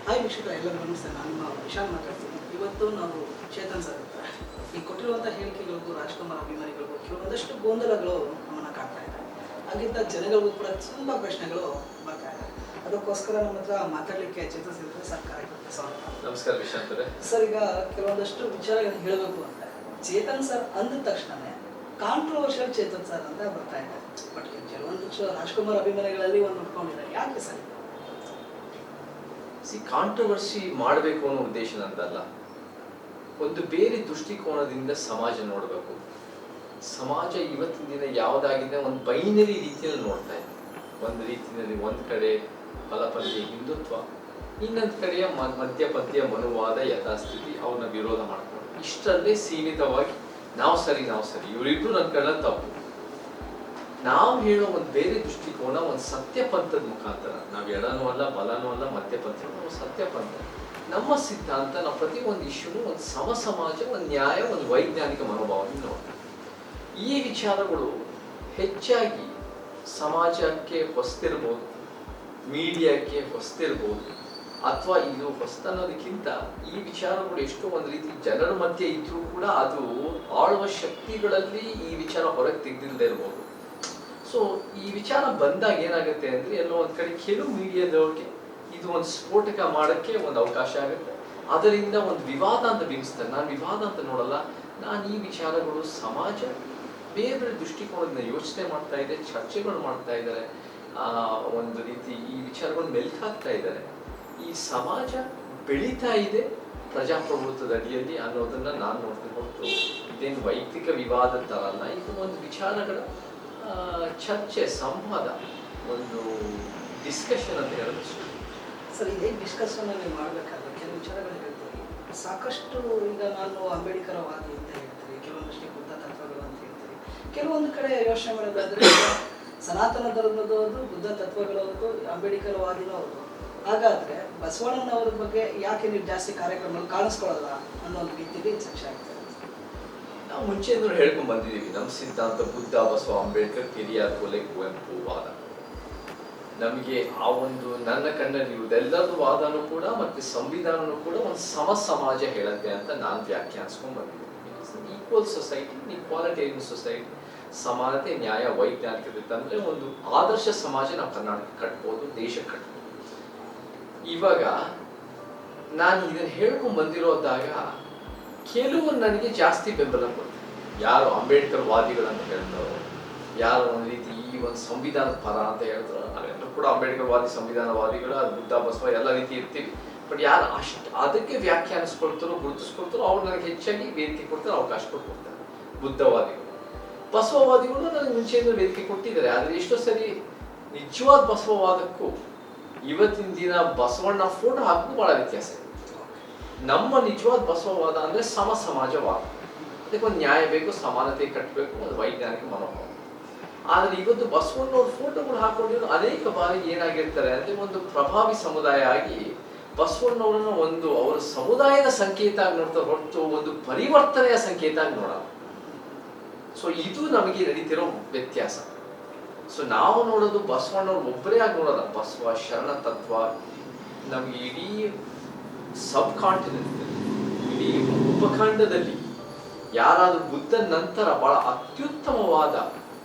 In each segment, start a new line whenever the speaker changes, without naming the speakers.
Hi ವೀಕ್ಷಕರ, ಎಲ್ಲರಿಗೂ ನಮಸ್ತೆ. ನಾನು ನಿಮ್ಮ ವಿಶಾಲ್ ಮಾತಾಡ್ತೀನಿ. ಇವತ್ತು ನಾವು ಚೇತನ್ ಸರ್ ಇರ್ತಾರೆ. ಈ ಕೊಟ್ಟಿರುವಂಥ ಹೇಳಿಕೆಗಳಿಗೂ ರಾಜ್ಕುಮಾರ್ ಅಭಿಮಾನಿಗಳಿಗೂ ಕೆಲವೊಂದಷ್ಟು ಗೊಂದಲಗಳು ನಮ್ಮನ್ನು ಕಾಡ್ತಾ ಇದೆ. ಹಾಗಿಂತ ಜನಗಳಿಗೂ ಕೂಡ ತುಂಬ ಪ್ರಶ್ನೆಗಳು ಬರ್ತಾ ಇದೆ. ಅದಕ್ಕೋಸ್ಕರ ನಮ್ಮ ಹತ್ರ ಮಾತಾಡಲಿಕ್ಕೆ ಚೇತನ್ ಸರ್ ಇರ್ತಾರೆ. ಸರ್ ಕಾರ್ಯಕ್ರಮಕ್ಕೆ ಸ್ವಾಗತ.
ನಮಸ್ಕಾರ ವಿಶಾಲ್ ಅವರೇ.
ಸರ್, ಈಗ ಕೆಲವೊಂದಷ್ಟು ವಿಚಾರಗಳನ್ನು ಹೇಳಬೇಕು ಅಂದರೆ ಚೇತನ್ ಸರ್ ಅಂದ ತಕ್ಷಣವೇ ಕಾಂಟ್ರವರ್ಷಿಯಲ್ ಚೇತನ್ ಸರ್ ಅಂತ ಬರ್ತಾ ಇದೆ. ಬಟ್ ಕೆಲವೊಂದು ರಾಜ್ಕುಮಾರ್ ಅಭಿಮಾನಿಗಳಲ್ಲಿ ಒಂದು ಉಟ್ಕೊಂಡಿದ್ದಾರೆ. ಯಾಕೆ ಸರ್?
ಕಾಂಟ್ರವರ್ಸಿ ಮಾಡಬೇಕು ಅನ್ನೋ ಉದ್ದೇಶ ನಂದಲ್ಲ. ಒಂದು ಬೇರೆ ದೃಷ್ಟಿಕೋನದಿಂದ ಸಮಾಜ ನೋಡಬೇಕು. ಸಮಾಜ ಇವತ್ತಿನ ದಿನ ಯಾವುದಾಗಿದೆ ಒಂದು ಬೈನರಿ ರೀತಿಯಲ್ಲಿ ನೋಡ್ತಾ ಇದೆ. ಒಂದು ರೀತಿಯಲ್ಲಿ ಒಂದು ಕಡೆ ಬಲಪಂಥೀಯ ಹಿಂದುತ್ವ, ಇನ್ನೊಂದು ಕಡೆಯ ಮಧ್ಯಪಂಥೀಯ ಮನುವಾದ ಯಥಾಸ್ಥಿತಿ, ಅವನ್ನ ವಿರೋಧ ಮಾಡ್ಕೊಂಡು ಇಷ್ಟರಲ್ಲೇ ಸೀಮಿತವಾಗಿ ನಾವು ಸರಿ ಇವರಿಬ್ರು ನನ್ನ ಕಡೆ ತಪ್ಪು. ನಾವು ಹೇಳೋ ಒಂದು ಬೇರೆ ದೃಷ್ಟಿಕೋನ, ಒಂದು ಸತ್ಯಪಂಥದ ಮುಖಾಂತರ, ನಾವು ಎಡನೂ ಅಲ್ಲ ಬಲನೂ ಅಲ್ಲ ಮಧ್ಯಪಂಥ, ನಾವು ಸತ್ಯಪಂಥ. ನಮ್ಮ ಸಿದ್ಧಾಂತ ನಾವು ಪ್ರತಿ ಒಂದು ಇಶ್ಯೂನು ಒಂದು ಸಮಾಜ, ಒಂದು ನ್ಯಾಯ, ಒಂದು ವೈಜ್ಞಾನಿಕ ಮನೋಭಾವದಿಂದ ನೋಡ್ತೀವಿ. ಈ ವಿಚಾರಗಳು ಹೆಚ್ಚಾಗಿ ಸಮಾಜಕ್ಕೆ ಹೊಸ್ತಿರ್ಬೋದು, ಮೀಡಿಯಾಕ್ಕೆ ಹೊಸ್ತಿರ್ಬೋದು, ಅಥವಾ ಇದು ಹೊಸ್ತನ್ನೋದಕ್ಕಿಂತ ಈ ವಿಚಾರಗಳು ಎಷ್ಟೋ ಒಂದು ರೀತಿ ಜನರ ಮಧ್ಯೆ ಇದ್ರೂ ಕೂಡ ಅದು ಆಳುವ ಶಕ್ತಿಗಳಲ್ಲಿ ಈ ವಿಚಾರ ಹೊರಗೆ ತೆಗೆದಿಲ್ಲದೆ ಇರ್ಬೋದು. ಸೊ ಈ ವಿಚಾರ ಬಂದಾಗ ಏನಾಗುತ್ತೆ ಅಂದ್ರೆ, ಎಲ್ಲೋ ಒಂದ್ ಕಡೆ ಕೆಲವು ಮೀಡಿಯಾದವ್ರಿಗೆ ಇದು ಒಂದು ಸ್ಫೋಟಕ ಮಾಡಕ್ಕೆ ಒಂದು ಅವಕಾಶ ಆಗುತ್ತೆ. ಅದರಿಂದ ಒಂದು ವಿವಾದ ಅಂತ ಬಿಂಬಿಸ್ತಾರೆ. ನಾನು ವಿವಾದ ಅಂತ ನೋಡಲ್ಲ. ನಾನು ಈ ವಿಚಾರಗಳು ಸಮಾಜ ಬೇರೆ ಬೇರೆ ದೃಷ್ಟಿಕೋನದಿಂದ ಯೋಚನೆ ಮಾಡ್ತಾ ಇದೆ, ಚರ್ಚೆಗಳು ಮಾಡ್ತಾ ಇದ್ದಾರೆ, ಒಂದು ರೀತಿ ಈ ವಿಚಾರಗಳು ಮೆಲ್ಕ್ ಹಾಕ್ತಾ ಇದ್ದಾರೆ. ಈ ಸಮಾಜ ಬೆಳೀತಾ ಇದೆ ಪ್ರಜಾಪ್ರಭುತ್ವದ ಅಡಿಯಲ್ಲಿ ಅನ್ನೋದನ್ನ ನಾನು ನೋಡ್ತೀನಿ ಹೊರತು ಇದೇನು ವೈಯಕ್ತಿಕ ವಿವಾದ ತರ ಅಲ್ಲ. ಇದು ಒಂದು ವಿಚಾರಗಳ ಚರ್ಚೆ, ಸಂವಾದ, ಒಂದು ಡಿಸ್ಕಷನ್ ಅಂತ ಹೇಳೋದು.
ಸರ್, ಇದೇ ಡಿಸ್ಕಷನ್ ನೀವು ಮಾಡಬೇಕಾದ್ರೆ ಕೆಲವು ವಿಚಾರಗಳು ಹೇಳ್ತೀವಿ. ಸಾಕಷ್ಟು ಈಗ ನಾನು ಅಂಬೇಡ್ಕರ್ ವಾದಿ ಅಂತ ಹೇಳ್ತೀವಿ, ಕೆಲವೊಂದಷ್ಟು ಬುದ್ಧ ತತ್ವಗಳು ಅಂತ ಹೇಳ್ತೀವಿ. ಕೆಲವೊಂದು ಕಡೆ ಯೋಚನೆ ಮಾಡೋದಾದ್ರೆ ಸನಾತನ ಧರ್ಮದವರು ಬುದ್ಧ ತತ್ವಗಳವ್ರದ್ದು, ಅಂಬೇಡ್ಕರ್ ವಾದಿನೂ ಅವರು. ಹಾಗಾದ್ರೆ ಬಸವಣ್ಣನವ್ರ ಬಗ್ಗೆ ಯಾಕೆ ನೀವು ಜಾಸ್ತಿ ಕಾರ್ಯಕ್ರಮಗಳು ಕಾಣಿಸ್ಕೊಳ್ಳಲ್ಲ ಅನ್ನೋ ಒಂದು ರೀತಿಯಲ್ಲಿ ಚರ್ಚೆ ಆಗ್ತದೆ.
ನಾವು ಮುಂಚೆಯಿಂದ ಹೇಳ್ಕೊಂಡ್ ಬಂದಿದ್ದೀವಿ. ನಮ್ಮ ಸಿದ್ಧಾಂತ ಬುದ್ಧ, ಬಸವ, ಅಂಬೇಡ್ಕರ್, ಪೆರಿಯಾರ್, ಕೊಲೆ, ಕುವೆಂಪು ವಾದ. ನಮಗೆ ಆ ಒಂದು ನನ್ನ ಕಣ್ಣಲ್ಲಿ ಇರುವುದೆಲ್ಲದ ವಾದನೂ ಕೂಡ ಮತ್ತೆ ಸಂವಿಧಾನನೂ ಕೂಡ ಒಂದು ಸಮಾಜ ಹೇಳುತ್ತೆ ಅಂತ ನಾನು ವ್ಯಾಖ್ಯಾನಿಸ್ಕೊಂಡ್ ಬಂದಿದ್ದೀನಿ. ಈಕ್ವಲ್ ಸೊಸೈಟಿ, ಈಕ್ವಾಲಿಟೇರಿಯನ್ ಸೊಸೈಟಿ, ಸಮಾನತೆ, ನ್ಯಾಯ, ವೈಜ್ಞಾನಿಕತೆ ತಂದ್ರೆ ಒಂದು ಆದರ್ಶ ಸಮಾಜ ನಾವು ಕರ್ನಾಟಕ ಕಟ್ಬೋದು, ದೇಶ ಕಟ್ಬೋದು. ಇವಾಗ ನಾನು ಇದನ್ನ ಹೇಳ್ಕೊಂಡ್ ಬಂದಿರೋದಾಗ ಕೆಲವು ನನಗೆ ಜಾಸ್ತಿ ಬೆಂಬಲ ಕೊಡ್ತಾರೆ. ಯಾರು ಅಂಬೇಡ್ಕರ್ ವಾದಿಗಳಂತ ಹೇಳ್ತಾರೋ, ಯಾರು ಒಂದು ರೀತಿ ಈ ಒಂದು ಸಂವಿಧಾನದ ಪರ ಅಂತ ಹೇಳ್ತಾರೋ, ನಾವೆಲ್ಲರೂ ಕೂಡ ಅಂಬೇಡ್ಕರ್ ವಾದಿ, ಸಂವಿಧಾನವಾದಿಗಳು, ಅದು ಬುದ್ಧ, ಬಸವ ಎಲ್ಲ ರೀತಿ ಇರ್ತೀವಿ. ಬಟ್ ಯಾರು ಅದಕ್ಕೆ ವ್ಯಾಖ್ಯಾನಿಸ್ಕೊಳ್ತಾರೋ, ಗುರುತಿಸ್ಕೊಳ್ತಾರೋ ಅವ್ರು ನನಗೆ ಹೆಚ್ಚಾಗಿ ವೇದಿಕೆ ಕೊಡ್ತಾರೆ, ಅವಕಾಶ ಕೊಡ್ತಾರೆ. ಬುದ್ಧವಾದಿಗಳು, ಬಸವವಾದಿಗಳು ನನಗೆ ಮುಂಚೆಯಿಂದ ವೇದಿಕೆ ಕೊಟ್ಟಿದ್ದಾರೆ. ಆದ್ರೆ ಎಷ್ಟೋ ಸರಿ ನಿಜವಾದ ಬಸವವಾದಕ್ಕೂ ಇವತ್ತಿನ ದಿನ ಬಸವಣ್ಣ ಫೋಟೋ ಹಾಕೋದು ಬಹಳ ವ್ಯತ್ಯಾಸ ಇದೆ. ನಮ್ಮ ನಿಜವಾದ ಬಸವವಾದ ಅಂದ್ರೆ ಸಮಾಜವಾದ. ಅದಕ್ಕೊಂದು ನ್ಯಾಯ ಬೇಕು, ಸಮಾನತೆ ಕಟ್ಟಬೇಕು, ಒಂದು ವೈಜ್ಞಾನಿಕ ಮನೋಭಾವ. ಆದ್ರೆ ಇವತ್ತು ಬಸವಣ್ಣವ್ರ ಫೋಟೋಗಳು ಹಾಕೊಂಡಿರೋ ಅನೇಕ ಬಾರಿ ಏನಾಗಿರ್ತಾರೆ ಅಂದ್ರೆ, ಒಂದು ಪ್ರಭಾವಿ ಸಮುದಾಯ ಆಗಿ ಬಸವಣ್ಣವ್ರನ್ನ ಒಂದು ಅವರ ಸಮುದಾಯದ ಸಂಕೇತ ಆಗಿ ನೋಡ್ತಾರೆ ಹೊರತು ಒಂದು ಪರಿವರ್ತನೆಯ ಸಂಕೇತ ಆಗಿ ನೋಡಲ್ಲ. ಸೊ ಇದು ನಮಗೆ ನಡೀತಿರೋ ವ್ಯತ್ಯಾಸ. ಸೊ ನಾವು ನೋಡೋದು ಬಸವಣ್ಣವ್ರು ಒಬ್ಬರೇ ಆಗಿ ನೋಡೋಲ್ಲ. ಬಸವ, ಶರಣ ತತ್ವ ನಮ್ಗೆ ಇಡೀ ಸಬ್ ಕಾಂಟಿನೆಂಟ್, ಇಡೀ ಉಪಖಂಡದಲ್ಲಿ ಯಾರಾದ್ರೂ ಬುದ್ಧನ ನಂತರ ಬಹಳ ಅತ್ಯುತ್ತಮವಾದ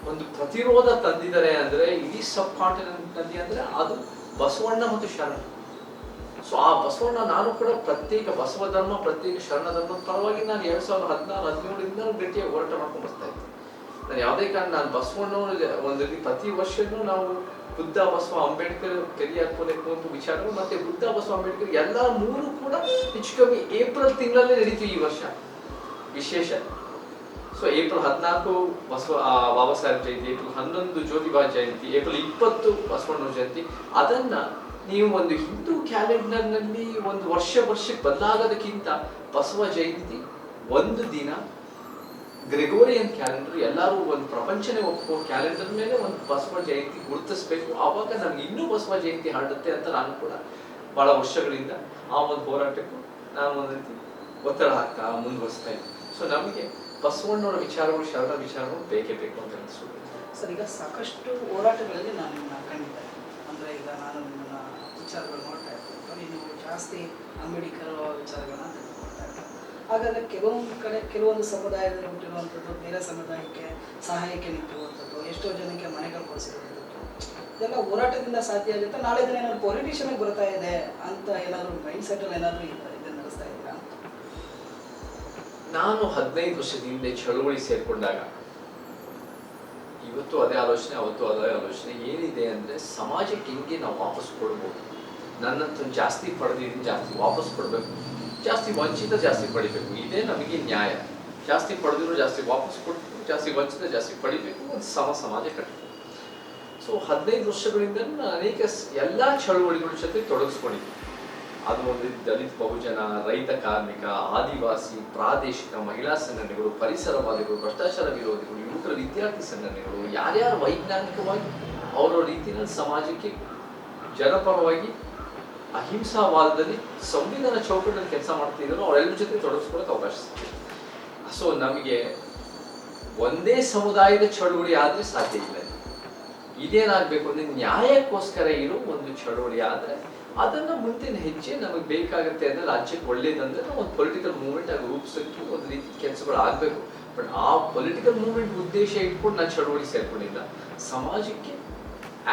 ಒಂದು ಪ್ರತಿರೋಧ ತಂದಿದ್ದಾರೆ ಅಂದ್ರೆ ಇಡೀ ಸಬ್ ಕಾಂಟಿನೆಂಟ್ ನಲ್ಲಿ ಅಂದ್ರೆ ಅದು ಬಸವಣ್ಣ ಮತ್ತು ಶರಣ. ಸೊ ಆ ಬಸವಣ್ಣ, ನಾನು ಕೂಡ ಪ್ರತ್ಯೇಕ ಬಸವ ಧರ್ಮ, ಪ್ರತ್ಯೇಕ ಶರಣ ಧರ್ಮದ ಪರವಾಗಿ ನಾನು 2016-17 ಗಟ್ಟಿಯಾಗಿ ಹೋರಾಟ ಮಾಡ್ಕೊಂಡು ಬರ್ತಾ ಇದ್ದೆ. ನಾನು ಯಾವುದೇ ಕಾರಣ ನಾನು ಬಸವಣ್ಣವ್ರ ಒಂದು ರೀತಿ ಪ್ರತಿ ವರ್ಷನೂ ನಾವು ಬುದ್ಧ, ಬಸವ, ಅಂಬೇಡ್ಕರ್, ಪೆರಿಯಾರ್, ಕೊಲೆ, ಕುವೆಂಪು ವಿಚಾರಗಳು ಮತ್ತೆ ಬುದ್ಧ, ಬಸವ, ಅಂಬೇಡ್ಕರ್ ಎಲ್ಲ ಮೂರು ಕೂಡ ಹೆಚ್ಚು ಕಮ್ಮಿ ಏಪ್ರಿಲ್ ತಿಂಗಳಲ್ಲೇ ನಡೀತು ಈ ವರ್ಷ ವಿಶೇಷ. ಸೊ ಏಪ್ರಿಲ್ 14 ಬಾಬಾ ಸಾಹೇಬ್ ಜಯಂತಿ, ಏಪ್ರಿಲ್ 11 ಜ್ಯೋತಿಬಾ ಜಯಂತಿ, ಏಪ್ರಿಲ್ 20 ಬಸವಣ್ಣವ್ರ ಜಯಂತಿ. ಅದನ್ನ ನೀವು ಒಂದು ಹಿಂದೂ ಕ್ಯಾಲೆಂಡರ್ ನಲ್ಲಿ ಒಂದು ವರ್ಷಕ್ಕೆ ಬದಲಾಗೋದಕ್ಕಿಂತ ಬಸವ ಜಯಂತಿ ಒಂದು ದಿನ ಗ್ರೆಗೋರಿಯನ್ ಕ್ಯಾಲೆಂಡರ್, ಎಲ್ಲರೂ ಒಂದು ಪ್ರಪಂಚನೇ ಒಪ್ಪೋ ಕ್ಯಾಲೆಂಡರ್ ಮೇಲೆ ಒಂದು ಬಸವ ಜಯಂತಿ ಗುರುತಿಸ್ಬೇಕು. ಆವಾಗ ನಮ್ಗೆ ಇನ್ನೂ ಬಸವ ಜಯಂತಿ ಹರಡುತ್ತೆ ಅಂತ ನಾನು ಕೂಡ ಬಹಳ ವರ್ಷಗಳಿಂದ ಆ ಒಂದು ಹೋರಾಟಕ್ಕೂ ನಾನು ಒಂದು ರೀತಿ ಒತ್ತಡ ಹಾಕ್ತಾ ಮುಂದುವರಿಸ್ತಾ ಇದ್ದೀನಿ. ಸೊ ನಮಗೆ ಬಸವಣ್ಣವರ ವಿಚಾರಗಳು, ಶರಣ ವಿಚಾರಗಳು ಬೇಕೇ ಬೇಕು ಅಂತ ಅನಿಸ್ಬೋದು.
ಸರ್, ಈಗ ಸಾಕಷ್ಟು ಹೋರಾಟಗಳಲ್ಲಿ ನಾನು ನಿಮ್ಮನ್ನ ಕಂಡಿದ್ದೆ. ಅಂದರೆ ಈಗ ನಾನು ನಿಮ್ಮನ್ನ ವಿಚಾರಗಳು ನೋಡ್ತಾ ಇರ್ತೀನಿ. ನೀವು ಜಾಸ್ತಿ ಅಂಬೇಡ್ಕರ್ ವಿಚಾರಗಳನ್ನ ತೆಗೆದುಕೊಳ್ತಾ ಇದ್ದಾರೆ. ಹಾಗಾದರೆ ಕೆಲವೊಂದು ಕಡೆ ಕೆಲವೊಂದು ಸಮುದಾಯದಲ್ಲಿ ಹುಟ್ಟಿರುವಂಥದ್ದು ಬೇರೆ ಸಮುದಾಯಕ್ಕೆ ಸಹಾಯಕ್ಕೆ ನಿಂತಿರುವಂಥದ್ದು, ಎಷ್ಟೋ ಜನಕ್ಕೆ ಮನೆಗಳು ಕೊಡಿಸಿರುವಂಥದ್ದು, ಇದೆಲ್ಲ ಹೋರಾಟದಿಂದ ಸಾಧ್ಯ ಆಗುತ್ತೆ. ನಾಳೆ ದಿನ ಏನಾದ್ರು ಪೊಲಿಟಿಷಿಯನ್ಗೆ ಬರ್ತಾ ಇದೆ ಅಂತ ಏನಾದರೂ ಮೈಂಡ್ ಸೆಟ್ಟಲ್ಲಿ ಏನಾದರೂ ಇದನ್ನು ನಡೆಸ್ತಾ ಇದ್ದೀರಾ?
ನಾನು 15 ವರ್ಷದ ಹಿಂದೆ ಚಳುವಳಿ ಸೇರ್ಕೊಂಡಾಗ ಇವತ್ತು ಅದೇ ಆಲೋಚನೆ, ಅವತ್ತು ಅದೇ ಆಲೋಚನೆ. ಏನಿದೆ ಅಂದರೆ ಸಮಾಜಕ್ಕೆ ಹೆಂಗೆ ನಾವು ವಾಪಸ್ ಕೊಡ್ಬೋದು, ನನ್ನಂತ ಜಾಸ್ತಿ ಪಡೆದಿದ್ದೀನಿ ಜಾಸ್ತಿ ವಾಪಸ್ ಕೊಡಬೇಕು, ಜಾಸ್ತಿ ವಂಚಿತ ಜಾಸ್ತಿ ಪಡಿಬೇಕು, ಇದೇ ನಮಗೆ ನ್ಯಾಯ. ಜಾಸ್ತಿ ಪಡೆದಿರೋ ಜಾಸ್ತಿ ವಾಪಸ್ ಕೊಡಬೇಕು, ಜಾಸ್ತಿ ವಂಚಿತ ಜಾಸ್ತಿ ಪಡಿಬೇಕು, ಒಂದು ಸಮಾಜ ಕಟ್ಟಬೇಕು. ಸೊ 15 ವರ್ಷಗಳಿಂದ ನಾನು ಅನೇಕ ಎಲ್ಲ ಚಳುವಳಿಗಳ ಜೊತೆ ತೊಡಗಿಸ್ಕೊಂಡಿದ್ದೀನಿ. ಅದು ಒಂದು ದಲಿತ ಬಹುಜನ, ರೈತ ಕಾರ್ಮಿಕ, ಆದಿವಾಸಿ, ಪ್ರಾದೇಶಿಕ ಮಹಿಳಾ ಸಂಘಟನೆಗಳು, ಪರಿಸರವಾದಿಗಳು, ಭ್ರಷ್ಟಾಚಾರ ವಿರೋಧಿಗಳು, ಯುವಕರ ವಿದ್ಯಾರ್ಥಿ ಸಂಘಟನೆಗಳು, ಯಾರ್ಯಾರು ವೈಜ್ಞಾನಿಕವಾಗಿ ಅವರ ರೀತಿಯಲ್ಲಿ ಸಮಾಜಕ್ಕೆ ಜನಪರವಾಗಿ ಅಹಿಂಸಾವಾದದಲ್ಲಿ ಸಂವಿಧಾನ ಚೌಕಟ್ಟಲ್ಲಿ ಕೆಲಸ ಮಾಡ್ತಿದ್ರು ಅವರೆಲ್ಲರ ಜೊತೆ ತೊಡಗಿಸ್ಕೊಳ್ಳೋಕೆ ಅವಕಾಶ ಸಿಗ್ತದೆ. ಸೊ ನಮಗೆ ಒಂದೇ ಸಮುದಾಯದ ಚಳುವಳಿ ಆದರೆ ಸಾಧ್ಯ ಇಲ್ಲ. ಇದೇನಾಗಬೇಕು ಅಂದರೆ ನ್ಯಾಯಕ್ಕೋಸ್ಕರ ಇರೋ ಒಂದು ಚಳುವಳಿ ಆದರೆ ಅದನ್ನು ಮುಂದಿನ ಹೆಜ್ಜೆ ನಮಗೆ ಬೇಕಾಗುತ್ತೆ ಅಂದರೆ ರಾಜ್ಯಕ್ಕೆ ಒಳ್ಳೇದಂದ್ರೆ ನಾವು ಒಂದು ಪೊಲಿಟಿಕಲ್ ಮೂವ್ಮೆಂಟ್ ಆಗಿ ರೂಪಿಸೋಕ್ಕೆ ಒಂದು ರೀತಿ ಕೆಲಸಗಳು ಆಗಬೇಕು. ಬಟ್ ಆ ಪೊಲಿಟಿಕಲ್ ಮೂವ್ಮೆಂಟ್ ಉದ್ದೇಶ ಇಟ್ಕೊಂಡು ನಾನು ಚಳುವಳಿ ಸೇರ್ಕೊಂಡಿಲ್ಲ. ಸಮಾಜಕ್ಕೆ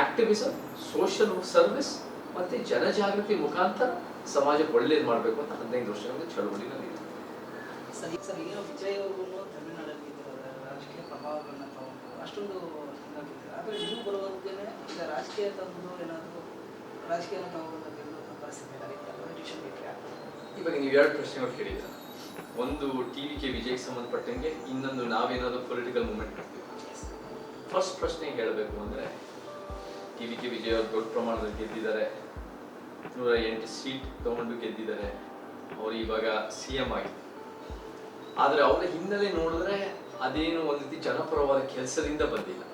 ಆಕ್ಟಿವಿಸಮ್, ಸೋಷಿಯಲ್ ಸರ್ವಿಸ್ ಮತ್ತು ಜನಜಾಗೃತಿ ಮುಖಾಂತರ ಸಮಾಜಕ್ಕೆ ಒಳ್ಳೇದು ಮಾಡಬೇಕು ಅಂತ 15 ವರ್ಷಗಳಿಂದ ಚಳುವಳಿನಲ್ಲಿ ಇದೆ.
ಸರಿ ಸರ್, ಈಗ ವಿಜಯ್ ಅವರು ತಮಿಳುನಾಡಲ್ಲಿ ರಾಜಕೀಯ ಪ್ರಭಾವಗಳನ್ನ ತಗೊಂಡು ಅಷ್ಟೊಂದು ಆದರೆ ಇನ್ನೂ ಬರುವಂತೆಯೇ ಈಗ ರಾಜಕೀಯ ತಂದು ಏನಾದರೂ ರಾಜಕೀಯ ತಗೋಬೇಕಂತ ಪರಿಸ್ಥಿತಿ ಪೊಲಿಟಿಷಿಯನ್ ಬೇಕು.
ಇವಾಗ ನೀವು 2 ಪ್ರಶ್ನೆಗಳು ಕೇಳಿದ್ದೀರ. ಒಂದು TVK ವಿಜಯ್ಗೆ ಸಂಬಂಧಪಟ್ಟಂಗೆ, ಇನ್ನೊಂದು ನಾವೇನಾದರೂ ಪೊಲಿಟಿಕಲ್ ಮೂವ್ಮೆಂಟ್ ಮಾಡ್ತೀವಿ. ಫಸ್ಟ್ ಪ್ರಶ್ನೆ ಹೇಳಬೇಕು ಅಂದರೆ TVK ವಿಜಯ್ ಅವರು ದೊಡ್ಡ ಪ್ರಮಾಣದಲ್ಲಿ ಗೆದ್ದಿದ್ದಾರೆ, 108 ಸೀಟ್ ತಗೊಂಡು ಗೆದ್ದಿದ್ದಾರೆ. ಅವರು ಇವಾಗ CM ಆಗಿದೆ. ಆದರೆ ಅವರ ಹಿನ್ನೆಲೆ ನೋಡಿದ್ರೆ ಅದೇನು ಒಂದು ರೀತಿ ಜನಪರವಾದ ಕೆಲಸದಿಂದ ಬಂದಿಲ್ಲ,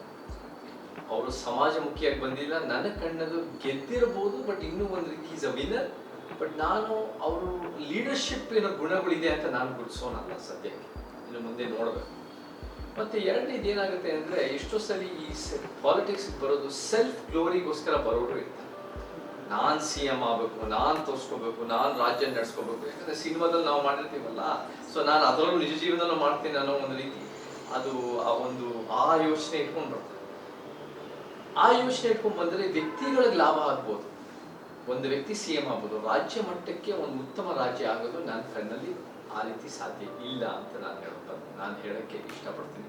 ಅವರು ಸಮಾಜಮುಖಿಯಾಗಿ ಬಂದಿಲ್ಲ. ನನ್ನ ಕಣ್ಣದು ಗೆದ್ದಿರಬಹುದು, ಬಟ್ ಇನ್ನೂ ಒಂದು ರೀತಿ ಈಸ್ ಅ ವಿನ್ನರ್. ಬಟ್ ನಾನು ಅವರು ಲೀಡರ್ಶಿಪ್ ಏನೋ ಗುಣಗಳಿದೆ ಅಂತ ನಾನು ಗುರುತಿಸೋನಲ್ಲ ಸದ್ಯಕ್ಕೆ, ಇನ್ನು ಮುಂದೆ ನೋಡಬೇಕು. ಮತ್ತು ಎರಡನೇದು ಏನಾಗುತ್ತೆ ಅಂದರೆ, ಎಷ್ಟೋ ಸಲ ಈ ಪಾಲಿಟಿಕ್ಸ್ಗೆ ಬರೋದು ಸೆಲ್ಫ್ ಗ್ಲೋರಿಗೋಸ್ಕರ ಬರೋರು ಇರ್ತಾರೆ. ನಾನು CM ಆಗಬೇಕು, ನಾನು ತೋರಿಸ್ಕೋಬೇಕು, ನಾನು ರಾಜ್ಯ ನಡೆಸ್ಕೋಬೇಕು. ಯಾಕಂದರೆ ಸಿನಿಮಾದಲ್ಲಿ ನಾವು ಮಾಡಿರ್ತೀವಲ್ಲ, ಸೊ ನಾನು ಅದರಲ್ಲೂ ನಿಜ ಜೀವನದಲ್ಲೂ ಮಾಡ್ತೀನಿ ಅನ್ನೋ ಒಂದು ರೀತಿ ಅದು ಆ ಯೋಚನೆ ಇಟ್ಕೊಂಡು ಬರ್ತದೆ. ಆ ಯೋಚನೆ ಇಟ್ಕೊಂಡು ಬಂದರೆ ವ್ಯಕ್ತಿಗಳಿಗೆ ಲಾಭ ಆಗ್ಬೋದು. ಒಂದು ವ್ಯಕ್ತಿ CM ಆಗ್ಬೋದು, ರಾಜ್ಯ ಮಟ್ಟಕ್ಕೆ ಒಂದು ಉತ್ತಮ ರಾಜ್ಯ ಆಗೋದು ನನ್ನ ಕಣ್ಣಲ್ಲಿ ಆ ರೀತಿ ಸಾಧ್ಯ ಇಲ್ಲ ಅಂತ ನಾನು ಹೇಳಕ್ಕೆ ಇಷ್ಟಪಡ್ತೀನಿ.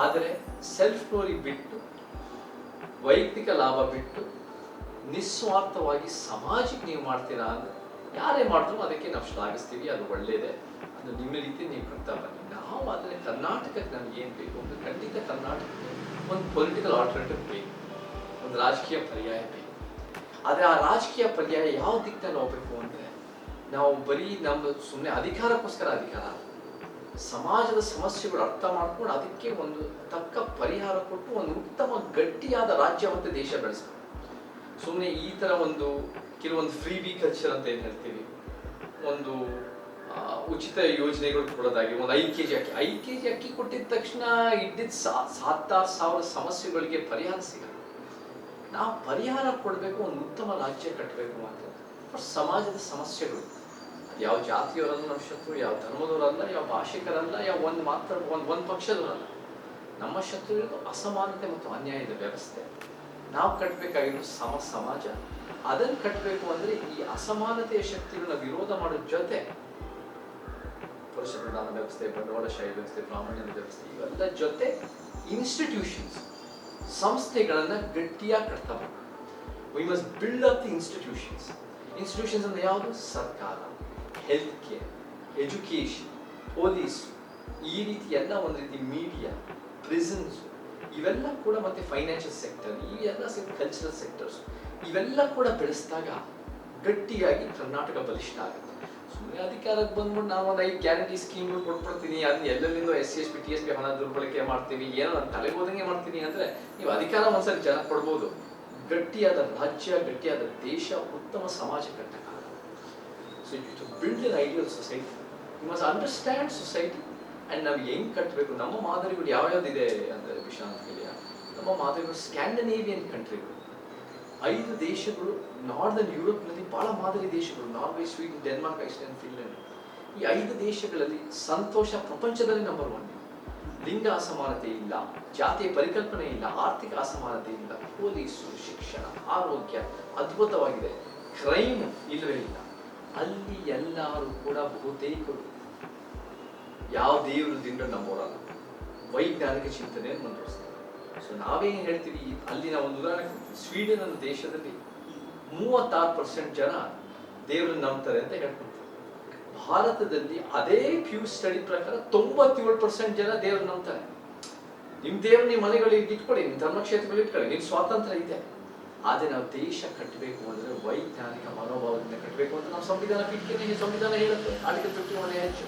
ಆದರೆ ಸೆಲ್ಫ್ ಗ್ಲೋರಿ ಬಿಟ್ಟು, ವೈಯಕ್ತಿಕ ಲಾಭ ಬಿಟ್ಟು, ನಿಸ್ವಾರ್ಥವಾಗಿ ಸಮಾಜಕ್ಕೆ ನೀವು ಮಾಡ್ತೀರಾ ಅಂದರೆ ಯಾರೇ ಮಾಡಿದ್ರು ಅದಕ್ಕೆ ನಾವು ಶ್ಲಾಘಿಸ್ತೀವಿ, ಅದು ಒಳ್ಳೆಯದೇ. ಅದು ನಿಮ್ಮ ರೀತಿ ನೀವು ಕರ್ತಾ ಬನ್ನಿ. ನಾವು ಆದರೆ ಕರ್ನಾಟಕಕ್ಕೆ ನಮ್ಗೆ ಏನು ಬೇಕು ಅಂದರೆ, ಖಂಡಿತ ಕರ್ನಾಟಕಕ್ಕೆ ಒಂದು ಪೊಲಿಟಿಕಲ್ ಆಲ್ಟರ್ನೇಟಿವ್ ಬೇಕು, ಒಂದು ರಾಜಕೀಯ ಪರ್ಯಾಯ ಬೇಕು. ಆದರೆ ಆ ರಾಜಕೀಯ ಪರ್ಯಾಯ ಯಾವ ದಿಕ್ಕಲ್ಲಿ ಹೋಗ್ಬೇಕು ಅಂದರೆ, ನಾವು ಬರೀ ನಮ್ಮ ಸುಮ್ಮನೆ ಅಧಿಕಾರಕ್ಕೋಸ್ಕರ ಅಧಿಕಾರ, ಸಮಾಜದ ಸಮಸ್ಯೆಗಳು ಅರ್ಥ ಮಾಡ್ಕೊಂಡು ಅದಕ್ಕೆ ಒಂದು ತಕ್ಕ ಪರಿಹಾರ ಕೊಟ್ಟು ಒಂದು ಉತ್ತಮ ಗಟ್ಟಿಯಾದ ರಾಜ್ಯ ಮತ್ತು ದೇಶ ಬೆಳೆಸಬೇಕು. ಸುಮ್ಮನೆ ಈ ಥರ ಕೆಲವೊಂದು ಫ್ರೀ ಬಿ ಕಲ್ಚರ್ ಅಂತ ಏನು ಹೇಳ್ತೀವಿ, ಒಂದು ಉಚಿತ ಯೋಜನೆಗಳು ಕೊಡೋದಾಗಿ, ಒಂದು 5 kg ಅಕ್ಕಿ ಕೊಟ್ಟಿದ ತಕ್ಷಣ ಇದ್ದಿದ್ದ 7,000 ಸಮಸ್ಯೆಗಳಿಗೆ ಪರಿಹಾರ ಸಿಗಲ್ಲ. ನಾವು ಪರಿಹಾರ ಕೊಡಬೇಕು, ಒಂದು ಉತ್ತಮ ರಾಜ್ಯ ಕಟ್ಟಬೇಕು ಅಂತ. ಸಮಾಜದ ಸಮಸ್ಯೆಗಳು ಯಾವ ಜಾತಿಯವರಲ್ಲ ನಮ್ಮ ಶತ್ರು, ಯಾವ ಧರ್ಮದವರಲ್ಲ, ಯಾವ ಭಾಷಿಕರಲ್ಲ, ಯಾವ ಒಂದು ಪಕ್ಷದವರಲ್ಲ. ನಮ್ಮ ಶತ್ರು ಇರೋದು ಅಸಮಾನತೆ ಮತ್ತು ಅನ್ಯಾಯದ ವ್ಯವಸ್ಥೆ. ನಾವು ಕಟ್ಟಬೇಕಾಗಿರೋ ಸಮಾಜ, ಅದನ್ನು ಕಟ್ಟಬೇಕು ಅಂದರೆ ಈ ಅಸಮಾನತೆಯ ಶಕ್ತಿಗಳನ್ನ ವಿರೋಧ ಮಾಡೋ ಜೊತೆ ಪುರುಷ ಪ್ರಧಾನ ವ್ಯವಸ್ಥೆ, ಬಂಡವಾಳಶಾಹಿ ವ್ಯವಸ್ಥೆ, ಬ್ರಾಹ್ಮಣ್ಯದ ವ್ಯವಸ್ಥೆ, ಇವೆಲ್ಲ ಜೊತೆ ಇನ್ಸ್ಟಿಟ್ಯೂಷನ್ಸ್, ಸಂಸ್ಥೆಗಳನ್ನು ಗಟ್ಟಿಯಾಗಿ ಕಟ್ತಬೇಕು. We must build up the institutions. Institutions ಅಂದರೆ ಯಾವುದು? ಸರ್ಕಾರ, ಹೆಲ್ತ್ ಕೇರ್, ಎಜುಕೇಷನ್, ಪೊಲೀಸ್, ಈ ರೀತಿ ಎಲ್ಲ ಒಂದು ರೀತಿ ಮೀಡಿಯಾ, ಪ್ರಿಸನ್ಸ್, ಇವೆಲ್ಲ ಕೂಡ, ಮತ್ತು ಫೈನಾನ್ಷಿಯಲ್ ಸೆಕ್ಟರ್, ಇವೆಲ್ಲ ಕಲ್ಚರಲ್ ಸೆಕ್ಟರ್ಸ್, ಇವೆಲ್ಲ ಕೂಡ ಬೆಳೆಸಿದಾಗ ಗಟ್ಟಿಯಾಗಿ ಕರ್ನಾಟಕ ಬಲಿಷ್ಠ ಆಗುತ್ತೆ. ಸುಮ್ಮನೆ ಅಧಿಕಾರಕ್ಕೆ ಬಂದ್ಬಿಟ್ಟು ನಾವು ಒಂದು 5 ಗ್ಯಾರಂಟಿ ಸ್ಕೀಮ್ಗಳು ಕೊಟ್ಬಿಡ್ತೀನಿ, ಅದನ್ನ ಎಲ್ಲೆಲ್ಲಿಂದ SC ST TSP ಹಣ ದುರ್ಬಳಕೆ ಮಾಡ್ತೀವಿ, ಏನೋ ನಾನು ತಲೆಗೆ ಹೋದಂಗೆ ಮಾಡ್ತೀನಿ ಅಂದರೆ ನೀವು ಅಧಿಕಾರ ಒಂದ್ಸರಿ ಜನ ಕೊಡ್ಬೋದು. ಗಟ್ಟಿಯಾದ ರಾಜ್ಯ, ಗಟ್ಟಿಯಾದ ದೇಶ, ಉತ್ತಮ ಸಮಾಜ ಕಟ್ಟಕ್ಕಾಗಲ್ಲ. So to build an ideal society, you must understand society and ನಾವು ಹೆಂಗೆ ಕಟ್ಟಬೇಕು. ನಮ್ಮ ಮಾದರಿಗಳು ಯಾವ್ಯಾವುದಿದೆ ಅಂದರೆ, ವಿಶಾಂತ್ ಹೇಳಿಯ ನಮ್ಮ ಮಾದರಿಗಳು ಸ್ಕ್ಯಾಂಡಿನೇವಿಯನ್ ಕಂಟ್ರಿಗಳು, 5 ದೇಶಗಳು ನಾರ್ದರ್ನ್ ಯುರೋಪ್ನಲ್ಲಿ ಬಹಳ ಮಾದರಿ ದೇಶಗಳು, Norway, Sweden, Denmark, Iceland, Finland. ಈ 5 ದೇಶಗಳಲ್ಲಿ ಸಂತೋಷ ಪ್ರಪಂಚದಲ್ಲಿ ನಂಬರ್ 1. ಲಿಂಗ ಅಸಮಾನತೆ ಇಲ್ಲ, ಜಾತಿಯ ಪರಿಕಲ್ಪನೆ ಇಲ್ಲ, ಆರ್ಥಿಕ ಅಸಮಾನತೆ ಇಲ್ಲ, ಪೊಲೀಸು, ಶಿಕ್ಷಣ, ಆರೋಗ್ಯ ಅದ್ಭುತವಾಗಿದೆ, ಕ್ರೈಮ್ ಇಲ್ಲವೇ ಇಲ್ಲ. ಅಲ್ಲಿ ಎಲ್ಲರೂ ಕೂಡ ಬಹುತೇಕರು ಯಾವ ದೇವರು ದಿಂಡು ನಂಬೋರಲ್ಲ, ವೈಜ್ಞಾನಿಕ ಚಿಂತನೆಯನ್ನು ಮುಂದುವರಿಸ್ತಾರೆ. ಸೊ ನಾವೇನು ಹೇಳ್ತೀವಿ, ಅಲ್ಲಿನ ಒಂದು ಉದಾಹರಣೆ, ಸ್ವೀಡನ್ ಅನ್ನೋ ದೇಶದಲ್ಲಿ 36% ಜನ ದೇವರನ್ನು ನಂಬ್ತಾರೆ ಅಂತ ಹೇಳ್ತಾರೆ. ಭಾರತದಲ್ಲಿ ಅದೇ ಪ್ಯೂ ಸ್ಟಡಿ ಪ್ರಕಾರ 97% ಜನ ದೇವ್ರನ್ನ ನಂಬ್ತಾರೆ. ನಿಮ್ ದೇವ್ರ ನಿಮ್ಮ ಮನೆಗಳಿಗೆ ಇಟ್ಕೊಳ್ಳಿ, ನಿಮ್ ಧರ್ಮಕ್ಷೇತ್ರಗಳಲ್ಲಿ ಇಟ್ಕೊಳ್ಳಿ, ನಿಮ್ ಸ್ವಾತಂತ್ರ್ಯ ಇದೆ. ಆದ್ರೆ ನಾವು ದೇಶ ಕಟ್ಟಬೇಕು ಅಂದ್ರೆ ವೈಜ್ಞಾನಿಕ ಮನೋಭಾವದಿಂದ ಕಟ್ಟಬೇಕು ಅಂತ ನಾವು ಸಂವಿಧಾನ ಪೀಠಕ್ಕೆ ಸಂವಿಧಾನ ಹೇಳುತ್ತೆ, ಆರ್ಟಿಕಲ್ 51 ಹೆಚ್ಚು.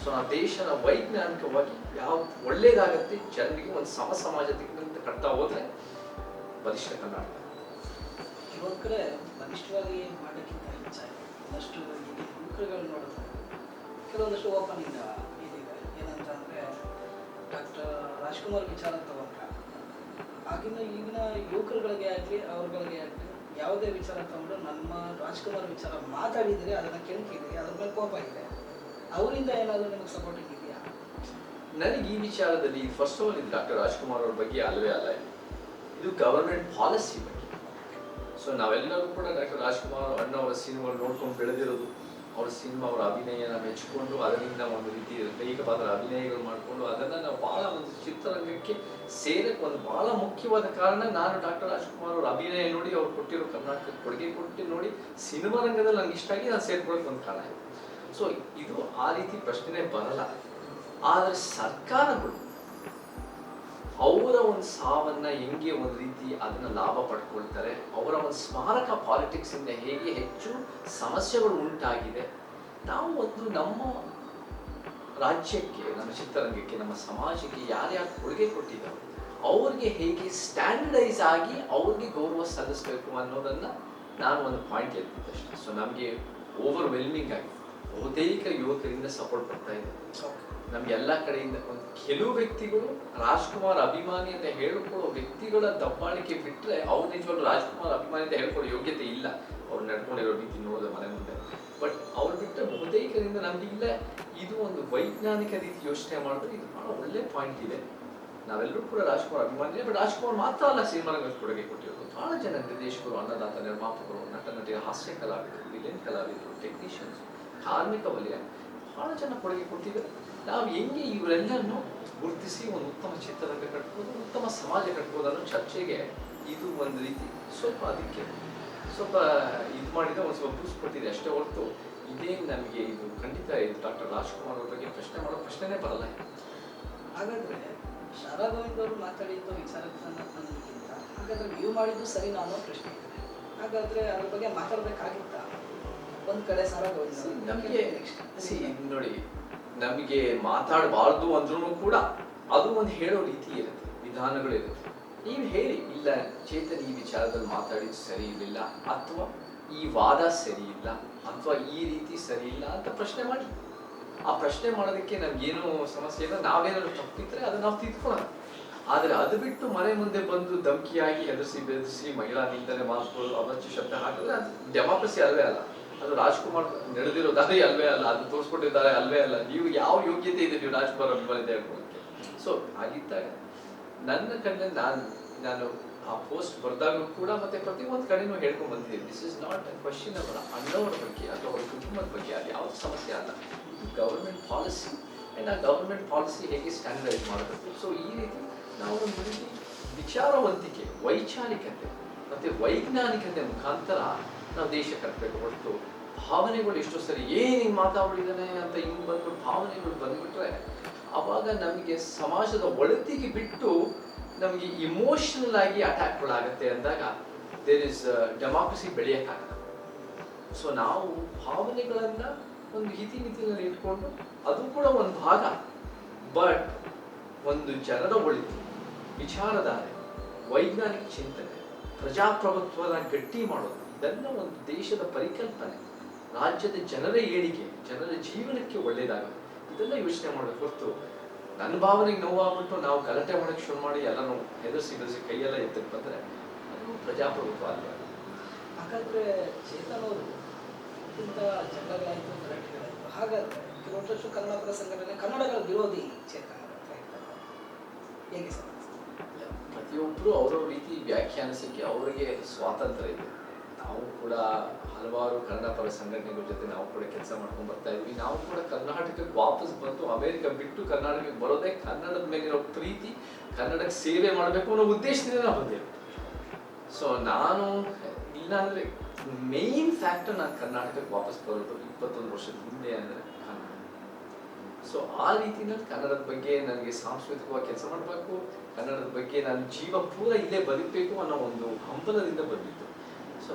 ಸೊ ಆ ದೇಶನ ವೈಜ್ಞಾನಿಕವಾಗಿ ಯಾವ ಒಳ್ಳೇದಾಗತ್ತೆ, ಜನರಿಗೆ ಒಂದು ಸಮಾಜದಿಂದ ಕಟ್ತಾ ಹೋದ್ರೆ ಬಲಿಷ್ಠ ಕರ್ನಾಟಕ.
ಕೆಲವೊಂದು ಕಡೆ ಬಲಿಷ್ಠವಾಗಿ ಮಾಡೋಕ್ಕಿಂತ ಹೆಚ್ಚಾಗಿ ಒಂದಷ್ಟು ಯುವಕರುಗಳು ನೋಡಿದ್ರೆ ಕೆಲವೊಂದಷ್ಟು ಓಪನಿಂಗ್ ಇದಿದೆ. ಏನಂತಂದರೆ ಡಾಕ್ಟರ್ ರಾಜ್ಕುಮಾರ್ ವಿಚಾರ ತಗೊಂಡ್ರೆ ಆಗಿನ ಈಗಿನ ಯುವಕರುಗಳಿಗೆ ಆಗಲಿ ಅವ್ರಗಳಿಗೆ ಆಗಲಿ ಯಾವುದೇ ವಿಚಾರ ತಗೊಂಡು ನಮ್ಮ ರಾಜ್ಕುಮಾರ್ ವಿಚಾರ ಮಾತಾಡಿದರೆ ಅದನ್ನು ಕೆಣಕಿದ್ದೀರಿ, ಅದ್ರ ಮೇಲೆ ಕೋಪ ಇದೆ, ಅವರಿಂದ ಏನಾದರೂ ನಿಮಗೆ ಸಪೋರ್ಟಿಂಗ್ ಇದೆಯಾ?
ನನಗೆ ಈ ವಿಚಾರದಲ್ಲಿ ಫಸ್ಟ್ ಆಫ್ ಆಲ್ ಇದು ಡಾಕ್ಟರ್ ರಾಜ್ಕುಮಾರ್ ಅವ್ರ ಬಗ್ಗೆ ಅಲ್ವೇ ಅಲ್ಲ, ಇದು ಗವರ್ಮೆಂಟ್ ಪಾಲಿಸಿ ಬಗ್ಗೆ. ಸೊ ನಾವೆಲ್ಲರೂ ಕೂಡ ಡಾಕ್ಟರ್ ರಾಜ್ಕುಮಾರ್ ಅಣ್ಣವರ ಸಿನಿಮಾಗಳು ನೋಡ್ಕೊಂಡು ಬೆಳೆದಿರೋದು, ಅವ್ರ ಸಿನಿಮಾ, ಅವರ ಅಭಿನಯನ ಮೆಚ್ಚಿಕೊಂಡು ಅದರಿಂದ ಒಂದು ರೀತಿ ದೈಹಿಕ ಪಾತ್ರ ಅಭಿನಯಗಳು ಮಾಡಿಕೊಂಡು ಅದನ್ನು ನಾವು ಭಾಳ ಒಂದು ಚಿತ್ರರಂಗಕ್ಕೆ ಸೇರಕ್ಕೆ ಒಂದು ಭಾಳ ಮುಖ್ಯವಾದ ಕಾರಣ ನಾನು ಡಾಕ್ಟರ್ ರಾಜ್ಕುಮಾರ್ ಅವ್ರ ಅಭಿನಯ ನೋಡಿ, ಅವ್ರು ಕೊಟ್ಟಿರೋ ಕರ್ನಾಟಕಕ್ಕೆ ಕೊಡುಗೆ ಕೊಟ್ಟು ನೋಡಿ ಸಿನಿಮಾ ರಂಗದಲ್ಲಿ ನಂಗೆ ಇಷ್ಟ ಆಗಿ ನಾನು ಸೇರ್ಕೊಳ್ಳೋಕೆ ಒಂದು ಕಾರಣ ಇದೆ. ಸೊ ಇದು ಆ ರೀತಿ ಪ್ರಶ್ನೆ ಬರಲ್ಲ. ಆದರೆ ಸರ್ಕಾರಗಳು ಅವರ ಒಂದು ಸಾವನ್ನ ಹೆಂಗೆ ಒಂದು ರೀತಿ ಅದನ್ನ ಲಾಭ ಪಡ್ಕೊಳ್ತಾರೆ, ಅವರ ಒಂದು ಸ್ಮಾರಕ ಪಾಲಿಟಿಕ್ಸ್ ಇಂದ ಹೇಗೆ ಹೆಚ್ಚು ಸಮಸ್ಯೆಗಳು ಉಂಟಾಗಿದೆ. ನಾವು ಒಂದು ನಮ್ಮ ರಾಜ್ಯಕ್ಕೆ, ನಮ್ಮ ಚಿತ್ರರಂಗಕ್ಕೆ, ನಮ್ಮ ಸಮಾಜಕ್ಕೆ ಯಾರ್ಯಾರು ಕೊಡುಗೆ ಕೊಟ್ಟಿದ್ದಾರೆ ಅವ್ರಿಗೆ ಹೇಗೆ ಸ್ಟ್ಯಾಂಡರ್ಡೈಸ್ ಆಗಿ ಅವ್ರಿಗೆ ಗೌರವ ಸಲ್ಲಿಸಬೇಕು ಅನ್ನೋದನ್ನ ನಾನು ಒಂದು ಪಾಯಿಂಟ್ ಎತ್ತಿದ್ದೆ ಅಷ್ಟೇ. ಸೊ ನಮಗೆ ಓವರ್ವೆಲ್ಮಿಂಗ್ ಆಗಿ ಬಹುತೇಕ ಯುವಕರಿಂದ ಸಪೋರ್ಟ್ ಬರ್ತಾ ಇದೆ. ನಮ್ಗೆ ಎಲ್ಲ ಕಡೆಯಿಂದ ಒಂದು ಕೆಲವು ವ್ಯಕ್ತಿಗಳು ರಾಜ್ಕುಮಾರ್ ಅಭಿಮಾನಿ ಅಂತ ಹೇಳ್ಕೊಳ್ಳೋ ವ್ಯಕ್ತಿಗಳ ದಬ್ಬಾಳಿಕೆ ಬಿಟ್ಟರೆ ಅವ್ರು ನಿಜವಾಗ್ಲೂ ರಾಜ್ಕುಮಾರ್ ಅಭಿಮಾನಿ ಅಂತ ಹೇಳ್ಕೊಳ್ಳೋ ಯೋಗ್ಯತೆ ಇಲ್ಲ. ಅವ್ರು ನಡ್ಕೊಂಡಿರೋ ರೀತಿ ನೋಡಿದ್ರೆ ಮನೆ ಮುಂದೆ. ಬಟ್ ಅವ್ರು ಬಿಟ್ಟರೆ ಬಹುತೇಕರಿಂದ ನಮ್ಗೆ ಇಲ್ಲ. ಇದು ಒಂದು ವೈಜ್ಞಾನಿಕ ರೀತಿ ಯೋಚನೆ ಮಾಡಿದ್ರೆ ಇದು ಬಹಳ ಒಳ್ಳೆ ಪಾಯಿಂಟ್ ಇದೆ. ನಾವೆಲ್ಲರೂ ಕೂಡ ರಾಜ್ಕುಮಾರ್ ಅಭಿಮಾನಿ. ಬಟ್ ರಾಜ್ಕುಮಾರ್ ಮಾತ್ರ ಅಲ್ಲ ಸಿನಿಮಾ ರಂಗಕ್ಕೆ ಕೊಡುಗೆ ಕೊಟ್ಟಿರೋದು. ಬಹಳ ಜನ ನಿರ್ದೇಶಕರು, ಅನ್ನದಾತ, ನಿರ್ಮಾಪಕರು, ನಟ ನಟಿಯ, ಹಾಸ್ಯ ಕಲಾವಿದರು, ವಿಲನ್ ಕಲಾವಿದರು, ಟೆಕ್ನಿಷಿಯನ್ಸ್, ಕಾರ್ಮಿಕ ವಲಯ ಬಹಳ ಜನ ಕೊಡುಗೆ ಕೊಟ್ಟಿದ್ದಾರೆ. ನಾವು ಹೆಂಗೆ ಇವರೆಲ್ಲರನ್ನು ಗುರುತಿಸಿ ಒಂದು ಉತ್ತಮ ಚಿತ್ರರಂಗ ಕಟ್ಬೋದು, ಉತ್ತಮ ಸಮಾಜ ಕಟ್ಬೋದು ಅನ್ನೋ ಚರ್ಚೆಗೆ ಇದು ಒಂದು ರೀತಿ ಸ್ವಲ್ಪ ಅದಕ್ಕೆ ಸ್ವಲ್ಪ ಇದು ಮಾಡಿದ್ರೆ ಒಂದು ಸ್ವಲ್ಪ ಬೂಸ್ಟ್ ಕೊಟ್ಟಿದೆ ಅಷ್ಟೇ ಹೊರತು ಇದೇ ನಮಗೆ ಇದು ಖಂಡಿತ ಇದು ಡಾಕ್ಟರ್ ರಾಜ್ಕುಮಾರ್ ಅವ್ರ ಬಗ್ಗೆ ಪ್ರಶ್ನೆ ಮಾಡೋ ಪ್ರಶ್ನೆನೇ ಬರಲ್ಲ.
ಹಾಗಾದರೆ ಶಾರದಾ ಗೋವಿಂದ್ ಅವರು ಮಾತಾಡಿದ್ದು ವಿಚಾರಕ್ಕೆ ಅನ್ನೋದಕ್ಕಿಂತ ಹಾಗಾದರೆ ನೀವು ಮಾಡಿದ್ದು ಸರಿನಾ ಅನ್ನೋ ಪ್ರಶ್ನೆ ಇದೆ. ಹಾಗಾದರೆ ಅದ್ರ ಬಗ್ಗೆ ಮಾತಾಡಬೇಕಾಗಿತ್ತ? ಒಂದು ಕಡೆ ಶಾರದಾ ಗೋವಿಂದ್
ನಮಗೆ ನೋಡಿ, ನಮಗೆ ಮಾತಾಡಬಾರ್ದು ಅಂದ್ರೂ ಕೂಡ ಅದು ಒಂದು ಹೇಳೋ ರೀತಿ ಇರುತ್ತೆ, ವಿಧಾನಗಳಿರುತ್ತೆ. ನೀವು ಹೇಳಿ, ಇಲ್ಲ ಚೇತನ್ ಈ ವಿಚಾರದಲ್ಲಿ ಮಾತಾಡಿದ್ದು ಸರಿ ಇರಲಿಲ್ಲ, ಅಥವಾ ಈ ವಾದ ಸರಿ ಇಲ್ಲ, ಅಥವಾ ಈ ರೀತಿ ಸರಿ ಇಲ್ಲ ಅಂತ ಪ್ರಶ್ನೆ ಮಾಡಿ. ಆ ಪ್ರಶ್ನೆ ಮಾಡೋದಕ್ಕೆ ನಮ್ಗೇನು ಸಮಸ್ಯೆ ಇಲ್ಲ. ನಾವೇನಾದ್ರು ತಪ್ಪಿದ್ರೆ ಅದನ್ನ ನಾವು ತಿದ್ಕೊಳ್ಳೋಣ. ಆದರೆ ಅದು ಬಿಟ್ಟು ಮನೆ ಮುಂದೆ ಬಂದು ಧಮಕಿಯಾಗಿ ಹೆದರಿಸಿ ಬೆದರಿಸಿ ಮಹಿಳಾ ನಿಂದನೆ ಮಾತುಗಳು, ಅವಾಚ್ಯ ಶಬ್ದ ಹಾಕಿದ್ರೆ ಅದು ಡೆಮಾಕ್ರಸಿ ಅಲ್ವೇ ಅಲ್ಲ. ಅದು ರಾಜ್ಕುಮಾರ್ ನಡೆದಿರೋದೇ ಅಲ್ವೇ ಅಲ್ಲ, ಅದು ತೋರಿಸ್ಕೊಟ್ಟಿದ್ದಾರೆ ಅಲ್ವೇ ಅಲ್ಲ. ನೀವು ಯಾವ ಯೋಗ್ಯತೆ ಇದೆ ನೀವು ರಾಜ್ಕುಮಾರ್ ಅಭಿಮಾನಿ ಹೇಳ್ಕೊಳ್ಳೋಕ್ಕೆ? ಸೊ ಹಾಗಿದ್ದಾಗ ನನ್ನ ಕಣ್ಣಲ್ಲಿ ನಾನು ಆ ಪೋಸ್ಟ್ ಬರೆದಾಗಲೂ ಕೂಡ ಮತ್ತೆ ಪ್ರತಿಯೊಂದು ಕಡೆನೂ ಹೇಳ್ಕೊಂಡು ಬಂದಿದ್ದೀನಿ, this is not a question ಅವರ ಅಣ್ಣವರ ಬಗ್ಗೆ ಅಥವಾ ಅವರ ಕುಟುಂಬದ ಬಗ್ಗೆ, ಅದು ಯಾವ ಸಮಸ್ಯೆ ಅಲ್ಲ. ಇದು ಗವರ್ಮೆಂಟ್ ಪಾಲಿಸಿ. ಆ್ಯಂಡ್ ಆ ಗವರ್ಮೆಂಟ್ ಪಾಲಿಸಿ ಹೇಗೆ ಸ್ಟ್ಯಾಂಡರ್ಡೈಸ್ ಮಾಡಬೇಕು. ಸೊ ಈ ರೀತಿ ನಾವು ಒಂದು ರೀತಿ ವಿಚಾರವಂತಿಕೆ, ವೈಚಾರಿಕತೆ ಮತ್ತು ವೈಜ್ಞಾನಿಕತೆ ಮುಖಾಂತರ ನಾವು ದೇಶ ಕಟ್ಟಬೇಕು ಹೊರತು ಭಾವನೆಗಳು ಎಷ್ಟೋ ಸರಿ ಹಿಂಗೆ ಮಾತಾಡಿದ್ದಾನೆ ಅಂತ ಹಿಂಗೆ ಬಂದ್ಬಿಟ್ಟು ಭಾವನೆಗಳು ಬಂದ್ಬಿಟ್ರೆ ಆವಾಗ ನಮಗೆ ಸಮಾಜದ ಒಳತಿಗೆ ಬಿಟ್ಟು ನಮಗೆ ಇಮೋಷನಲ್ ಆಗಿ ಅಟ್ಯಾಕ್ಗಳಾಗುತ್ತೆ ಅಂದಾಗ ದೇರ್ ಇಸ್ ಡೆಮಾಕ್ರಸಿ ಬೆಳೆಯೋಕ್ಕಾಗಲ್ಲ. ಸೊ ನಾವು ಭಾವನೆಗಳನ್ನು ಒಂದು ಹಿತಿಮಿತಿನಲ್ಲಿ ಇಟ್ಕೊಂಡು ಅದು ಕೂಡ ಒಂದು ಭಾಗ, ಬಟ್ ಒಂದು ಜನರ ಒಳಿತು, ವಿಚಾರಧಾರೆ, ವೈಜ್ಞಾನಿಕ ಚಿಂತನೆ, ಪ್ರಜಾಪ್ರಭುತ್ವದ ಗಟ್ಟಿ ಮಾಡೋದು, ಇದೆಲ್ಲ ಒಂದು ದೇಶದ ಪರಿಕಲ್ಪನೆ, ರಾಜ್ಯದ ಜನರ ಏಳಿಗೆ, ಜನರ ಜೀವನಕ್ಕೆ ಒಳ್ಳೆಯದಾಗುತ್ತೆ, ಇದೆಲ್ಲ ಯೋಚನೆ ಮಾಡಬೇಕು ಹೊರತು ನನ್ನ ಭಾವನೆಗೆ ನೋವಾಗ್ಬಿಟ್ಟು ನಾವು ಗಲಾಟೆ ಮಾಡೋಕ್ಕೆ ಶುರು ಮಾಡಿ ಎಲ್ಲನೂ ಹೆದರ್ಸಿ ಕೈಯೆಲ್ಲ ಎತ್ತಕ್ಕೆ ಬಂದರೆ ಅದು ಪ್ರಜಾಪ್ರಭುತ್ವ ಅಲ್ಲ.
ಹಾಗಾದ್ರೆ ಚೇತನ್ ಅವರು ಇಂಥ ಜಗಳಗಳಾಯಿತು ಗಲಾಟೆಗಳಾಯಿತು, ಹಾಗಾದ್ರೆ ಕೆಲವೊಂದಷ್ಟು ಕನ್ನಡ ಸಂಘಟನೆ ಕನ್ನಡಗಳ ವಿರೋಧಿ ಚೇತನ್ ಅಂತ ಹೇಳ್ತಾರೆ, ಹೇಗೆ ಸರ್?
ಪ್ರತಿಯೊಬ್ಬರು ಅವರವ್ರ ರೀತಿ ವ್ಯಾಖ್ಯಾನಿಸಕ್ಕೆ ಅವರಿಗೆ ಸ್ವಾತಂತ್ರ್ಯ ಇದೆ. ನಾವು ಕೂಡ ಹಲವಾರು ಕನ್ನಡ ಪರ ಸಂಘಟನೆಗಳ ಜೊತೆ ನಾವು ಕೂಡ ಕೆಲಸ ಮಾಡ್ಕೊಂಡು ಬರ್ತಾ ಇದ್ವಿ. ನಾವು ಕೂಡ ಕರ್ನಾಟಕಕ್ಕೆ ವಾಪಸ್ ಬಂದು ಅಮೆರಿಕ ಬಿಟ್ಟು ಕರ್ನಾಟಕಕ್ಕೆ ಬರೋದೇ ಕನ್ನಡದ ಮೇಲಿರೋ ಪ್ರೀತಿ, ಕನ್ನಡಕ್ಕೆ ಸೇವೆ ಮಾಡಬೇಕು ಅನ್ನೋ ಉದ್ದೇಶದಿಂದ ನಾವು ಬಂದೇವೆ. ಸೊ ನಾನು ಇಲ್ಲಾಂದ್ರೆ ಮೇನ್ ಫ್ಯಾಕ್ಟರ್ ನಾನು ಕರ್ನಾಟಕಕ್ಕೆ ವಾಪಸ್ ಬರೋದು 21 ವರ್ಷದ ಹಿಂದೆ ಅಂದರೆ ಕನ್ನಡ. ಸೊ ಆ ರೀತಿಯಲ್ಲಿ ಕನ್ನಡದ ಬಗ್ಗೆ ನನಗೆ ಸಾಂಸ್ಕೃತಿಕವಾಗಿ ಕೆಲಸ ಮಾಡಬೇಕು, ಕನ್ನಡದ ಬಗ್ಗೆ ನನ್ನ ಜೀವ ಪೂರ ಇಲ್ಲೇ ಬದುಕಬೇಕು ಅನ್ನೋ ಒಂದು ಹಂಬಲದಿಂದ ಬಂದಿತ್ತು. ಸೊ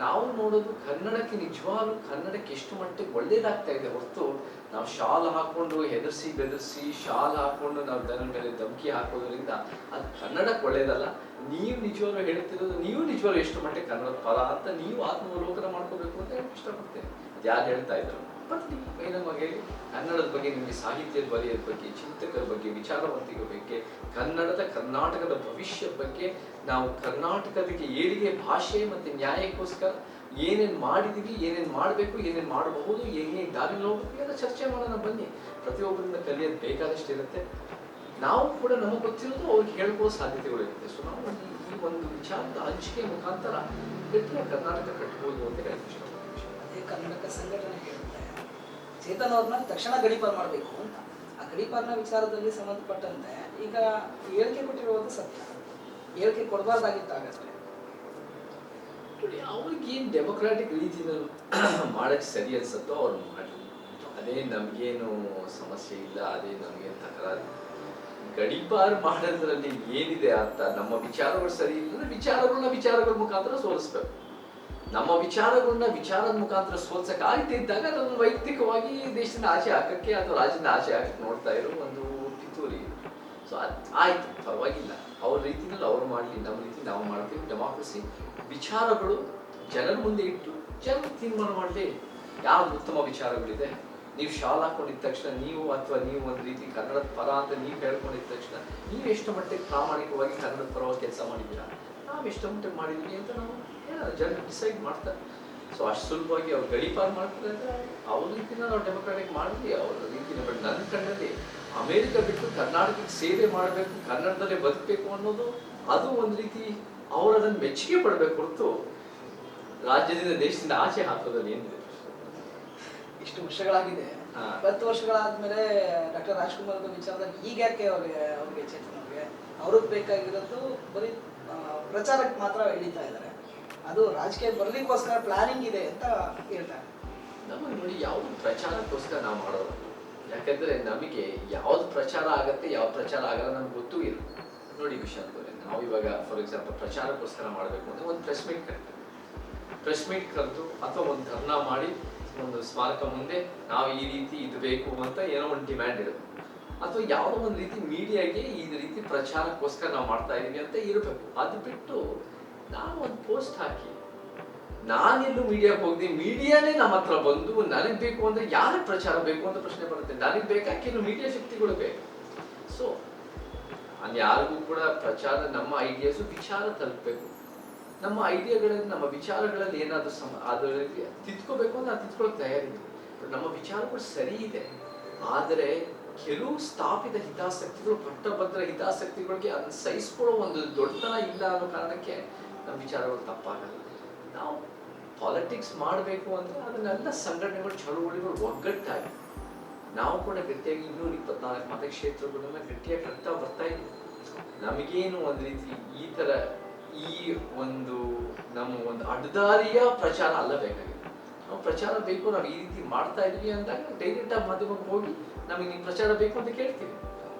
ನಾವು ನೋಡೋದು ಕನ್ನಡಕ್ಕೆ ನಿಜವಾಗ್ಲೂ ಕನ್ನಡಕ್ಕೆ ಎಷ್ಟು ಮಟ್ಟಿಗೆ ಒಳ್ಳೇದಾಗ್ತಾ ಇದೆ ಹೊರತು ನಾವು ಶಾಲ್ ಹಾಕೊಂಡು ಹೆದರ್ಸಿ ಬೆದರ್ಸಿ ಶಾಲ್ ಹಾಕೊಂಡು ನಾವು ದನ ಮೇಲೆ ಧಮಕಿ ಹಾಕೋದ್ರಿಂದ ಅದು ಕನ್ನಡಕ್ಕೆ ಒಳ್ಳೇದಲ್ಲ. ನೀವು ನಿಜವಾಗ್ಲೂ ಹೇಳ್ತಿರೋದು, ನೀವು ನಿಜವಾಗ್ಲೂ ಎಷ್ಟು ಮಟ್ಟಿಗೆ ಕನ್ನಡದ ಪರ ಅಂತ ನೀವು ಆತ್ಮಾವಲೋಕನ ಮಾಡ್ಕೋಬೇಕು ಅಂತ ಇಷ್ಟಪಡ್ತೇನೆ. ಅದು ಯಾರು ಹೇಳ್ತಾ ಇದ್ರು ಬಟ್ ನಮಗೆ ಕನ್ನಡದ ಬಗ್ಗೆ, ನಿಮಗೆ ಸಾಹಿತ್ಯದ ಬರೆಯೋದ ಬಗ್ಗೆ, ಚಿಂತಕರ ಬಗ್ಗೆ, ವಿಚಾರವಂತಿಗಳ ಬಗ್ಗೆ, ಕರ್ನಾಟಕದ ಭವಿಷ್ಯದ ಬಗ್ಗೆ, ನಾವು ಕರ್ನಾಟಕದಕ್ಕೆ ಏಳಿಗೆ, ಭಾಷೆ ಮತ್ತು ನ್ಯಾಯಕ್ಕೋಸ್ಕರ ಏನೇನು ಮಾಡಿದೀವಿ, ಏನೇನು ಮಾಡಬೇಕು, ಏನೇನು ಮಾಡಬಹುದು, ಏನೇನು ದಾರಿ ಹೋಗ್ಬೇಕು ಎಲ್ಲ ಚರ್ಚೆ ಮಾಡೋಣ ಬನ್ನಿ. ಪ್ರತಿಯೊಬ್ಬರಿಂದ ಕಲಿಯೋದು ಬೇಕಾದಷ್ಟು ಇರುತ್ತೆ. ನಾವು ಕೂಡ ನಮಗೆ ಗೊತ್ತಿರೋದು ಅವ್ರಿಗೆ ಹೇಳ್ಕೊಳ್ಳೋ ಸಾಧ್ಯತೆಗಳಿರುತ್ತೆ. ಸೊ ನಾವು ಈ ಒಂದು ವಿಚಾರದ ಹಂಚಿಕೆ ಮುಖಾಂತರ ಗಟ್ಟಿಯ ಕರ್ನಾಟಕ ಕಟ್ಬೋದು ಅಂತ ಹೇಳಕ್ಕೆ ಇಷ್ಟಪಡ್ತೀನಿ.
ಅದೇ ಕರ್ನಾಟಕ ಸಂಘಟನೆ ಹೇಳುತ್ತೆ ಚೇತನ್ ಅವ್ರನ್ನ ತಕ್ಷಣ ಗಡೀಪಾರು ಮಾಡಬೇಕು ಅಂತ. ಆ ಗಡೀಪಾರಿನ ವಿಚಾರದಲ್ಲಿ ಸಂಬಂಧಪಟ್ಟಂತೆ ಈಗ ಹೇಳಿಕೆ ಕೊಟ್ಟಿರುವುದು ಸತ್ಯ, ಹೇಳಿಕೆ ಕೊಡಬಾರ್ದಾಗಿತ್ತಾಗತ್ತೆ.
ಅವ್ರಿಗೆ ಏನು ಡೆಮೊಕ್ರಾಟಿಕ್ ರೀತಿಯಲ್ಲಿ ಮಾಡಕ್ಕೆ ಸರಿ ಅನ್ಸತ್ತೋ ಅವ್ರು ಮಾಡಲಿ, ಅದೇ ನಮಗೇನು ಸಮಸ್ಯೆ ಇಲ್ಲ, ಅದೇ ನಮಗೇನು ತಕರಾರು. ಗಡೀಪಾರು ಮಾಡೋದ್ರಲ್ಲಿ ಏನಿದೆ ಅಂತ, ನಮ್ಮ ವಿಚಾರಗಳು ಸರಿ ಇಲ್ಲ, ವಿಚಾರಗಳ ಮುಖಾಂತರ ಸೋಲಿಸ್ಬೇಕು. ನಮ್ಮ ವಿಚಾರದ ಮುಖಾಂತರ ಸೋಲ್ಸಕ್ಕಾಗದೇ ಇದ್ದಾಗ ಅದನ್ನು ವೈಯಕ್ತಿಕವಾಗಿ ದೇಶದಿಂದ ಆಚೆ ಹಾಕಕ್ಕೆ ಅಥವಾ ರಾಜ್ಯದಿಂದ ಆಚೆ ಹಾಕಕ್ಕೆ ನೋಡ್ತಾ ಇರೋ ಒಂದು ಪಿತೂರಿ. ಸೊ ಆಯ್ತು, ಪರವಾಗಿಲ್ಲ, ಅವ್ರ ರೀತಿನಲ್ಲಿ ಅವ್ರು ಮಾಡಲಿ, ನಮ್ಮ ರೀತಿ ನಾವು ಮಾಡ್ತೀವಿ. ಡೆಮಾಕ್ರಸಿ ವಿಚಾರಗಳು ಜನರ ಮುಂದೆ ಇಟ್ಟು ಜನರು ತೀರ್ಮಾನ ಮಾಡಲಿ ಯಾವ್ದು ಉತ್ತಮ ವಿಚಾರಗಳಿದೆ. ನೀವು ಶಾಲ್ ಹಾಕೊಂಡಿದ್ದ ತಕ್ಷಣ ನೀವು ಒಂದು ರೀತಿ ಕನ್ನಡದ ಪರ ಅಂತ ನೀವು ಹೇಳ್ಕೊಂಡಿದ್ದ ತಕ್ಷಣ ನೀವು ಎಷ್ಟು ಮಟ್ಟಿಗೆ ಪ್ರಾಮಾಣಿಕವಾಗಿ ಕನ್ನಡದ ಪರವಾಗಿ ಕೆಲಸ ಮಾಡಿದ್ದೀರಾ, ನಾವು ಎಷ್ಟು ಮಟ್ಟಿಗೆ ಮಾಡಿದ್ವಿ ಅಂತ ನಾವು ಜನರು ಡಿಸೈಡ್ ಮಾಡ್ತಾರೆ. ಸೊ ಅಷ್ಟು ಸುಲಭವಾಗಿ ಅವ್ರು ಗಡೀಪಾರು ಮಾಡ್ತಾರೆ ಅಂದರೆ ಅವ್ರ ರೀತಿನ ನಾವು ಡೆಮೊಕ್ರಾಟಿಕ್ ಮಾಡಿದ್ವಿ ಅವ್ರ ರೀತಿನ. ಬಟ್ ನನ್ನ ಕಣ್ಣಲ್ಲಿ ಅಮೇರಿಕ ಬಿಟ್ಟು ಕರ್ನಾಟಕಕ್ಕೆ ಸೇವೆ ಮಾಡಬೇಕು, ಕನ್ನಡದಲ್ಲೇ ಬದುಕಬೇಕು ಅನ್ನೋದು ಅದು ಒಂದು ರೀತಿ ಅವ್ರು ಅದನ್ನು ಮೆಚ್ಚುಗೆ ಪಡಬೇಕು ಹೊರತು ರಾಜ್ಯದಿಂದ ದೇಶದಿಂದ ಆಚೆ ಹಾಕೋದ್ರಲ್ಲಿ ಏನಿದೆ.
ಇಷ್ಟು ವರ್ಷಗಳಾಗಿದೆ, 10 ವರ್ಷಗಳಾದ್ಮೇಲೆ ಡಾಕ್ಟರ್ ರಾಜ್ಕುಮಾರ್ ವಿಚಾರದಲ್ಲಿ ಈಗ ಯಾಕೆ ಅವ್ರಿಗೆ ಚೇತನ್ ಅವ್ರಿಗೆ ಬೇಕಾಗಿರೋದು ಬರೀ ಪ್ರಚಾರಕ್ಕೆ ಮಾತ್ರ ಎಳೀತಾ ಇದ್ದಾರೆ, ಅದು ರಾಜಕೀಯ ಬರ್ಲಿಕ್ಕೋಸ್ಕರ ಪ್ಲಾನಿಂಗ್ ಇದೆ ಅಂತ ಹೇಳ್ತಾರೆ.
ನಮಗೆ ನೋಡಿ, ಯಾವುದು ಪ್ರಚಾರಕ್ಕೋಸ್ಕರ ನಾವು ಮಾಡೋದು, ಯಾಕಂದ್ರೆ ನಮಗೆ ಯಾವ್ದು ಪ್ರಚಾರ ಆಗತ್ತೆ ಯಾವ್ದು ಪ್ರಚಾರ ಆಗಲ್ಲ ನಮ್ಗೆ ಗೊತ್ತೂ ಇಲ್ಲ. ನೋಡಿ ವಿಷಾಂತ್ ಅವರೇ, ನಾವು ಇವಾಗ ಫಾರ್ ಎಕ್ಸಾಂಪಲ್ ಪ್ರಚಾರಕ್ಕೋಸ್ಕರ ಮಾಡಬೇಕು ಅಂದ್ರೆ ಒಂದು ಪ್ರೆಸ್ ಮೀಟ್ ಕರೆದು ಅಥವಾ ಒಂದು ಧರ್ನಾ ಮಾಡಿ ಒಂದು ಸ್ಮಾರಕ ಮುಂದೆ ನಾವು ಈ ರೀತಿ ಇದು ಬೇಕು ಅಂತ ಏನೋ ಒಂದು ಡಿಮ್ಯಾಂಡ್ ಇರುತ್ತೆ, ಅಥವಾ ಯಾವುದೋ ಒಂದು ರೀತಿ ಮೀಡಿಯಾಗೆ ಈ ರೀತಿ ಪ್ರಚಾರಕ್ಕೋಸ್ಕರ ನಾವು ಮಾಡ್ತಾ ಇದೀವಿ ಅಂತ ಇರಬೇಕು. ಅದು ಬಿಟ್ಟು ನಾವು ಒಂದು ಪೋಸ್ಟ್ ಹಾಕಿ ನಾನೆಲ್ಲೂ ಮೀಡಿಯಾಕ್ಕೆ ಹೋಗದೆ ಮೀಡಿಯಾನೇ ನಮ್ಮ ಹತ್ರ ಬಂದು ನನಗೆ ಬೇಕು ಅಂದ್ರೆ ಯಾರಿಗೆ ಪ್ರಚಾರ ಬೇಕು ಅಂತ ಪ್ರಶ್ನೆ ಬರುತ್ತೆ. ನನಗೆ ಬೇಕಾಗಿ ಕೆಲವು ಮೀಡಿಯಾ ಶಕ್ತಿಗಳು ಬೇಕು. ಸೊ ಯಾರಿಗೂ ಕೂಡ ಪ್ರಚಾರ, ನಮ್ಮ ಐಡಿಯಾಸು ವಿಚಾರ ತಲುಪಬೇಕು. ನಮ್ಮ ಐಡಿಯಾಗಳಲ್ಲಿ, ನಮ್ಮ ವಿಚಾರಗಳಲ್ಲಿ ಏನಾದರೂ ಅದರಲ್ಲಿ ತಿದ್ಕೋಬೇಕು ಅಂದ್ರೆ ತಿದ್ಕೊಳ್ಳೋಕೆ ತಯಾರಿದೆ. ನಮ್ಮ ವಿಚಾರಗಳು ಸರಿ ಇದೆ, ಆದರೆ ಕೆಲವು ಸ್ಥಾಪಿತ ಹಿತಾಸಕ್ತಿಗಳು, ಪಟ್ಟಭದ್ರ ಹಿತಾಸಕ್ತಿಗಳಿಗೆ ಅದನ್ನ ಸಹಿಸ್ಕೊಳ್ಳೋ ಒಂದು ದೊಡ್ಡತನ ಇಲ್ಲ ಅನ್ನೋ ಕಾರಣಕ್ಕೆ ನಮ್ಮ ವಿಚಾರಗಳು ತಪ್ಪಾಗಲ್ಲ. ನಾವು ಪಾಲಿಟಿಕ್ಸ್ ಮಾಡಬೇಕು ಅಂದ್ರೆ ಅದನ್ನೆಲ್ಲ ಸಂಘಟನೆಗಳು, ಚಳುವಳಿಗಳು ಒಗ್ಗಟ್ಟಾಗಿ ನಾವು ಕೂಡ ಗಟ್ಟಿಯಾಗಿ 224 ಮತಕ್ಷೇತ್ರಗಳನ್ನ ಗಟ್ಟಿಯಾಗಿ ಕಟ್ತಾ ಬರ್ತಾ ಇದ್ದೀವಿ. ನಮಗೇನು ಒಂದು ರೀತಿ ಈ ಒಂದು ನಮ್ಮ ಒಂದು ಅಡ್ಡದಾರಿಯ ಪ್ರಚಾರ ಅಲ್ಲ ಬೇಕಾಗಿದೆ. ನಾವು ಪ್ರಚಾರ ಬೇಕು, ನಾವು ಈ ರೀತಿ ಮಾಡ್ತಾ ಇದೀವಿ ಅಂದಾಗ ಡೈರೆಕ್ಟ್ ಆಗಿ ಮಾಧ್ಯಮಕ್ಕೆ ಹೋಗಿ ನಮಗೆ ನೀವು ಪ್ರಚಾರ ಬೇಕು ಅಂತ ಕೇಳ್ತೀವಿ.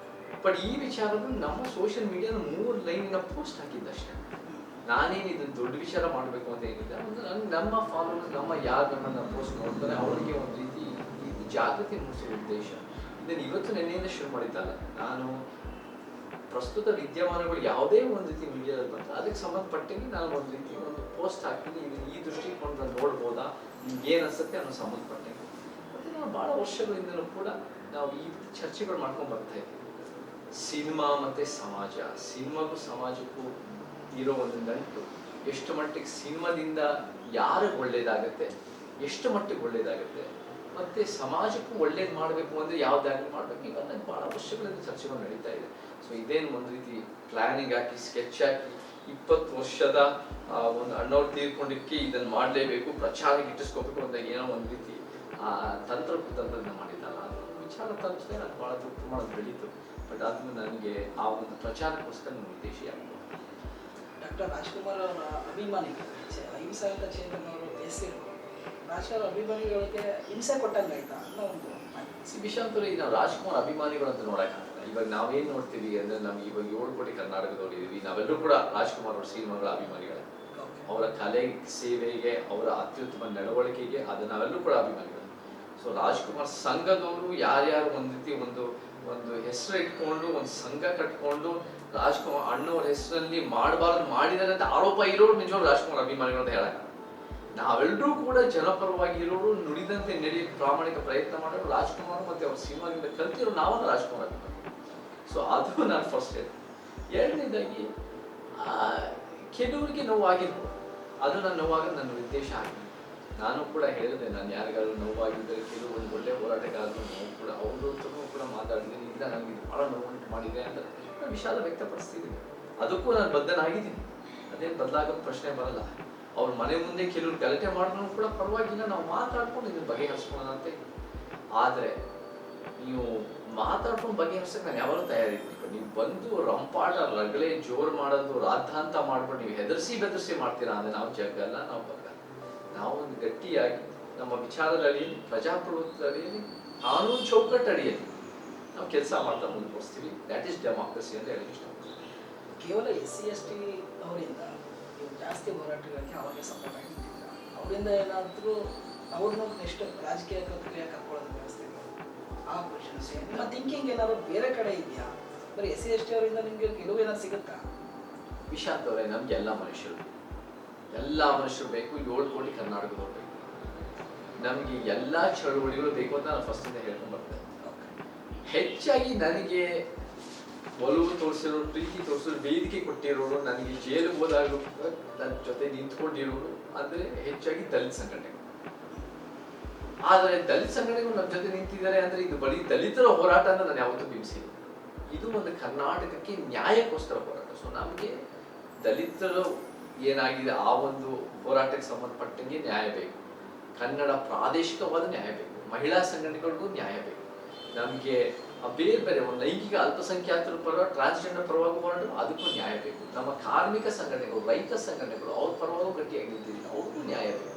ಬಟ್ ಈ ವಿಚಾರಗಳು ನಮ್ಮ ಸೋಷಿಯಲ್ ಮೀಡಿಯಾದ 3 ಲೈನಿನ ಪೋಸ್ಟ್ ಹಾಕಿದ್ದಷ್ಟೇ. ನಾನೇನು ಇದನ್ನು ದೊಡ್ಡ ವಿಚಾರ ಮಾಡಬೇಕು ಅಂತ ಏನಿಲ್ಲ, ನಮ್ಮ ಫಾಲೋವರ್ಸ್, ನಮ್ಮ ಯಾರು ನಮ್ಮನ್ನು ಪೋಸ್ಟ್ ನೋಡ್ತಾರೆ ಅವರಿಗೆ ಒಂದು ರೀತಿ ಜಾಗೃತಿ ಮೂಡಿಸೋ ಉದ್ದೇಶ. ಇದನ್ನು ಇವತ್ತು ನೆನ್ನೆಯಿಂದ ಶುರು ಮಾಡಿದ್ದಲ್ಲ. ನಾನು ಪ್ರಸ್ತುತ ವಿದ್ಯಮಾನಗಳು ಯಾವುದೇ ಒಂದು ರೀತಿ ಮೀಡಿಯಾದಲ್ಲಿ ಬಂದರೆ ಅದಕ್ಕೆ ಸಂಬಂಧಪಟ್ಟಂಗೆ ನಾನು ಒಂದು ರೀತಿ ಒಂದು ಪೋಸ್ಟ್ ಹಾಕಿದ್ದೀನಿ. ಇದನ್ನು ಈ ದೃಷ್ಟಿಕೋನ ನೋಡ್ಬೋದಾ, ನಿಮ್ಗೆ ಏನು ಅನ್ಸುತ್ತೆ ಅನ್ನೋ ಸಂಬಂಧಪಟ್ಟಂಗೆ. ಮತ್ತು ನಾವು ಭಾಳ ವರ್ಷಗಳಿಂದಲೂ ಕೂಡ ನಾವು ಈ ಚರ್ಚೆಗಳು ಮಾಡ್ಕೊಂಡು ಬರ್ತಾ ಇದ್ದೀವಿ. ಸಿನಿಮಾ ಮತ್ತು ಸಮಾಜ, ಸಿನಿಮಾಗೂ ಸಮಾಜಕ್ಕೂ ಇರೋ ಒಂದು ನಂಟು ಎಷ್ಟು ಮಟ್ಟಿಗೆ ಸಿನಿಮಾದಿಂದ ಯಾರಿಗೆ ಒಳ್ಳೇದಾಗತ್ತೆ, ಎಷ್ಟು ಮಟ್ಟಿಗೆ ಒಳ್ಳೇದಾಗತ್ತೆ, ಮತ್ತೆ ಸಮಾಜಕ್ಕೂ ಒಳ್ಳೇದು ಮಾಡಬೇಕು ಅಂದರೆ ಯಾವ್ದಾಗಲಿ ಮಾಡಬೇಕು, ಈಗ ನನಗೆ ಭಾಳ ವರ್ಷಗಳಿಂದ ಚರ್ಚೆಗಳು ನಡೀತಾ ಇದೆ. ಸೊ ಇದೇನು ಒಂದು ರೀತಿ ಪ್ಲಾನಿಂಗ್ ಹಾಕಿ ಸ್ಕೆಚ್ ಹಾಕಿ 20 ವರ್ಷದ ಒಂದು ಅಣ್ಣವ್ರು ತೀರ್ಕೊಂಡಿದ್ದಕ್ಕೆ ಇದನ್ನು ಮಾಡಲೇಬೇಕು, ಪ್ರಚಾರಕ್ಕೆ ಇಟ್ಟಿಸ್ಕೋಬೇಕು ಅಂತ ಏನೋ ಒಂದು ರೀತಿ ತಂತ್ರ ಕುತಂತ್ರದಿಂದ ಮಾಡಿದ್ದಲ್ಲ, ಅದು ವಿಚಾರ ತಲುಪಿಸಿದ್ರೆ ಅದು ಭಾಳ ದೊಡ್ಡ ಪ್ರಮಾಣದ ಬೆಳೀತು. ಬಟ್ ಅದು ನನಗೆ ಆ ಒಂದು ಪ್ರಚಾರಕ್ಕೋಸ್ಕರ ನನ್ನ ಉದ್ದೇಶ ಆಗಿದೆ.
ಡಾಕ್ಟರ್ ರಾಜ್ಕುಮಾರ್ ಅವರ ಅಭಿಮಾನಿಗಳು ಅಹಿಂಸಾ ಅಂತ ಚೇತನ್ ಅವರು ಹೆಸರು ರಾಜ್ಕುಮಾರ್ ಅಭಿಮಾನಿಗಳಿಗೆ ಹಿಂಸೆ ಕೊಟ್ಟಂಗೆ ಆಯ್ತಾ ಅನ್ನೋ ಒಂದು
ವಿಷಾಂತರು ಈಗ ನಾವು ರಾಜ್ಕುಮಾರ್ ಅಭಿಮಾನಿಗಳು ಅಂತ ನೋಡೋಕ್ಕಾಗಲ್ಲ. ಇವಾಗ ನಾವೇನು ನೋಡ್ತೀವಿ ಅಂದರೆ ನಮ್ಗೆ ಇವಾಗ 7 ಕೋಟಿ ಕರ್ನಾಟಕದವ್ರು ಇದೀವಿ, ನಾವೆಲ್ಲರೂ ಕೂಡ ರಾಜ್ಕುಮಾರ್ ಅವ್ರ ಸಿನಿಮಾಗಳ ಅಭಿಮಾನಿಗಳೇ. ಅವರ ಕಲೆ ಸೇವೆಗೆ, ಅವರ ಅತ್ಯುತ್ತಮ ನಡವಳಿಕೆಗೆ ಅದು ನಾವೆಲ್ಲರೂ ಕೂಡ ಅಭಿಮಾನಿಗಳು. ಸೊ ರಾಜ್ಕುಮಾರ್ ಸಂಘದವರು ಯಾರ್ಯಾರು ಒಂದು ರೀತಿ ಒಂದು ಹೆಸರು ಇಟ್ಕೊಂಡು ಒಂದು ಸಂಘ ಕಟ್ಕೊಂಡು ರಾಜ್ಕುಮಾರ್ ಅಣ್ಣವ್ರ ಹೆಸರಲ್ಲಿ ಮಾಡಬಾರ್ದು ಮಾಡಿದ್ದಾರೆ ಅಂತ ಆರೋಪ ಇರೋರು ನಿಜವಾಗ್ಲೂ ರಾಜ್ಕುಮಾರ್ ಅಭಿಮಾನಿಗಳು ಅಂತ ಹೇಳಕ್ಕೆ. ನಾವೆಲ್ಲರೂ ಕೂಡ ಜನಪರವಾಗಿ ಇರೋರು, ನುಡಿದಂತೆ ನಡೆಯಲು ಪ್ರಾಮಾಣಿಕ ಪ್ರಯತ್ನ ಮಾಡೋರು, ರಾಜ್ಕುಮಾರ್ ಮತ್ತೆ ಅವ್ರ ಸಿನಿಮಾದಿಂದ ಕಲ್ತಿರೋ ನಾವನ್ನ ರಾಜ್ಕುಮಾರ್ ಅಭಿಮಾನಿ. ಸೊ ಅದು ನಾನು ಫಸ್ಟ್ ಹೇಳಿ. ಎರಡನೇದಾಗಿ ಕೆಲವರಿಗೆ ನೋವಾಗಿರ್ಬೋದು, ಅದು ನನ್ನ ನೋವಾಗ ನನ್ನ ಉದ್ದೇಶ ಆಗಿದೆ. ನಾನು ಕೂಡ ಹೇಳಿದೆ, ನಾನು ಯಾರಿಗಾದ್ರೂ ನೋವಾಗಿದ್ದರೆ ಕೆಲವೊಂದು ಒಳ್ಳೆ ಹೋರಾಟಗಾರರು ನಾವು ಕೂಡ ಅವರು ಕೂಡ ಮಾತಾಡಿದ್ದೀನಿ, ಇಲ್ಲ ನನಗೆ ಇದು ಭಾಳ ನೋವುಂಟು ಮಾಡಿದೆ ಅಂತ ನಾನು ವಿಷಾದ ವ್ಯಕ್ತಪಡಿಸ್ತಿದ್ದೀನಿ. ಅದಕ್ಕೂ ನಾನು ಬದ್ಧನಾಗಿದ್ದೀನಿ, ಅದೇನು ಬದಲಾಗೋದು ಪ್ರಶ್ನೆ ಬರಲ್ಲ. ಅವ್ರ ಮನೆ ಮುಂದೆ ಕೆಲವರು ಗಲಾಟೆ ಮಾಡಿದ್ರು ಕೂಡ ಪರವಾಗಿಲ್ಲ, ನಾವು ಮಾತಾಡ್ಕೊಂಡು ಇದನ್ನು ಬಗೆಹರಿಸ್ಕೊಳ್ಳೋಣ ಅಂತ. ಆದರೆ ನೀವು ಮಾತಾಡ್ಕೊಂಡು ಬಗೆಹರಿಸಕ್ಕೆ ನಾನು ಯಾವಾಗಲೂ ತಯಾರಿದ್ದೀನಿ. ನೀವು ಬಂದು ರಂಪಾಟ ರಗಳೆ ಜೋರು ಮಾಡೋದು ರಾದ್ಧಾಂತ ಮಾಡ್ಕೊಂಡು ನೀವು ಬೆದರಿಸಿ ಮಾಡ್ತೀರಾ ಅಂದರೆ ನಾವು ಜಗ್ಗಲ್ಲ, ನಾವು ಬಗ್ಗಲ್ಲ. ನಾವು ಒಂದು ಗಟ್ಟಿಯಾಗಿ ನಮ್ಮ ವಿಚಾರದ ಅಡಿಯಲ್ಲಿ, ಪ್ರಜಾಪ್ರಭುತ್ವದ ಅಡಿಯಲ್ಲಿ, ಕಾನೂನು ಚೌಕಟ್ಟು ಅಡಿಯಲ್ಲಿ ನಾವು ಕೆಲಸ ಮಾಡ್ತಾ ಮುಂದುವರಿಸ್ತೀವಿ. ದ್ಯಾಟ್ ಈಸ್ ಡೆಮಾಕ್ರಸಿ ಅಂತ ಹೇಳಿ ಇಷ್ಟಪಡ್ತೀನಿ.
ಕೇವಲ SC/ST ಅವರಿಂದ ನೀವು ಜಾಸ್ತಿ ಹೋರಾಟಗಳಿಗೆ ಅವಾಗೆ ಸಪೋರ್ಟ್ ಆಗಿರ್ತಿಲ್ಲ, ಅವರಿಂದ ಏನಾದರೂ ಅವ್ರನ್ನೂ ನೆಕ್ಸ್ಟ್ ರಾಜಕೀಯ ಪ್ರಕ್ರಿಯೆ ಕರ್ಕೊಳ್ಳೋದು ವ್ಯವಸ್ಥೆ ಆ ಕ್ವಶನ್ಸ್ ನಿಮ್ಮ ಥಿಂಕಿಂಗ್ ಏನಾದ್ರು ಬೇರೆ ಕಡೆ ಇದೆಯಾ? ಬರೀ SC/ST ಅವರಿಂದ ನಿಮಗೆ ಗೆಲುವು ಏನಾದ್ರು ಸಿಗುತ್ತಾ?
ವಿಶಾಂತ್ ಅವರೇ, ನಮ್ಗೆ ಎಲ್ಲ ಮನುಷ್ಯರು ಬೇಕು. 7 ಕೋಟಿ ಕರ್ನಾಟಕದವ್ರು ಬೇಕು. ನಮಗೆ ಎಲ್ಲ ಚಳುವಳಿಗಳು ಬೇಕು ಅಂತ ನಾನು ಫಸ್ಟಿಂದ ಹೇಳ್ಕೊಂಡು ಬರ್ತೇನೆ. ಹೆಚ್ಚಾಗಿ ನನಗೆ ಒಲವು ತೋರಿಸಿರೋರು, ಪ್ರೀತಿ ತೋರಿಸಿರೋರು, ವೇದಿಕೆ ಕೊಟ್ಟಿರೋರು, ನನಗೆ ಜೈಲು ಹೋದಾಗಲೂ ನನ್ನ ಜೊತೆ ನಿಂತ್ಕೊಂಡಿರೋರು ಅಂದರೆ ಹೆಚ್ಚಾಗಿ ದಲಿತ ಸಂಘಟನೆಗಳು. ಆದರೆ ದಲಿತ ಸಂಘಟನೆಗಳು ನಮ್ಮ ಜೊತೆ ನಿಂತಿದ್ದಾರೆ ಅಂದರೆ ಇದು ಬರೀ ದಲಿತರ ಹೋರಾಟ ಅಂತ ನಾನು ಯಾವತ್ತೂ ಬಿಂಬಿಸಿಲ್ಲ. ಇದು ಒಂದು ಕರ್ನಾಟಕಕ್ಕೆ ನ್ಯಾಯಕ್ಕೋಸ್ಕರ ಹೋರಾಟ. ಸೊ ನಮಗೆ ದಲಿತರು ಏನಾಗಿದೆ ಆ ಒಂದು ಹೋರಾಟಕ್ಕೆ ಸಂಬಂಧಪಟ್ಟಂಗೆ ನ್ಯಾಯ ಬೇಕು, ಕನ್ನಡ ಪ್ರಾದೇಶಿಕವಾದ ನ್ಯಾಯ ಬೇಕು, ಮಹಿಳಾ ಸಂಘಟನೆಗಳಿಗೂ ನ್ಯಾಯ ಬೇಕು, ನಮಗೆ ಬೇರೆ ಒಂದು ಲೈಂಗಿಕ ಅಲ್ಪಸಂಖ್ಯಾತರ ಪರವಾಗಿ, ಟ್ರಾನ್ಸ್ಜೆಂಡರ್ ಪರವಾಗಿ ಹೋರಾಟಗಳು ಅದಕ್ಕೂ ನ್ಯಾಯ ಬೇಕು, ನಮ್ಮ ಕಾರ್ಮಿಕ ಸಂಘಟನೆಗಳು, ರೈತ ಸಂಘಟನೆಗಳು ಅವ್ರ ಪರವಾಗಿ ಗಟ್ಟಿಯಾಗಿ ನಿಂತಿದ್ದೀವಿ, ಅವ್ರಿಗೂ ನ್ಯಾಯ ಬೇಕು.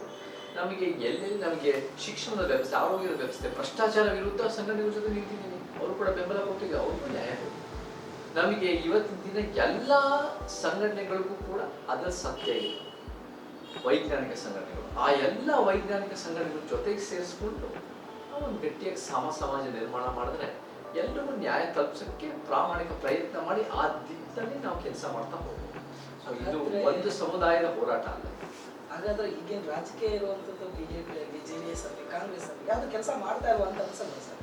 ನಮಗೆ ಎಲ್ಲೆಲ್ಲಿ ನಮಗೆ ಶಿಕ್ಷಣದ ವ್ಯವಸ್ಥೆ, ಆರೋಗ್ಯದ ವ್ಯವಸ್ಥೆ, ಭ್ರಷ್ಟಾಚಾರ ವಿರುದ್ಧ ಸಂಘಟನೆಗಳ ಜೊತೆ ನಿಂತಿದ್ದೀನಿ, ಅವರು ಕೂಡ ಬೆಂಬಲ ಕೊಟ್ಟಿದ್ದಾರೆ, ಅವ್ರಿಗೂ ನ್ಯಾಯ ಬೇಕು. ನಮಗೆ ಇವತ್ತಿನ ದಿನ ಎಲ್ಲ ಸಂಘಟನೆಗಳಿಗೂ ಕೂಡ ಅದರ ಸತ್ಯ ಇದೆ. ವೈಜ್ಞಾನಿಕ ಸಂಘಟನೆಗಳು, ಆ ಎಲ್ಲ ವೈಜ್ಞಾನಿಕ ಸಂಘಟನೆಗಳ ಜೊತೆಗೆ ಸೇರಿಸ್ಕೊಂಡು ನಾವು ಒಂದು ಗಟ್ಟಿಯಾಗಿ ಸಮಾಜ ನಿರ್ಮಾಣ ಮಾಡಿದ್ರೆ ಎಲ್ಲರಿಗೂ ನ್ಯಾಯ ತಲುಪಿಸೋಕ್ಕೆ ಪ್ರಾಮಾಣಿಕ ಪ್ರಯತ್ನ ಮಾಡಿ ಆ ದಿಕ್ಕಲ್ಲಿ ನಾವು ಕೆಲಸ ಮಾಡ್ತಾ ಹೋಗ್ಬೋದು. ಸೊ ಇದು ಒಂದು ಸಮುದಾಯದ ಹೋರಾಟ ಅಲ್ಲ.
ಹಾಗಾದ್ರೆ ಈಗೇನು ರಾಜಕೀಯ ಇರುವಂಥದ್ದು BJP ಆಗಲಿ, JDS ಆಗಲಿ, ಕಾಂಗ್ರೆಸ್ ಆಗಲಿ ಯಾವುದು ಕೆಲಸ ಮಾಡ್ತಾ ಇರುವಂತ ಅನ್ಸಲ್ಲ ಸರ್?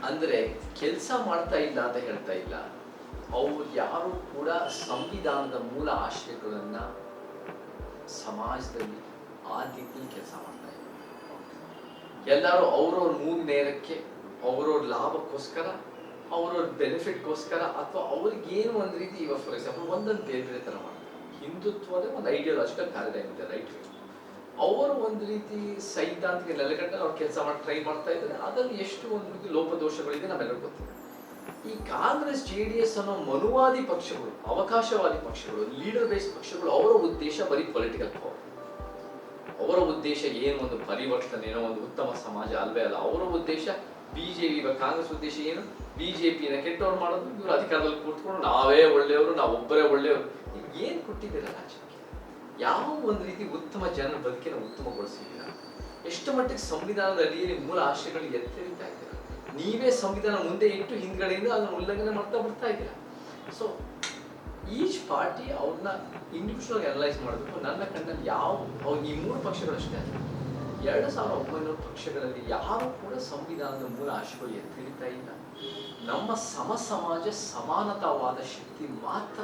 ಅಂದ್ರೆ ಕೆಲಸ ಮಾಡ್ತಾ ಇಲ್ಲ ಅಂತ ಹೇಳ್ತಾ ಇಲ್ಲ, ಅವ್ರು ಯಾರು ಕೂಡ ಸಂವಿಧಾನದ ಮೂಲ ಆಶಯಗಳನ್ನ ಸಮಾಜದಲ್ಲಿ ಆ ದಿಕ್ಕಲ್ಲಿ ಕೆಲಸ ಮಾಡ್ತಾ ಇಲ್ಲ. ಎಲ್ಲರೂ ಅವ್ರವ್ರ ಮೂಗ್ ನೇರಕ್ಕೆ, ಅವ್ರವ್ರ ಲಾಭಕ್ಕೋಸ್ಕರ, ಅವ್ರವ್ರ ಬೆನಿಫಿಟ್ಗೋಸ್ಕರ, ಅಥವಾ ಅವ್ರಿಗೇನು ಒಂದು ರೀತಿ, ಇವಾಗ ಫಾರ್ ಎಕ್ಸಾಂಪಲ್ ಒಂದೊಂದು ಬೇರೆ ಥರ ಮಾಡ್ತಾರೆ. ಹಿಂದುತ್ವದ ಒಂದು ಐಡಿಯಾಲಜಿಕಲ್ ಪ್ಯಾರಡೈಮ್ ಇದೆ, ರೈಟ್ ವೇ. ಅವರು ಒಂದು ರೀತಿ ಸೈದ್ಧಾಂತಿಕ ನೆಲೆಗಟ್ಟಲ್ಲಿ ಅವ್ರು ಕೆಲಸ ಮಾಡಿ ಟ್ರೈ ಮಾಡ್ತಾ ಇದ್ದಾರೆ. ಅದರಲ್ಲಿ ಎಷ್ಟು ಒಂದು ರೀತಿ ಲೋಪದೋಷಗಳಿದೆ ನಮ್ಮೆಲ್ಲರೂ ಗೊತ್ತಿದೆ. ಈ ಕಾಂಗ್ರೆಸ್ JDS ಅನ್ನೋ ಮನುವಾದಿ ಪಕ್ಷಗಳು, ಅವಕಾಶವಾದಿ ಪಕ್ಷಗಳು, ಲೀಡರ್ ಬೇಸ್ಡ್ ಪಕ್ಷಗಳು, ಅವರ ಉದ್ದೇಶ ಬರೀ ಪೊಲಿಟಿಕಲ್ ಪವರ್. ಅವರ ಉದ್ದೇಶ ಏನು ಒಂದು ಪರಿವರ್ತನೆ, ಏನೋ ಒಂದು ಉತ್ತಮ ಸಮಾಜ ಅಲ್ವೇ ಅಲ್ಲ. ಅವರ ಉದ್ದೇಶ BJP, ಕಾಂಗ್ರೆಸ್ ಉದ್ದೇಶ ಏನು, BJPನ ಕೆಟ್ಟವ್ರು ಮಾಡೋದು, ಇವರು ಅಧಿಕಾರದಲ್ಲಿ ಕೂತ್ಕೊಂಡು ನಾವೇ ಒಳ್ಳೆಯವರು, ನಾವೊಬ್ಬರೇ ಒಳ್ಳೆಯವರು. ನೀವು ಏನು ಕೊಟ್ಟಿದ್ದೀರ ರಾಜ್ಯಕ್ಕೆ? ಯಾವ ಒಂದು ರೀತಿ ಉತ್ತಮ ಜನರ ಬದುಕಿನ ಉತ್ತಮಗೊಳಿಸಿದ್ದೀರ? ಎಷ್ಟು ಮಟ್ಟಿಗೆ ಸಂವಿಧಾನದ ಅಡಿಯಲ್ಲಿ ಮೂಲ ಆಶಯಗಳು ಎತ್ತರಿತಾ ಇದ್ದೀರಾ? ನೀವೇ ಸಂವಿಧಾನ ಮುಂದೆ ಇಟ್ಟು ಹಿಂದ್ಗಡೆಯಿಂದ ಅದನ್ನು ಉಲ್ಲಂಘನೆ ಮಾಡ್ತಾ ಬರ್ತಾ ಇದ್ದೀರಾ. ಸೊ ಈಚ್ ಪಾರ್ಟಿ ಅವ್ರನ್ನ ಇಂಡಿವಿಜುವಲ್ ಅನಲೈಸ್ ಮಾಡಬೇಕು. ನನ್ನ ಕಣ್ಣಲ್ಲಿ ಈ 3 ಪಕ್ಷಗಳಷ್ಟೇ ಅಲ್ಲ, 2900 ಪಕ್ಷಗಳಲ್ಲಿ ಯಾರು ಕೂಡ ಸಂವಿಧಾನದ ಮೂಲ ಆಶಯಗಳು ಎತ್ತಿರಿತಾ ಇಲ್ಲ. ನಮ್ಮ ಸಮಾಜ ಸಮಾನತಾವಾದ ಶಕ್ತಿ ಮಾತ್ರ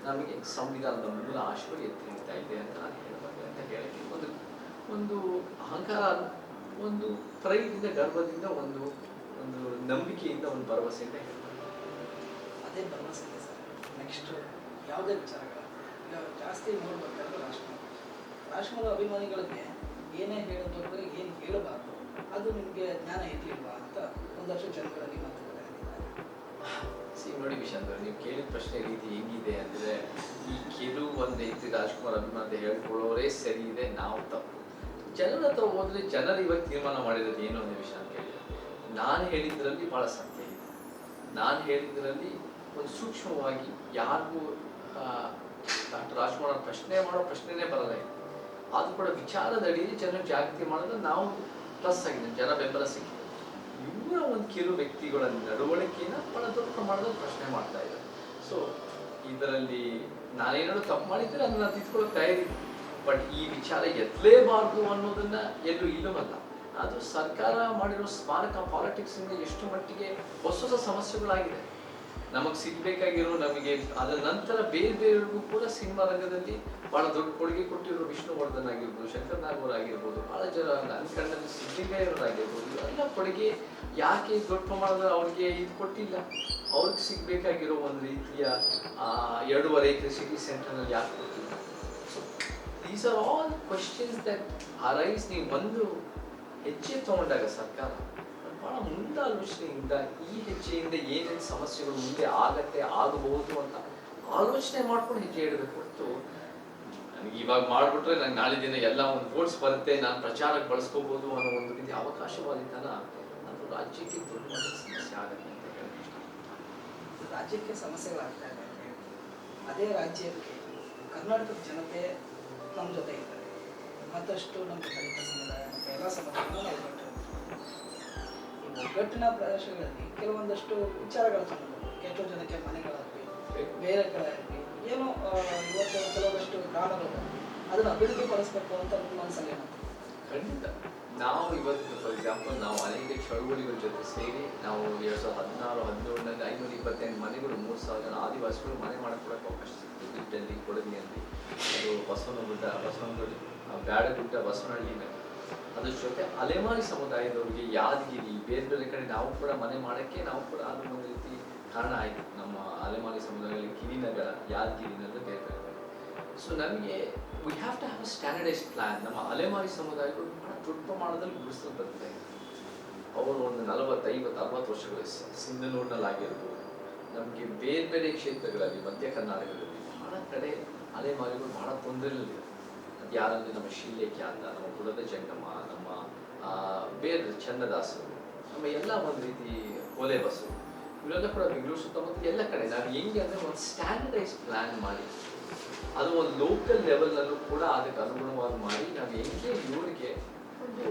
ನಮಗೆ ಸಂವಿಧಾನದ ಮೂಲ ಆಶಯಗಳು ಎತ್ತಿ ಹಿಡಿತಾ ಇದೆ ಅಂತ ನಾನು ಹೇಳಬಲ್ಲೆ ಅಂತ ಹೇಳಕ್ಕೆ ಒಂದು ಒಂದು ಅಹಂಕಾರ, ಒಂದು ಪ್ರೈದಿಂದ, ಗರ್ವದಿಂದ, ಒಂದು ಒಂದು ನಂಬಿಕೆಯಿಂದ, ಒಂದು ಭರವಸೆಯಿಂದ ಹೇಳ್ಬೋದು.
ಅದೇ ಭರವಸೆ ಇದೆ ಸರ್. ನೆಕ್ಸ್ಟ್ ಯಾವುದೇ ವಿಚಾರಗಳು ಈಗ ಜಾಸ್ತಿ ನೋಡ್ಬೇಕಾದ್ರೆ ರಾಜ್ಕುಮಾರ್ ಅಭಿಮಾನಿಗಳಿಗೆ ಏನೇ ಹೇಳೋದ್ರೆ ಏನು ಹೇಳಬಾರ್ದು, ಅದು ನಿಮಗೆ ಜ್ಞಾನ ಇರಲಿಲ್ವಾ ಅಂತ ಒಂದಷ್ಟು ಜನಗಳಲ್ಲಿ ಮಾತುಕತೆ.
ನೋಡಿ ವಿಶಾಂತ್, ನೀವು ಕೇಳಿದ ಪ್ರಶ್ನೆ ರೀತಿ ಹೆಂಗಿದೆ ಅಂದರೆ, ಈ ಕೆಲವು ಒಂದು ರೀತಿ ರಾಜ್ಕುಮಾರ್ ಅಭಿಮಾನ ಹೇಳ್ಕೊಳ್ಳೋರೇ ಸರಿ ಇದೆ, ನಾವು ತಪ್ಪು. ಜನರ ಹತ್ರ ಹೋದ್ರೆ ಜನರು ಇವಾಗ ತೀರ್ಮಾನ ಮಾಡಿರೋದು ಏನು ಅನ್ನೋ ವಿಷಯ ಅಂತ ಕೇಳಿದ್ರೆ, ನಾನು ಹೇಳಿದ್ರಲ್ಲಿ ಬಹಳ ಸತ್ಯ ಇದೆ. ನಾನು ಹೇಳಿದ್ರಲ್ಲಿ ಒಂದು ಸೂಕ್ಷ್ಮವಾಗಿ ಯಾರಿಗೂ ಡಾಕ್ಟರ್ ರಾಜ್ಕುಮಾರ್ ಪ್ರಶ್ನೆನೇ ಬರಲ್ಲ ಇದೆ. ಅದು ಕೂಡ ವಿಚಾರದ ಅಡಿಯಲ್ಲಿ ಜನರು ಜಾಗೃತಿ ಮಾಡಿದ್ರೆ ನಾವು ಪ್ಲಸ್ ಆಗಿದೆ, ಜನ ಬೆಂಬಲ ಸಿಕ್ಕಿದೆ. ಇವರ ಒಂದು ಕೆಲವು ವ್ಯಕ್ತಿಗಳ ನಡವಳಿಕೆನ ಬಹಳ ದೊಡ್ಡ ಪ್ರಮಾಣದಲ್ಲಿ ಪ್ರಶ್ನೆ ಮಾಡ್ತಾ ಇದ್ದಾರೆ. ಸೊ ಇದರಲ್ಲಿ ನಾನೇನಾದ್ರು ತಪ್ಪು ಮಾಡಿದ್ರೆ ಅದನ್ನ ತಿದ್ಕೊಳ್ಳೋಕೆ ತಯಾರಿ, ಬಟ್ ಈ ವಿಚಾರ ಎತ್ತಲೇಬಾರ್ದು ಅನ್ನೋದನ್ನ ಎಲ್ಲೂ ಇಲ್ಲವಲ್ಲ. ಅದು ಸರ್ಕಾರ ಮಾಡಿರೋ ಸ್ಮಾರಕ ಪಾಲಿಟಿಕ್ಸ್ ಇಂದ ಎಷ್ಟು ಮಟ್ಟಿಗೆ ಹೊಸ ಹೊಸ ಸಮಸ್ಯೆಗಳಾಗಿದೆ. ನಮಗೆ ಸಿಗ್ಬೇಕಾಗಿರೋ, ನಮಗೆ ಅದರ ನಂತರ ಬೇರೆ ಬೇರೆಯವ್ರಿಗೂ ಕೂಡ ಸಿನಿಮಾ ರಂಗದಲ್ಲಿ ಬಹಳ ದೊಡ್ಡ ಕೊಡುಗೆ ಕೊಟ್ಟಿರೋ ವಿಷ್ಣುವರ್ಧನ್ ಆಗಿರ್ಬೋದು, ಶಂಕರ್ ನಾಗ್ ಅವರಾಗಿರ್ಬೋದು, ಬಹಳ ಜನ ನನ್ನ ಕಣ್ಣಲ್ಲಿ ಸಿದ್ದಿಗಾಯವರಾಗಿರ್ಬೋದು, ಎಲ್ಲ ಕೊಡುಗೆ ಯಾಕೆ ದೊಡ್ಡ ಪ್ರಮಾಣದಲ್ಲಿ ಅವ್ರಿಗೆ ಇದು ಕೊಟ್ಟಿಲ್ಲ? ಅವ್ರಿಗೆ ಸಿಗ್ಬೇಕಾಗಿರೋ ಒಂದು ರೀತಿಯ 2.5 ಎಕರೆ ಸಿಟಿ ಸೆಂಟರ್ನಲ್ಲಿ ಯಾಕೆ ಕೊಟ್ಟಿಲ್ಲ? So these are all questions that arise. ನೀವು ಒಂದು ಹೆಜ್ಜೆ ತಗೊಂಡಾಗ ಸರ್ಕಾರ ಬಹಳ ಮುಂದಾಲೋಚನೆಯಿಂದ ಈ ಹೆಜ್ಜೆಯಿಂದ ಏನೇನು ಸಮಸ್ಯೆಗಳು ಮುಂದೆ ಆಗಬಹುದು ಅಂತ ಆಲೋಚನೆ ಮಾಡ್ಕೊಂಡು ಹೆಜ್ಜೆ ಇಡಬೇಕು ಹೊರತು ನನಗೆ ಇವಾಗ ಮಾಡ್ಬಿಟ್ರೆ ನಂಗೆ ನಾಳೆ ದಿನ ಎಲ್ಲ ಒಂದು ವೋಟ್ಸ್ ಬರುತ್ತೆ, ನಾನು ಪ್ರಚಾರಕ್ಕೆ ಬಳಸ್ಕೋಬಹುದು ಅನ್ನೋ ಒಂದು ರೀತಿ ಅವಕಾಶವಾದಿತನ ಅದು ರಾಜ್ಯಕ್ಕೆ ದೊಡ್ಡ ಮಟ್ಟದ ಸಮಸ್ಯೆ ಆಗುತ್ತೆ ಅಂತ ಹೇಳಿ.
ರಾಜ್ಯಕ್ಕೆ ಸಮಸ್ಯೆಗಳಾಗ್ತಾ ಇದೆ. ಅದೇ ರಾಜ್ಯಕ್ಕೆ ಕರ್ನಾಟಕದ ಜನತೆ ನಮ್ಮ ಜೊತೆ ಇದ್ದಾರೆ. ಮತ್ತಷ್ಟು ನಮ್ಮ ದಲಿತ ಸಮುದಾಯ ಮತ್ತು ಎಲ್ಲ ಸಮುದಾಯಗಳು ನಾವು ಈ ಒಗ್ಗಟ್ಟಿನ ಪ್ರದೇಶಗಳಲ್ಲಿ ಕೆಲವೊಂದಷ್ಟು ವಿಚಾರಗಳು ತಂದು ಕೆಟ್ಟೋ ಜನಕ್ಕೆ ಮನೆಗಳಾಗಲಿ, ಬೇರೆ ಕಡೆ ಆಗಲಿ, ಏನೋ ಇವತ್ತು ಕೆಲವೊಂದಷ್ಟು ಗ್ರಾಮಗಳು ಅದನ್ನು ಅಭಿವೃದ್ಧಿ ಪಡಿಸ್ಬೇಕು ಅಂತ ನಮ್ಮ ಮನಸ್ಸಲ್ಲಿ
ಖಂಡಿತ. ನಾವು ಇವತ್ತು ಫಾರ್ ಎಕ್ಸಾಂಪಲ್ ನಾವು ಅನೇಕ ಚಳುವಳಿಗಳ ಜೊತೆ ಸೇರಿ ನಾವು 2016-17ರಲ್ಲಿ 528 ಮನೆಗಳು, 3,000 ಜನ ಆದಿವಾಸಿಗಳು ಮನೆ ಮಾಡಿಕೊಡೋಕೆ ಅವಕಾಶ ಸಿಕ್ತು ದುಡ್ಡಲ್ಲಿ, ಕೊಡಗಿನಲ್ಲಿ. ಅದು ಬಸವನಗುಡ್ಡ, ಬ್ಯಾಡಗುಡ್ಡ, ಬಸವನಹಳ್ಳಿನಲ್ಲಿ. ಅದ್ರ ಜೊತೆ ಅಲೆಮಾರಿ ಸಮುದಾಯದವರಿಗೆ ಯಾದಗಿರಿ, ಬೇರೆ ಬೇರೆ ಕಡೆ ನಾವು ಕೂಡ ಮನೆ ಮಾಡೋಕ್ಕೆ ನಾವು ಕೂಡ ಅದು ಒಂದು ರೀತಿ ಕಾರಣ ಆಯಿತು. ನಮ್ಮ ಅಲೆಮಾರಿ ಸಮುದಾಯದಲ್ಲಿ ಗಿರಿನಗರ, ಯಾದಗಿರಿನಲ್ಲಿ ಬೇರೆ ಬೇರೆ ಕಡೆ. ಸೊ ನಮಗೆ we have to have a standardised plan. ನಮ್ಮ ಅಲೆಮಾರಿ ಸಮುದಾಯಗಳು ಬಹಳ ದೊಡ್ಡ ಪ್ರಮಾಣದಲ್ಲಿ ಗುಡಿಸಲು ಬರ್ತಾರೆ. ಅವರು ಒಂದು 40, 50, 60 ವರ್ಷಗಳ ಸಿಂಧನೂರಿನಲ್ಲಾಗಿರ್ಬೋದು, ನಮಗೆ ಬೇರೆ ಬೇರೆ ಕ್ಷೇತ್ರಗಳಲ್ಲಿ, ಮಧ್ಯ ಕರ್ನಾಟಕದಲ್ಲಿ ಬಹಳ ಕಡೆ ಅಲೆಮಾರಿಗಳು ಬಹಳ ತೊಂದರೆಯಲ್ಲಿದೆ. ಅದು ಯಾರಂದರೆ ನಮ್ಮ ಶಿಲ್ಲೇಖ್ಯ ಅಂತ, ನಮ್ಮ ಕುಲದ ಜಂಗಮ, ನಮ್ಮ ಬೇರೆ ಚನ್ನದಾಸರು, ನಮ್ಮ ಎಲ್ಲ ಒಂದು ರೀತಿ ಕೋಲೆ ಬಸ್ಸು, ಇವರೆಲ್ಲ ಕೂಡ ಬೆಂಗಳೂರು ಸುತ್ತಮುತ್ತ ಎಲ್ಲ ಕಡೆ ನಾವು ಹೆಂಗೆ ಅಂದರೆ ಒಂದು ಸ್ಟ್ಯಾಂಡರ್ಡೈಸ್ ಪ್ಲ್ಯಾನ್ ಮಾಡಿ, ಅದು ಒಂದು ಲೋಕಲ್ ಲೆವೆಲ್ನಲ್ಲೂ ಕೂಡ ಅದಕ್ಕೆ ಅನುಗುಣವಾಗಿ ಮಾಡಿ ನಾವು ಹೆಂಗೆ ಇವರಿಗೆ ಒಂದು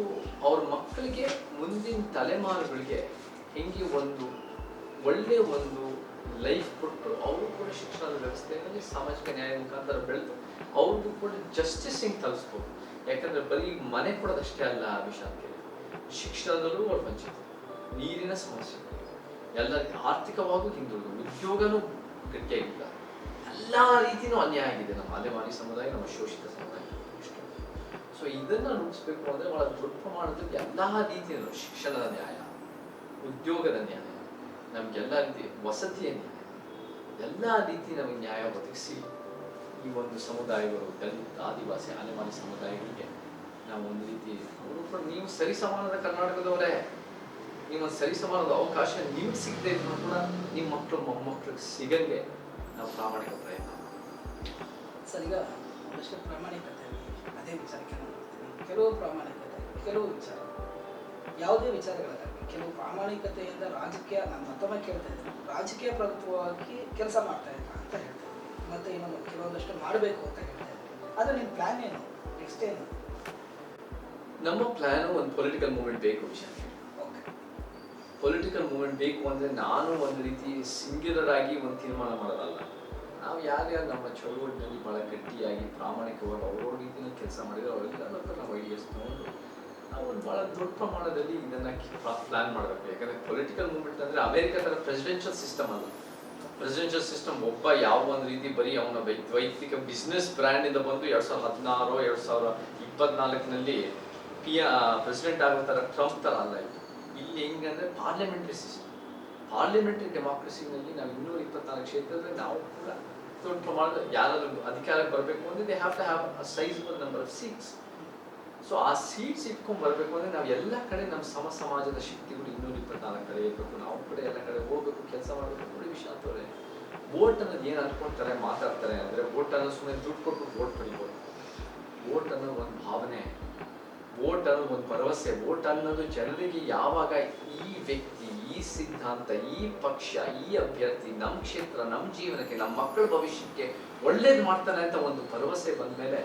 ಅವ್ರ ಮಕ್ಕಳಿಗೆ, ಮುಂದಿನ ತಲೆಮಾರುಗಳಿಗೆ ಹೆಂಗೆ ಒಂದು ಒಳ್ಳೆಯ ಒಂದು ಲೈಫ್ ಕೊಟ್ಟು ಅವರು ಕೂಡ ಶಿಕ್ಷಣದ ವ್ಯವಸ್ಥೆಯಲ್ಲಿ ಸಾಮಾಜಿಕ ನ್ಯಾಯ ಮುಖಾಂತರ ಬೆಳೆದು ಅವ್ರಿಗೂ ಕೂಡ ಜಸ್ಟಿಸ್ ಹಿಂಗೆ ತಲುಪಿಸ್ಬೋದು. ಯಾಕಂದರೆ ಬರೀ ಮನೆ ಕೊಡೋದಷ್ಟೇ ಅಲ್ಲ ವಿಷಾಂತಿ, ಶಿಕ್ಷಣದಲ್ಲೂ ಅವ್ರು ವಂಚಿತ, ನೀರಿನ ಸಮಸ್ಯೆ, ಎಲ್ಲ ಆರ್ಥಿಕವಾಗೂ ಹಿಂದುಳಿದು, ಉದ್ಯೋಗನೂ ಗಟ್ಟಿಯಾಗಿಲ್ಲ, ಎಲ್ಲ ರೀತಿಯೂ ಅನ್ಯಾಯ ಆಗಿದೆ ನಮ್ಮ ಅಲೆಮಾರಿ ಸಮುದಾಯ, ನಮ್ಮ ಶೋಷಿತ ಸಮುದಾಯ. ಸೊ ಇದನ್ನು ರೂಪಿಸ್ಬೇಕು ಅಂದರೆ ಬಹಳ ದೊಡ್ಡ ಪ್ರಮಾಣದಲ್ಲಿ ಎಲ್ಲ ರೀತಿಯಲ್ಲೂ ಶಿಕ್ಷಣದ ನ್ಯಾಯ, ಉದ್ಯೋಗದ ನ್ಯಾಯ, ನಮಗೆಲ್ಲ ರೀತಿ ವಸತಿಯ ನ್ಯಾಯ, ಎಲ್ಲ ರೀತಿ ನಮಗೆ ನ್ಯಾಯ ಒದಗಿಸಿ ಈ ಒಂದು ಸಮುದಾಯಗಳು, ದಲಿತ, ಆದಿವಾಸಿ, ಅಲೆಮಾರಿ ಸಮುದಾಯಗಳಿಗೆ ನಾವು ಒಂದು ರೀತಿ ಅವರು ಕೂಡ ನೀವು ಸರಿಸಮಾನದ ಕರ್ನಾಟಕದವರೇ, ನಿಮ್ಮೊಂದು ಸರಿಸಮಾನದ ಅವಕಾಶ ನಿಮ್ಗೆ ಸಿಗದೆ ಇದ್ರು ಕೂಡ ನಿಮ್ಮ ಮಕ್ಕಳು ಮೊಮ್ಮಕ್ಕಳಿಗೆ ಸಿಗಂಗೆ ನಾವು ಪ್ರಾಮಾಣಿಕ ಪ್ರಯತ್ನ.
ಸರ್, ಈಗ ಒಂದಷ್ಟು ಪ್ರಾಮಾಣಿಕತೆ ಅದೇ ವಿಚಾರಕ್ಕೆ ನಾನು ಮಾಡ್ತೀನಿ. ಕೆಲವು ಪ್ರಾಮಾಣಿಕತೆ, ಕೆಲವು ವಿಚಾರ, ಯಾವುದೇ ವಿಚಾರಗಳಾಗಲಿ ಕೆಲವು ಪ್ರಾಮಾಣಿಕತೆಯಿಂದ ರಾಜಕೀಯ, ನಾನು ಮತ್ತೊಮ್ಮೆ ಕೇಳ್ತಾ ಇದ್ದೀನಿ, ರಾಜಕೀಯ ಪ್ರಭುತ್ವವಾಗಿ ಕೆಲಸ ಮಾಡ್ತಾ ಇಲ್ಲ ಅಂತ ಹೇಳ್ತಾ ಇದ್ದೀನಿ. ಮತ್ತು ಇನ್ನೊಂದು ಕೆಲವೊಂದಷ್ಟು ಮಾಡಬೇಕು ಅಂತ ಹೇಳ್ತಾ ಇದ್ದೀನಿ. ಆದರೆ ನಿಮ್ಮ ಪ್ಲ್ಯಾನ್ ಏನು, ನೆಕ್ಸ್ಟ್ ಏನು?
ನಮ್ಮ ಪ್ಲ್ಯಾನು ಒಂದು ಪೊಲಿಟಿಕಲ್ ಮೂವ್ಮೆಂಟ್ ಬೇಕು ವಿಷಯ.
ಓಕೆ,
ಪೊಲಿಟಿಕಲ್ ಮೂವ್ಮೆಂಟ್ ಬೇಕು ಅಂದರೆ ನಾನು ಒಂದು ರೀತಿ ಸಿಂಗ್ಯುಲರ್ ಆಗಿ ಒಂದು ತೀರ್ಮಾನ ಮಾಡೋದಲ್ಲ. ನಾವು ಯಾರ್ಯಾರು ನಮ್ಮ ಚಳುವಳಿನಲ್ಲಿ ಭಾಳ ಗಟ್ಟಿಯಾಗಿ ಪ್ರಾಮಾಣಿಕವಾಗಿ ಅವ್ರವ್ರ ರೀತಿಯಲ್ಲಿ ಕೆಲಸ ಮಾಡಿದರೆ ಅವರೆಲ್ಲರೂ ನಾವು ಐಡಿಯಾಸ್ ತೊಗೊಂಡು ನಾವು ಒಂದು ಭಾಳ ದೊಡ್ಡ ಪ್ರಮಾಣದಲ್ಲಿ ಇದನ್ನು ಪ್ಲ್ಯಾನ್ ಮಾಡಬೇಕು. ಯಾಕಂದರೆ ಪೊಲಿಟಿಕಲ್ ಮೂವ್ಮೆಂಟ್ ಅಂದರೆ ಅಮೇರಿಕಾ ಥರ ಪ್ರೆಸಿಡೆನ್ಷಿಯಲ್ ಸಿಸ್ಟಮ್ ಅಲ್ಲ, ಪ್ರೆಸಿಡೆನ್ಷಿಯಲ್ ಸಿಸ್ಟಮ್ ಒಬ್ಬ ಯಾವ ಒಂದು ರೀತಿ ಬರೀ ಅವನ ವೈಯಕ್ತಿಕ ಬಿಸ್ನೆಸ್ ಬ್ರ್ಯಾಂಡ್ ಇಂದ ಬಂದು 2016 2024ನಲ್ಲಿ ಪ್ರೆಸಿಡೆಂಟ್ ಆಗೋ ತರ ಟ್ರಂಪ್ ತರ ಅಲ್ಲ ಇದು. ಇಲ್ಲಿ ಹೆಂಗಂದ್ರೆ ಪಾರ್ಲಿಮೆಂಟರಿ ಸಿಸ್ಟಮ್, ಪಾರ್ಲಿಮೆಂಟರಿ ಡೆಮಾಕ್ರಸಿನಲ್ಲಿ ನಾವು 224 ಕ್ಷೇತ್ರದಲ್ಲಿ ನಾವು ಕೂಡ ದೊಡ್ಡ ಪ್ರಮಾಣದ ಯಾರಾದ್ರೂ ಅಧಿಕಾರಕ್ಕೆ ಬರಬೇಕು ಅಂದ್ರೆ they have to have a sizeable number of seats. So ಆ ಸೀಟ್ಸ್ ಇಟ್ಕೊಂಡ್ ಬರಬೇಕು ಅಂದ್ರೆ ನಾವು ಎಲ್ಲ ಕಡೆ ನಮ್ಮ ಸಮಾಜದ ಶಕ್ತಿಗಳು 224 ಕಡೆ ಇರಬೇಕು, ನಾವು ಕೂಡ ಎಲ್ಲ ಕಡೆ ಹೋಗ್ಬೇಕು, ಕೆಲಸ ಮಾಡಬೇಕು. ನೋಡಿ ವಿಷಾಂತ್ ಅವರೇ, ವೋಟ್ ಅನ್ನೋದು ಏನ್ ಅನ್ಕೊಂತಾರೆ ಮಾತಾಡ್ತಾರೆ ಅಂದ್ರೆ ವೋಟ್ ಅನ್ನೋ ಸುಮ್ಮನೆ ದುಡ್ಡು ಕೊಟ್ಟು ವೋಟ್ ಪಡಿಬೋದು. ವೋಟ್ ಅನ್ನೋದು ಒಂದು ಭಾವನೆ, ವೋಟ್ ಅನ್ನೋದು ಒಂದು ಭರವಸೆ. ವೋಟ್ ಅನ್ನೋದು ಜನರಿಗೆ ಯಾವಾಗ ಈ ವ್ಯಕ್ತಿ, ಈ ಸಿದ್ಧಾಂತ, ಈ ಪಕ್ಷ, ಈ ಅಭ್ಯರ್ಥಿ ನಮ್ಮ ಕ್ಷೇತ್ರ, ನಮ್ಮ ಜೀವನಕ್ಕೆ, ನಮ್ಮ ಮಕ್ಕಳ ಭವಿಷ್ಯಕ್ಕೆ ಒಳ್ಳೇದು ಮಾಡ್ತಾನೆ ಅಂತ ಒಂದು ಭರವಸೆ ಬಂದ್ಮೇಲೆ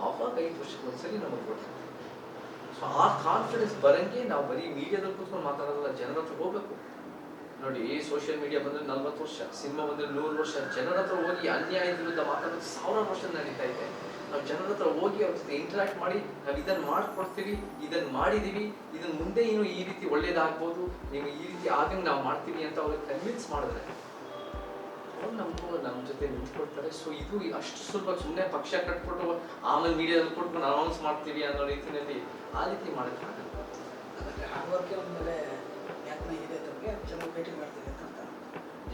ಆವಾಗ 5 ವರ್ಷಕ್ಕೆ ಒಂದ್ಸರಿ ನಮಗೆ ವೋಟ್ ಹಾಕ್ತಾರೆ. ಸೊ ಆ ಕಾನ್ಫಿಡೆನ್ಸ್ ಬರಂಗೆ ನಾವು ಬರೀ ಮೀಡಿಯಾದಲ್ಲಿ ಕೂತ್ಕೊಂಡು ಮಾತಾಡೋದಲ್ಲ, ಜನರ ಹತ್ರ ಹೋಗ್ಬೇಕು. ನೋಡಿ, ಸೋಷಿಯಲ್ ಮೀಡಿಯಾ ಬಂದ್ರೆ 40 ವರ್ಷ, ಸಿನಿಮಾ ಬಂದ್ರೆ 100 ವರ್ಷ, ಜನರ ಹತ್ರ ಹೋಗಿ ಅನ್ಯಾಯದ ವಿರುದ್ಧ ಮಾತಾಡೋದು 1000 ವರ್ಷ ನಡೀತಾ ಇದೆ. ನಾವು ಜನರ ಹತ್ರ ಹೋಗಿ ಅವ್ರ ಜೊತೆ ಇಂಟರಾಕ್ಟ್ ಮಾಡಿ ನಾವು ಇದನ್ನ ಮಾಡ್ಕೊಡ್ತೀವಿ, ಇದನ್ನ ಮಾಡಿದೀವಿ, ಇದನ್ನ ಮುಂದೆ ಇನ್ನು ಈ ರೀತಿ ಒಳ್ಳೇದಾಗ್ಬೋದು, ನೀವು ಈ ರೀತಿ ಆಗಂಗೆ ನಾವು ಮಾಡ್ತೀವಿ ಅಂತ ಅವ್ರಿಗೆ ಕನ್ವಿನ್ಸ್ ಮಾಡಿದ್ರೆ ಅವ್ರು ನಮ್ಮ ಜೊತೆ ನಿಂತ್ಕೊಳ್ತಾರೆ. ಸೊ ಇದು ಅಷ್ಟು ಸುಲಭ ಸುಮ್ಮನೆ ಪಕ್ಷ ಕಟ್ಬಿಟ್ಟು ಆಮೇಲೆ ಮೀಡಿಯಾದಲ್ಲಿ ಕೊಟ್ಟು ಅನೌನ್ಸ್ ಮಾಡ್ತೀವಿ ಅನ್ನೋ ರೀತಿಯಲ್ಲಿ ಆ ರೀತಿ ಮಾಡೋಕ್ಕಾಗಲ್ಲ.
ಅದಕ್ಕೆ ಹಾರ್ಡ್ ವರ್ಕ್ ಮೇಲೆ ಯಾಕೆ ಇದೆ ತಮಗೆ ಜನ ಭೇಟಿ ಮಾಡ್ತೀವಿ ಅಂತ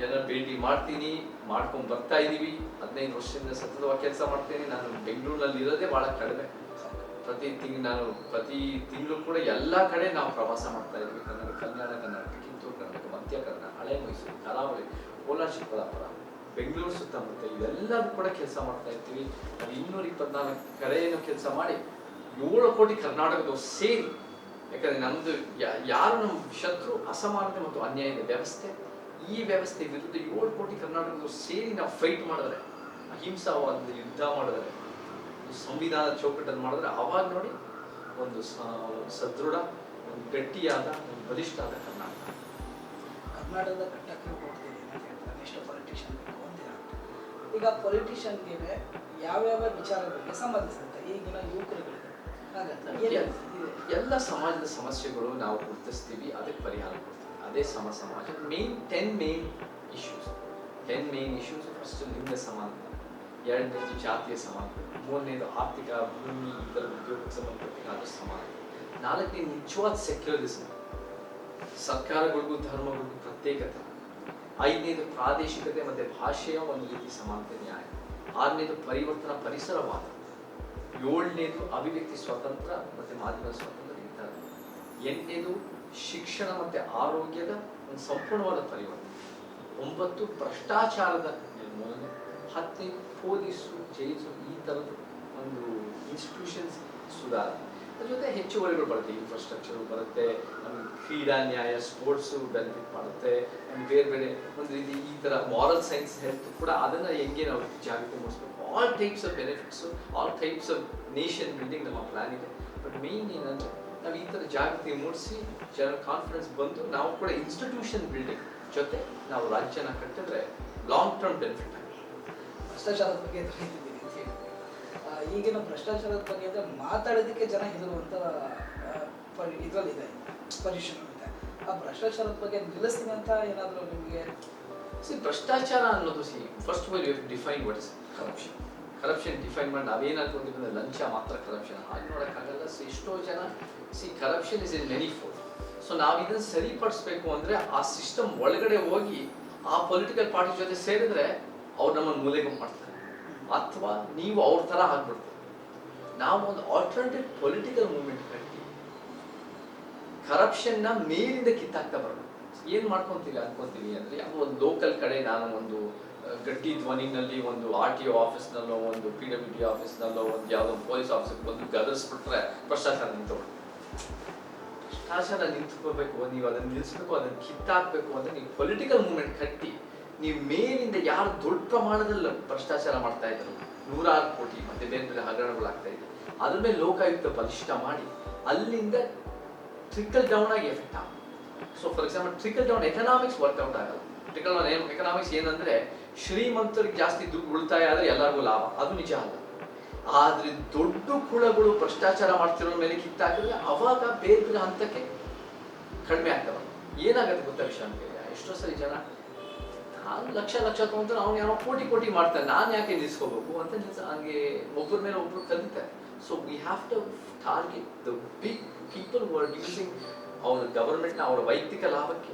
ಜನ ಭೇಟಿ ಮಾಡ್ತೀನಿ, ಮಾಡ್ಕೊಂಡು ಬರ್ತಾ ಇದೀವಿ. 15 ವರ್ಷದಿಂದ ಸತತವಾಗಿ ಕೆಲಸ ಮಾಡ್ತೀನಿ. ನಾನು ಬೆಂಗಳೂರಿನಲ್ಲಿ ಇರೋದೇ ಬಹಳ ಕಡಿಮೆ. ಪ್ರತಿ ತಿಂಗಳು ಕೂಡ ಎಲ್ಲ ಕಡೆ ನಾವು ಪ್ರವಾಸ ಮಾಡ್ತಾ ಇದ್ವಿ. ಕಲ್ಯಾಣ ಕರ್ನಾಟಕ, ಕಿತ್ತೂರು ಕರ್ನಾಟಕ, ಮಧ್ಯ ಕರ್ನಾಟಕ, ಹಳೆ ಮೈಸೂರು, ಕರಾವಳಿ, ಕೋಲಾರ, ಚಿಕ್ಕಬಳ್ಳಾಪುರ, ಬೆಂಗಳೂರು ಸುತ್ತಮುತ್ತ ಇವೆಲ್ಲದೂ ಕೂಡ ಕೆಲಸ ಮಾಡ್ತಾ ಇರ್ತೀವಿ. ನಾವು 224 ಕಡೆಯನ್ನು ಕೆಲಸ ಮಾಡಿ 7 ಕೋಟಿ ಕರ್ನಾಟಕದವ್ರು ಸೇರಿ, ಯಾಕಂದ್ರೆ ನಮ್ದು ಯಾರು ನಮ್ಮ ಶತ್ರು ಅಸಮಾನತೆ ಮತ್ತು ಅನ್ಯಾಯದ ವ್ಯವಸ್ಥೆ, ಈ ವ್ಯವಸ್ಥೆ ವಿರುದ್ಧ 7 ಕೋಟಿ ಕರ್ನಾಟಕದವ್ರು ಸೇರಿ ನಾವು ಫೈಟ್ ಮಾಡಿದ್ರೆ, ಅಹಿಂಸಾವಾದ ಯುದ್ಧ ಮಾಡಿದ್ರೆ, ಸಂವಿಧಾನದ ಚೌಕಟ್ಟನ್ನು ಮಾಡಿದ್ರೆ, ಅವಾಗ ನೋಡಿ ಒಂದು ಸದೃಢ, ಒಂದು ಗಟ್ಟಿಯಾದ, ಒಂದು ಬಲಿಷ್ಠವಾದ
ಕರ್ನಾಟಕದ ಕಟ್ಟಕ್ಕೆ ಹೋಗ್ತೀವಿ ಅಂತ ಹೇಳ್ತಾರೆ. ನೆಕ್ಸ್ಟ್ ಪೊಲಿಟಿಷಿಯನ್ ಬೇಕು ಅಂತೀರ. ಈಗ ಪೊಲಿಟಿಷಿಯನ್ಗೆ ಯಾವ್ಯಾವ ವಿಚಾರಗಳಿಗೆ ಸಂಬಂಧಿಸಿದಂತೆ ಈಗಿನ ಯುವಕರುಗಳಿಗೆ
ಎಲ್ಲ ಸಮಾಜದ ಸಮಸ್ಯೆಗಳು ನಾವು ಗುರುತಿಸ್ತೀವಿ, ಅದಕ್ಕೆ ಪರಿಹಾರ ಕೊಡ್ತೀವಿ. ಅದೇ ಸಮಾಜ ಮೇನ್ 10 ಮೇನ್ ಇಶ್ಯೂಸ್. ಫಸ್ಟ್ ಲಿಂಗ ಸಮಾನತೆ, 2ನೇದು ಜಾತಿಯ ಸಮಾನತೆ, 3ನೇದು ಆರ್ಥಿಕ, ಭೂಮಿ, ಇತರ ಉದ್ಯೋಗಕ್ಕೆ ಸಂಬಂಧಪಟ್ಟ ಸಮಾನತೆ, 4ನೇ ನಿಜವಾದ ಸೆಕ್ಯುಲರಿಸಮ್, ಸರ್ಕಾರಗಳಿಗೂ ಧರ್ಮಗಳಿಗೂ ಪ್ರತ್ಯೇಕತೆ, 5ನೇದು ಪ್ರಾದೇಶಿಕತೆ ಮತ್ತೆ ಭಾಷೆಯ ಒಂದು ರೀತಿ ಸಮಾನತೆ ನ್ಯಾಯ, 6ನೇದು ಪರಿವರ್ತನಾ ಪರಿಸರವಾದ, 7ನೇದು ಅಭಿವ್ಯಕ್ತಿ ಸ್ವಾತಂತ್ರ್ಯ ಮತ್ತೆ ಮಾಧ್ಯಮ ಸ್ವಾತಂತ್ರ್ಯ ಇದ್ದಾರೆ, 8ನೇದು ಶಿಕ್ಷಣ ಮತ್ತೆ ಆರೋಗ್ಯದ ಒಂದು ಸಂಪೂರ್ಣವಾದ ಪರಿವರ್ತನೆ, 9 ಭ್ರಷ್ಟಾಚಾರದ ನಿರ್ಮೂಲನೆ, 10ನೇದು ಪೊಲೀಸು, ಜೈಲು, ಈ ಥರದ ಒಂದು ಇನ್ಸ್ಟಿಟ್ಯೂಷನ್ಸ್ ಸುಧಾರಣೆ. ಅದ್ರ ಜೊತೆ ಹೆಚ್ಚುವರಿಗಳು ಬರುತ್ತೆ, ಇನ್ಫ್ರಾಸ್ಟ್ರಕ್ಚರು ಬರುತ್ತೆ, ನಮ್ಗೆ ಕ್ರೀಡಾ ನ್ಯಾಯ, ಸ್ಪೋರ್ಟ್ಸು ಬೆನಿಫಿಟ್ ಮಾಡುತ್ತೆ, ನಮ್ಗೆ ಬೇರೆ ಒಂದು ರೀತಿ ಈ ಥರ ಮಾರಲ್ ಸೈನ್ಸ್, ಹೆಲ್ತ್ ಕೂಡ ಅದನ್ನು ಹೆಂಗೆ ನಾವು ಜಾಗೃತಿ ಮೂಡಿಸ್ಬೇಕು. All types of benefits, all types of nation building ನಮ್ಮ ಪ್ಲಾನ್ ಇದೆ. ಬಟ್ ಮೇನ್ ಏನಂದರೆ ನಾವು ಈ ಥರ ಜಾಗೃತಿ ಮೂಡಿಸಿ ಜನರ ಕಾನ್ಫಿಡೆನ್ಸ್ ಬಂದು ನಾವು ಕೂಡ ಇನ್ಸ್ಟಿಟ್ಯೂಷನ್ ಬಿಲ್ಡಿಂಗ್ ಜೊತೆ ನಾವು ರಾಜ್ಯನ ಕಟ್ಟಿದ್ರೆ ಲಾಂಗ್ ಟರ್ಮ್ ಬೆನಿಫಿಟ್ ಆಗುತ್ತೆ.
ಭ್ರಷ್ಟಾಚಾರದ ಬಗ್ಗೆ ಈಗಿನ ಭ್ರಷ್ಟಾಚಾರದ ಬಗ್ಗೆ ಅಂದರೆ ಮಾತಾಡೋದಕ್ಕೆ ಜನ ಹೆದರುವಂಥ ಇದರಲ್ಲಿದೆ, ಪೊಸಿಷನ್ ಇದೆ. ಆ ಭ್ರಷ್ಟಾಚಾರದ ಬಗ್ಗೆ ನಿಲ್ಲಿಸ್ತೀನಿ ಅಂತ ಏನಾದರೂ ನಿಮಗೆ
ಭ್ರಷ್ಟಾಚಾರ ಅನ್ನೋದು first of all you define what is corruption define ಮಾಡಿ ನಾವೇನು ಅನ್ಕೊಂಡಿದ್ದೀವಿ ಲಂಚ ಮಾತ್ರ ಕರಪ್ಷನ್ ಹಾಗೆ ನೋಡೋಕ್ಕಾಗಲ್ಲ. ಎಷ್ಟೋ ಜನ corruption is in many form. So ನಾವು ಇದನ್ನು ಸರಿಪಡಿಸ್ಬೇಕು ಅಂದರೆ ಆ ಸಿಸ್ಟಮ್ ಒಳಗಡೆ ಹೋಗಿ ಆ ಪೊಲಿಟಿಕಲ್ ಪಾರ್ಟಿ ಜೊತೆ ಸೇರಿದ್ರೆ ಅವ್ರು ನಮ್ಮನ್ನು ಮೂಲೆಗೆ ಮಾಡ್ತಾರೆ, ಅಥವಾ ನೀವು ಅವ್ರ ಥರ ಆಗ್ಬಿಡ್ತೀವಿ. ನಾವು ಒಂದು ಆಲ್ಟರ್ನೇಟಿವ್ ಪೊಲಿಟಿಕಲ್ ಮೂವ್ಮೆಂಟ್ ಕಟ್ಟಿ ಕರಪ್ಷನ್ನ ಮೇಲಿಂದ ಕಿತ್ತಾಕ್ತಾ ಬರೋಣ. ಏನು ಅನ್ಕೊಂತೀವಿ ಅಂದರೆ ಅದು ಒಂದು ಲೋಕಲ್ ಕಡೆ ನಾನು ಒಂದು ಗಟ್ಟಿ ಧ್ವನಿನಲ್ಲಿ ಒಂದು RTO ಆಫೀಸ್ನಲ್ಲೋ, ಒಂದು PWD ಆಫೀಸ್ನಲ್ಲೋ, ಒಂದು ಯಾವುದೋ ಪೊಲೀಸ್ ಆಫೀಸ್ಗೆ ಬಂದು ಗದರಿಸ್ಬಿಟ್ರೆ ಭ್ರಷ್ಟಾಚಾರ ನಿಂತೋಗ್ಬಿಡುತ್ತೆ. ಭ್ರಷ್ಟಾಚಾರ ನಿಂತ್ಕೋಬೇಕು, ನೀವು ಅದನ್ನು ನಿಲ್ಲಿಸ್ಬೇಕು, ಅದನ್ನು ಕಿತ್ತಾಕ್ಬೇಕು ಅಂದರೆ ನೀವು ಪೊಲಿಟಿಕಲ್ ಮೂವ್ಮೆಂಟ್ ಕಟ್ಟಿ ನೀವು ಮೇಲಿಂದ ಯಾರು ದೊಡ್ಡ ಪ್ರಮಾಣದಲ್ಲಿ ಭ್ರಷ್ಟಾಚಾರ ಮಾಡ್ತಾ ಇದ್ರು, 100 ಕೋಟಿ ಮತ್ತೆ ಬೇರೆ ಹಗರಣಗಳಾಗ್ತಾ ಇದೆ, ಅದ್ರ ಮೇಲೆ ಲೋಕಾಯುಕ್ತ ಬಲಿಷ್ಠ ಮಾಡಿ ಅಲ್ಲಿಂದ ಟ್ರಿಕಲ್ ಡೌನ್ ಆಗಿ ಎಫೆಕ್ಟ್ ಆಗುತ್ತೆ. So for example trickle down economics work out ಆಗಲ್ಲ. ಟ್ರಿಕಲ್ ಡೌನ್ ಎಕನಾಮಿಕ್ಸ್ ಏನಂದ್ರೆ ಶ್ರೀಮಂತರಿಗೆ ಜಾಸ್ತಿ ದುಡ್ಡು ಉಳಿತಾಯ ಆದರೆ ಎಲ್ಲರಿಗೂ ಲಾಭ, ಅದು ನಿಜ ಅಲ್ಲ. ಆದ್ರೆ ದೊಡ್ಡ ಕುಳಗಳು ಭ್ರಷ್ಟಾಚಾರ ಮಾಡ್ತಿರೋ ಮೇಲೆ ಕಿತ್ತಾಕಿದ್ರೆ ಅವಾಗ ಬೇರೆ ಹಂತಕ್ಕೆ ಕಡಿಮೆ ಆಗ್ತವೆ. ಏನಾಗುತ್ತೆ ಗೊತ್ತಾ ವಿಷಯ ಅಂತ, ಎಷ್ಟೋ ಸರಿ ಜನ ನಾನು ಲಕ್ಷ ತೊಗೊಂತಾರೆ, ಅವ್ನು ಯಾರೋ ಕೋಟಿ ಮಾಡ್ತಾನೆ, ನಾನು ಯಾಕೆ ನಿಲ್ಲಿಸ್ಕೋಬೇಕು ಅಂತ ಹಂಗೆ ಒಬ್ಬರ ಮೇಲೆ ಒಬ್ಬರು ಕಲಿತಾರೆ. So we have to target the big people who are using ಅವ್ರ ಗವರ್ಮೆಂಟ್ನ ಅವರ ವೈಯಕ್ತಿಕ ಲಾಭಕ್ಕೆ,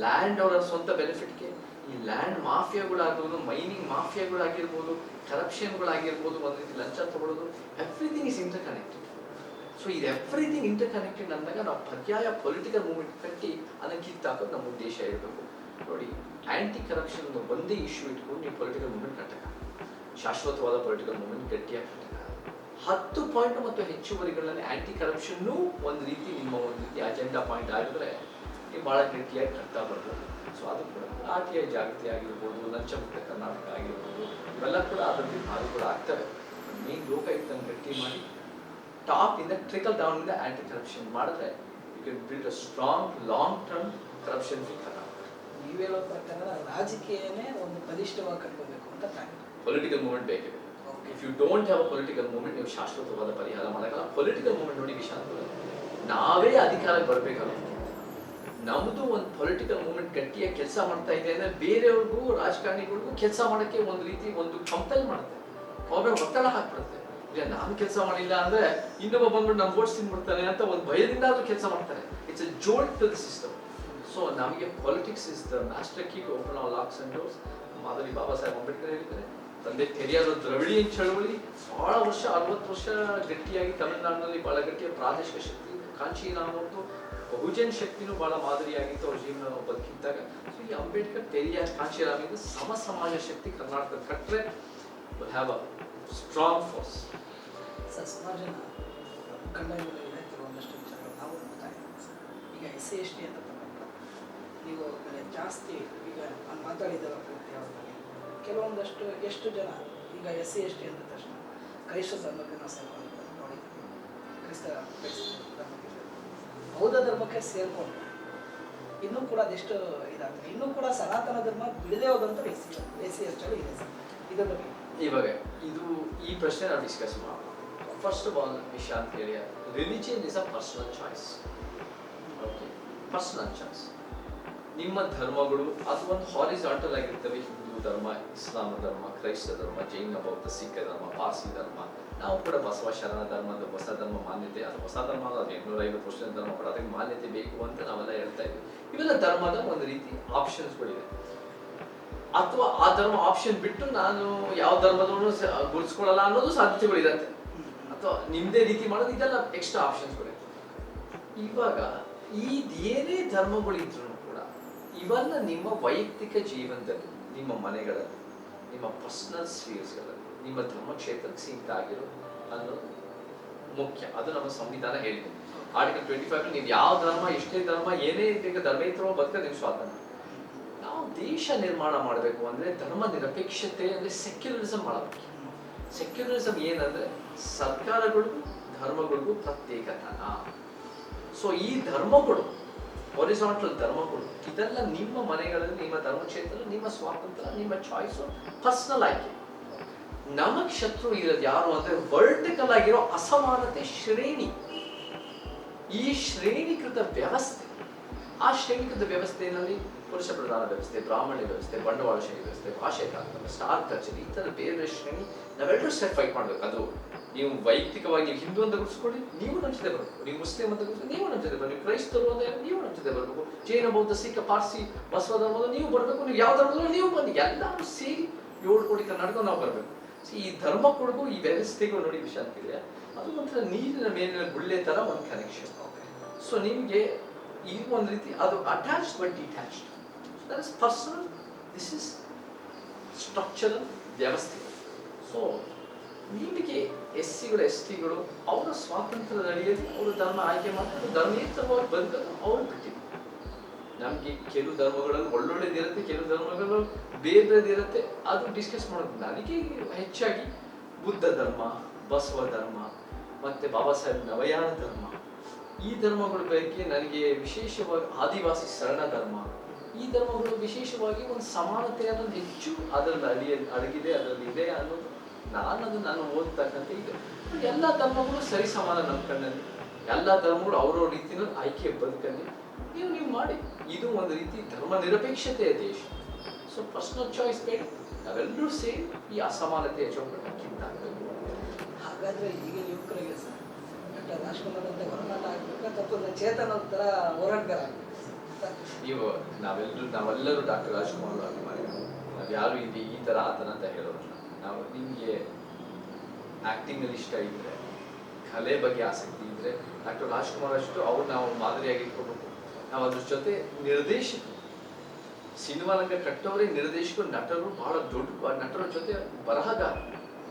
ಲ್ಯಾಂಡ್ ಅವರ ಸ್ವಂತ ಬೆನಿಫಿಟ್ಗೆ. ಈ ಲ್ಯಾಂಡ್ ಮಾಫಿಯಾಗಳಾಗಿರ್ಬೋದು, ಮೈನಿಂಗ್ ಮಾಫಿಯಾಗಳಾಗಿರ್ಬೋದು, ಕರಪ್ಷನ್ಗಳಾಗಿರ್ಬೋದು, ಒಂದು ರೀತಿ ಲಂಚ ತಗೊಳ್ಳೋದು, everything is inter connected. So ಇದು ಎವ್ರಿಥಿಂಗ್ ಇಂಟರ್ ಕನೆಕ್ಟೆಡ್ ಅಂದಾಗ ನಾವು ಪರ್ಯಾಯ ಪೊಲಿಟಿಕಲ್ ಮೂವ್ಮೆಂಟ್ ಕಟ್ಟಿ ಅದನ್ನು ಕಿತ್ತಾಕೋದು ನಮ್ಮ ಉದ್ದೇಶ ಇರಬೇಕು. ನೋಡಿ, ಆ್ಯಂಟಿ ಕರಪ್ಷನ್ ಒಂದೇ ಇಶ್ಯೂ ಇಟ್ಕೊಂಡು ನೀವು ಪೊಲಿಟಿಕಲ್ ಮೂವ್ಮೆಂಟ್ ಕಟ್ಟಕ, ಶಾಶ್ವತವಾದ ಪೊಲಿಟಿಕಲ್ ಮೂವ್ಮೆಂಟ್ ಗಟ್ಟಿಯಾಗಿ ಕಟ್ಟಕ. 10 ಪಾಯಿಂಟ್ ಮತ್ತು ಹೆಚ್ಚುವರಿಗಳಲ್ಲಿ ಆ್ಯಂಟಿ ಕರಪ್ಷನ್ನು ಒಂದು ರೀತಿ ನಿಮ್ಮ ಒಂದು ರೀತಿ ಅಜೆಂಡಾ ಪಾಯಿಂಟ್ ಆಗಿದ್ರೆ ನೀವು ಭಾಳ ಗಟ್ಟಿಯಾಗಿ ಕಟ್ತಾ ಬರ್ಬೋದು. ಸೊ ಅದು ಕೂಡ ಆರ್ ಟಿ ಐ ಜಾಗೃತಿ ಆಗಿರ್ಬೋದು, ಲಂಚ ಮುಕ್ತ ಕರ್ನಾಟಕ ಆಗಿರ್ಬೋದು, ಇವೆಲ್ಲ ಕೂಡ ಅದರಲ್ಲಿ ಅದು ಕೂಡ ಆಗ್ತವೆ. ಮೇನ್ ಲೋಕಾಯುಕ್ತನ ಗಟ್ಟಿ ಮಾಡಿ ಟಾಪ್ ಇಂದ ಟ್ರಿಕಲ್ ಡೌನ್ ಇಂದ ಆ್ಯಂಟಿ ಕರಪ್ಷನ್ ಮಾಡಿದ್ರೆ you can build a strong long term corruption free Karnataka.
ನೀವು ಹೇಳೋ ಪ್ರಕಾರ ರಾಜಕೀಯನೇ ಒಂದು ಬಲಿಷ್ಠವಾಗಿ ಕಟ್ಕೋಬೇಕು ಅಂತ ಪ್ಲಾನ್.
ಪೊಲಿಟಿಕಲ್ ಮೂವ್ಮೆಂಟ್ ಬೇಕಿದೆ. If you don't have a political movement ನೀವು ಶಾಶ್ವತವಾದ ಪರಿಹಾರ ಮಾಡೋಕ್ಕಲ್ಲ. ಪೊಲಿಟಿಕಲ್ ಮೂವ್ಮೆಂಟ್ ನೋಡಿ ವಿಶಾಂತ್, ನಾವೇ ಅಧಿಕಾರಕ್ಕೆ ಬರಬೇಕಾಗುತ್ತೆ. ನಮ್ಮದು ಒಂದು ಪೊಲಿಟಿಕಲ್ ಮೂವ್ಮೆಂಟ್ ಗಟ್ಟಿಯಾಗಿ ಕೆಲಸ ಮಾಡ್ತಾ ಇದೆ ಅಂದರೆ ಬೇರೆಯವ್ರಿಗೂ ರಾಜಕಾರಣಿಗಳಿಗೂ ಕೆಲಸ ಮಾಡೋಕ್ಕೆ ಒಂದು ರೀತಿ ಒಂದು ಕಂಪೆಲ್ ಮಾಡುತ್ತೆ, ಅವ್ರ ಮೇಲೆ ಒತ್ತಡ ಹಾಕ್ಬಿಡುತ್ತೆ. ಇಲ್ಲ ನಾನು ಕೆಲಸ ಮಾಡಿಲ್ಲ ಅಂದರೆ ಇನ್ನೊಬ್ಬ ಬಂದ್ಬಿಟ್ಟು ನಮ್ಮ ವೋಟ್ಸ್ ತಿನ್ಬಿಡ್ತಾನೆ ಅಂತ ಒಂದು ಭಯದಿಂದ ಆದರೂ ಕೆಲಸ ಮಾಡ್ತಾರೆ. It's a jolt to the system. So ನಮಗೆ politics is the master key to open all locks and doors. ಮಾದರಿ ಬಾಬಾ ಸಾಹೇಬ್ ಅಂಬೇಡ್ಕರ್ ಹೇಳಿದ್ದಾರೆ. ತಂದೆ ಪೆರಿಯಾರ್ ದ್ರವಿಡಿಯನ್ ಚಳವಳಿ ಬಹಳ ವರ್ಷ 60 ವರ್ಷ ಗಟ್ಟಿಯಾಗಿ ತಮಿಳುನಾಡಿನಲ್ಲಿ ಬಹಳ ಗಟ್ಟಿಯ ಪ್ರಾದೇಶಿಕ ಶಕ್ತಿ. ಕಾಂಚೀರಾಮ್ ಅವ್ರದ್ದು ಬಹುಜನ್ ಶಕ್ತಿನೂ ಬಹಳ ಮಾದರಿಯಾಗಿತ್ತು ಅವ್ರ ಜೀವನ ಬದುಕಿದ್ದಾಗ. ಸೊ ಈ ಅಂಬೇಡ್ಕರ್, ಪೆರಿಯಾರ್, ಕಾಂಚೀರಾಮಿಂದ ಸಮಾಜ ಶಕ್ತಿ ಕರ್ನಾಟಕದ ಕಟ್ಟರೆ will have a strong force.
Sir, ಸುಮಾರು ಜನ ಮುಖಂಡಗಳಿದೆ, ಕೆಲವೊಂದಷ್ಟು ವಿಚಾರಗಳು ನಾವು ನೋಡ್ತಾ ಇದ್ದೀವಿ ಸರ್. ಈಗ SC/ST ಅಂತ ತಗೊಂಡ್ರೆ ನೀವು ಜಾಸ್ತಿ ಈಗ ನಾನು ಮಾತಾಡಿದ್ದಲ್ಲ ಪೂರ್ತಿ ಅವ್ರ ಬಗ್ಗೆ ಕೆಲವೊಂದಷ್ಟು ಎಷ್ಟು ಜನ ಈಗ SC/ST ಅಂದ ತಕ್ಷಣ ಕ್ರೈಸ್ತ ಧರ್ಮಕ್ಕೆ ನಾವು ಸೇರ್ಕೊಂಡಿದ್ದಾರೆ ನೋಡಿ, ಕ್ರೈಸ್ತ ಧರ್ಮಕ್ಕೆ ಬೌದ್ಧ ಧರ್ಮಕ್ಕೆ ಸೇರ್ಕೊಂಡು ಇನ್ನೂ ಕೂಡ ಅದೆಷ್ಟು ಇದಾಗ್ತದೆ. ಇನ್ನೂ ಕೂಡ ಸನಾತನ ಧರ್ಮ ಬಿಡದೇ ಹೋದಂಥ SC/ST ಇದೆ ಸರ್. ಇದ್ರ ಬಗ್ಗೆ
ಇವಾಗ ಈ ಪ್ರಶ್ನೆ ನಾವು ಡಿಸ್ಕಸ್ ಮಾಡೋಣ. ಫಸ್ಟ್ ಆಫ್ ಆಲ್ ವಿಶಾಂತ್ ಹೇಳಿ, religion is a personal choice. Okay, personal choice. ನಿಮ್ಮ ಧರ್ಮಗಳು ಅದು ಒಂದು ಹಾರಿಜಾಂಟಲ್ ಆಗಿರ್ತವೆ. ಹಿಂದೂ ಧರ್ಮ, ಇಸ್ಲಾಂ ಧರ್ಮ, ಕ್ರೈಸ್ತ ಧರ್ಮ, ಜೈನ, ಬೌದ್ಧ, ಸಿಖ್ ಧರ್ಮ, ಪಾರ್ಸಿ ಧರ್ಮ. ನಾವು ಕೂಡ ಬಸವ ಶರಣ ಧರ್ಮದ ಹೊಸ ಧರ್ಮ ಮಾನ್ಯತೆ, ಅದು ಹೊಸ ಧರ್ಮ ಅಲ್ಲ, 850 ವರ್ಷದ ಧರ್ಮ ಕೂಡ ಅದಕ್ಕೆ ಮಾನ್ಯತೆ ಬೇಕು ಅಂತ ನಾವೆಲ್ಲ ಹೇಳ್ತಾ ಇದ್ದೀವಿ. ಇವೆಲ್ಲ ಧರ್ಮದ ಒಂದು ರೀತಿ ಆಪ್ಷನ್ಸ್ಗಳಿದೆ. ಅಥವಾ ಆ ಧರ್ಮ ಆಪ್ಷನ್ ಬಿಟ್ಟು ನಾನು ಯಾವ ಧರ್ಮದವನು ಗುರುತಿಸ್ಕೊಳ್ಳಲ್ಲ ಅನ್ನೋದು ಸಾಧ್ಯತೆಗಳಿರುತ್ತೆ. ಅಥವಾ ನಿಮ್ಮದೇ ರೀತಿ ಮಾಡೋದು, ಇದೆಲ್ಲ ಎಕ್ಸ್ಟ್ರಾ ಆಪ್ಷನ್ಸ್ಗಳಿದೆ. ಇವಾಗ ಏನೇ ಧರ್ಮಗಳಿದ್ರು ಕೂಡ ಇವೆಲ್ಲ ನಿಮ್ಮ ವೈಯಕ್ತಿಕ ಜೀವನದಲ್ಲಿ, ನಿಮ್ಮ ಮನೆಗಳಲ್ಲಿ, ನಿಮ್ಮ ಪರ್ಸನಲ್ ಸ್ಪೇಸ್ಗಳಲ್ಲಿ, ನಿಮ್ಮ ಧರ್ಮಕ್ಷೇತ್ರಕ್ಕೆ ಸೀಮಿತ ಆಗಿರೋ ಅನ್ನೋದು ಮುಖ್ಯ. ಅದು ನಮ್ಮ ಸಂವಿಧಾನ ಹೇಳಿದೆ. ಆರ್ಟಿಕಲ್ 25 ನೀವು ಯಾವ ಧರ್ಮ, ಎಷ್ಟೇ ಧರ್ಮ, ಏನೇ ಬೇಗ ಧರ್ಮೇತರ ಬದುಕ ನೀವು ಸ್ವಾತಂತ್ರ್ಯ. ನಾವು ದೇಶ ನಿರ್ಮಾಣ ಮಾಡಬೇಕು ಅಂದರೆ ಧರ್ಮ ನಿರಪೇಕ್ಷತೆ ಅಂದರೆ ಸೆಕ್ಯುಲರಿಸಮ್ ಮಾಡಬೇಕು. ಸೆಕ್ಯುಲರಿಸಮ್ ಏನಂದ್ರೆ ಸರ್ಕಾರಗಳಿಗೂ ಧರ್ಮಗಳಿಗೂ ಪ್ರತ್ಯೇಕತನ. ಸೊ ಈ ಧರ್ಮಗಳು, ಹಾರಿಜಾಂಟಲ್ ಧರ್ಮಗಳು, ಇದೆಲ್ಲ ನಿಮ್ಮ ಮನೆಗಳಲ್ಲಿ, ನಿಮ್ಮ ಧರ್ಮಕ್ಷೇತ್ರದಲ್ಲಿ ನಿಮ್ಮ ಸ್ವಾತಂತ್ರ್ಯ, ನಿಮ್ಮ ಚಾಯ್ಸು, ಪರ್ಸನಲ್ ಆಯ್ಕೆ. ನಮಗೆ ಶತ್ರು ಇರೋದು ಯಾರು ಅಂದ್ರೆ ವರ್ಟಿಕಲ್ ಆಗಿರೋ ಅಸಮಾನತೆ ಶ್ರೇಣಿ. ಈ ಶ್ರೇಣೀಕೃತ ವ್ಯವಸ್ಥೆ, ಆ ಶ್ರೇಣೀಕೃತ ವ್ಯವಸ್ಥೆಯಲ್ಲಿ ಪುರುಷ ಪ್ರಧಾನ ವ್ಯವಸ್ಥೆ, ಬ್ರಾಹ್ಮಣ್ಯ ವ್ಯವಸ್ಥೆ, ಬಂಡವಾಳಶಾಹಿ ವ್ಯವಸ್ಥೆ, ಭಾಷೆ ತಾರತಮ್ಯ, ಸ್ಟಾರ್ ಕಲ್ಚರ್, ಈ ಥರ ಬೇರೆ ಶ್ರೇಣಿ ನಾವೆಲ್ಲರೂ ಸೆಟ್ ಫೈಟ್ ಮಾಡಬೇಕು. ಅದು ನೀವು ವೈಯಕ್ತಿಕವಾಗಿ ನೀವು ಹಿಂದೂ ಅಂತ ಗುರುತಿಸ್ಕೊಳ್ಳಿ, ನೀವು ನಮ್ಮ ಜೊತೆ ಬರಬೇಕು. ನೀವು ಮುಸ್ಲಿಂ ಅಂತ ಗುರುತಿಸಿ, ನೀವು ನಮ್ಮ ಜೊತೆ ಬರಬೇಕು. ಕ್ರೈಸ್ತರು ಅಂತ ನೀವು ನಮ್ಮ ಜೊತೆ ಬರಬೇಕು. ಜೈನ, ಬೌದ್ಧ, ಸಿಖ್, ಪಾರ್ಸಿ, ಬಸವ ಧರ್ಮದ ನೀವು ಬರಬೇಕು. ನೀವು ಯಾವ ಧರ್ಮದಲ್ಲೂ ನೀವು ಬನ್ನಿ, ಎಲ್ಲರೂ ಸೇರಿ 7 ಕೋಟಿ ಕರ್ನಾಟಕ ನಾವು ಬರಬೇಕು. ಈ ಧರ್ಮಗಳಿಗೂ ಈ ವ್ಯವಸ್ಥೆಗೂ ನೋಡಿ ವಿಶಾಂತ್ ಇದೆ, ಅದು ಒಂಥರ ನೀರಿನ ಮೇಲಿನ ಗುಳ್ಳೆ ಥರ ಒಂದು ಕನೆಕ್ಷನ್. ಸೊ ನಿಮಗೆ ಈ ಒಂದು ರೀತಿ ಅದು attached but detached. That is personal, this is structural ವ್ಯವಸ್ಥೆ. ಸೊ ನಿಮಗೆ SCಗಳು STಗಳು ಅವರ ಸ್ವಾತಂತ್ರ್ಯದ ಅಡಿಯಲ್ಲಿ ಅವರು ಧರ್ಮ ಆಯ್ಕೆ ಮಾಡ್ತಾರೆ, ಧರ್ಮೇತರವಾಗಿ ಬದುಕಲು ಅವ್ರು ಬಿಟ್ಟಿದ್ದಾರೆ. ನಮಗೆ ಕೆಲವು ಧರ್ಮಗಳಲ್ಲಿ ಒಳ್ಳೊಳ್ಳೆದಿರುತ್ತೆ, ಕೆಲವು ಧರ್ಮಗಳು ಬೇರೆದಿರುತ್ತೆ, ಅದು ಡಿಸ್ಕಸ್ ಮಾಡೋದು. ನನಗೆ ಹೆಚ್ಚಾಗಿ ಬುದ್ಧ ಧರ್ಮ, ಬಸವ ಧರ್ಮ, ಮತ್ತು ಬಾಬಾ ಸಾಹೇಬ್ ನವಯಾನ ಧರ್ಮ, ಈ ಧರ್ಮಗಳ ಬಗ್ಗೆ ನನಗೆ ವಿಶೇಷವಾಗಿ ಆದಿವಾಸಿ ಶರಣ ಧರ್ಮ, ಈ ಧರ್ಮಗಳು ವಿಶೇಷವಾಗಿ ಒಂದು ಸಮಾನತೆ ಅನ್ನೋದು ಹೆಚ್ಚು ಅದರಲ್ಲಿ ಅಡಗಿದೆ, ಅದರಲ್ಲಿ ಇದೆ ಅನ್ನೋದು ನಾನು ಓದ್ತಕ್ಕಂಥ ಇದೆ. ಎಲ್ಲ ಧರ್ಮಗಳು ಸರಿ ಸಮಾನ ನಮ್ಮ ಕಣ್ಣಲ್ಲಿ, ಎಲ್ಲ ಧರ್ಮಗಳು ಅವ್ರವ್ರ ರೀತಿಯಲ್ಲಿ ಆಯ್ಕೆ ಬದುಕಲ್ಲಿ ನೀವು ಮಾಡಿ. ಇದು ಒಂದು ರೀತಿ ಧರ್ಮ ನಿರಪೇಕ್ಷತೆಯ ದೇಶ. ಸೊ ಸೊ ಪರ್ಸನಲ್ ಚಾಯ್ಸ್ ಬೇಡ, ನಾವೆಲ್ಲರೂ ಸೇರಿ ಈ ಅಸಮಾನತೆಯ ಚೌಕಟ್ಟು ಕಿತ್ತಾಗಬೇಕು.
ಹಾಗಾದ್ರೆ ಈಗ ಯುವಕರಿಗೆ ಸರ್ ಡಾಕ್ಟರ್ ರಾಜ್ಕುಮಾರ್ ಅಂತ ಹೊರನಾಟ ಆಗ್ಬೇಕಾ ತಪ್ಪು ಚೇತನ ಥರ ಹೋರಾಟಗಾರ
ನೀವು ನಾವೆಲ್ಲರೂ ಡಾಕ್ಟರ್ ರಾಜ್ಕುಮಾರ್ ಅಭಿಮಾನಿಗಳು. ನಾವು ಯಾರು ಇಲ್ಲಿ ಈ ಥರ ಆತನ ಅಂತ ಹೇಳೋದಿಲ್ಲ. ನಾವು ನಿಮಗೆ ಆ್ಯಕ್ಟಿಂಗಲ್ಲಿ ಇಷ್ಟ ಇದ್ದರೆ, ಕಲೆ ಬಗ್ಗೆ ಆಸಕ್ತಿ ಇದ್ದರೆ ಡಾಕ್ಟರ್ ರಾಜ್ಕುಮಾರ್ ಅಷ್ಟು ಅವ್ರು ನಾವು ಮಾದರಿಯಾಗಿ ಇಟ್ಕೋಬೇಕು. ನಾವು ಅದ್ರ ಜೊತೆ ನಿರ್ದೇಶಕರು, ಸಿನಿಮಾ ರಂಗ ಕಟ್ಟೋರೇ ನಿರ್ದೇಶಕರು, ನಟರು, ಬಹಳ ದೊಡ್ಡ ನಟರ ಜೊತೆ ಬರಹಗಾರ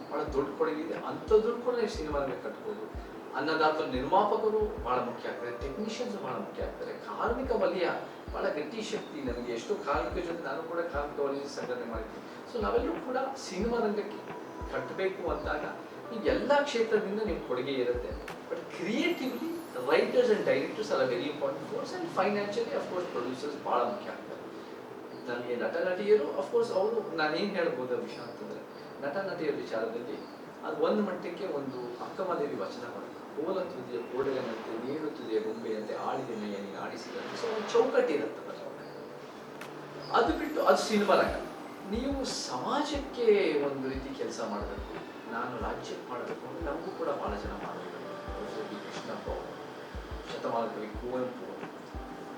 ಬಹಳ ದೊಡ್ಡ ಕೊಡುಗೆ ಇದೆ. ಅಂಥದ್ದು ಕೂಡ ನೀವು ಸಿನಿಮಾ ರಂಗ ಕಟ್ಬೋದು. ಅನ್ನದಾತ ನಿರ್ಮಾಪಕರು ಬಹಳ ಮುಖ್ಯ ಆಗ್ತಾರೆ, ಟೆಕ್ನಿಷಿಯನ್ಸ್ ಬಹಳ ಮುಖ್ಯ ಆಗ್ತಾರೆ, ಕಾರ್ಮಿಕ ವಲಯ ಬಹಳ ಗಟ್ಟಿ ಶಕ್ತಿ. ನನಗೆ ಎಷ್ಟೋ ಕಾರ್ಮಿಕ ಜೊತೆ ನಾನು ಕೂಡ ಕಾರ್ಮಿಕ ವಲಯ ಸಂಘಟನೆ ಮಾಡಿದ್ದೀನಿ. ಸೊ ನಾವೆಲ್ಲರೂ ಕೂಡ ಸಿನಿಮಾ ರಂಗಕ್ಕೆ ಕಟ್ಟಬೇಕು ಅಂದಾಗ ಈ ಎಲ್ಲ ಕ್ಷೇತ್ರದಿಂದ ನಿಮ್ಮ ಕೊಡುಗೆ ಇರುತ್ತೆ. But creatively writers and directors are very important force, and financially of course producers ಭಾಳ ಮುಖ್ಯ ಆಗ್ತಾರೆ. ನನಗೆ ನಟ ನಟಿಯರು ಅಫ್ಕೋರ್ಸ್ ಅವರು, ನಾನೇನು ಹೇಳ್ಬೋದು ವಿಷಯ ಅಂತಂದರೆ, ನಟ ನಟಿಯರ ವಿಚಾರದಲ್ಲಿ ಅದು ಒಂದು ಮಟ್ಟಕ್ಕೆ ಒಂದು ಅಕ್ಕಮದೇವಿ ವಚನ ಬರುತ್ತೆ. ಓಲ ತುದಿಯ ಕೋಡಲಂತೆ ನೀರು ತುದಿಯ ಗೊಂಬೆಯಂತೆ ಆಡಿದ ಮೇಯ ನೀನು ಆಡಿಸಿದಂತೆ. ಸೊ ಒಂದು ಚೌಕಟ್ಟು ಇರುತ್ತೆ. ಅದು ಬಿಟ್ಟು ಅದು ಸಿನಿಮಾ ರಂಗ. ನೀವು ಸಮಾಜಕ್ಕೆ ಒಂದು ರೀತಿ ಕೆಲಸ ಮಾಡಬೇಕು, ನಾನು ರಾಜ್ಯಕ್ಕೆ ಮಾಡಬೇಕು ಅಂದರೆ ನಮಗೂ ಕೂಡ ಭಾಳ ಜನ ಮಾಡಬೇಕು. ಬಿ ಕೃಷ್ಣಪ್ಪ ಅವರು, ಶತಮಾನ ಕವಿ ಕುವೆಂಪು,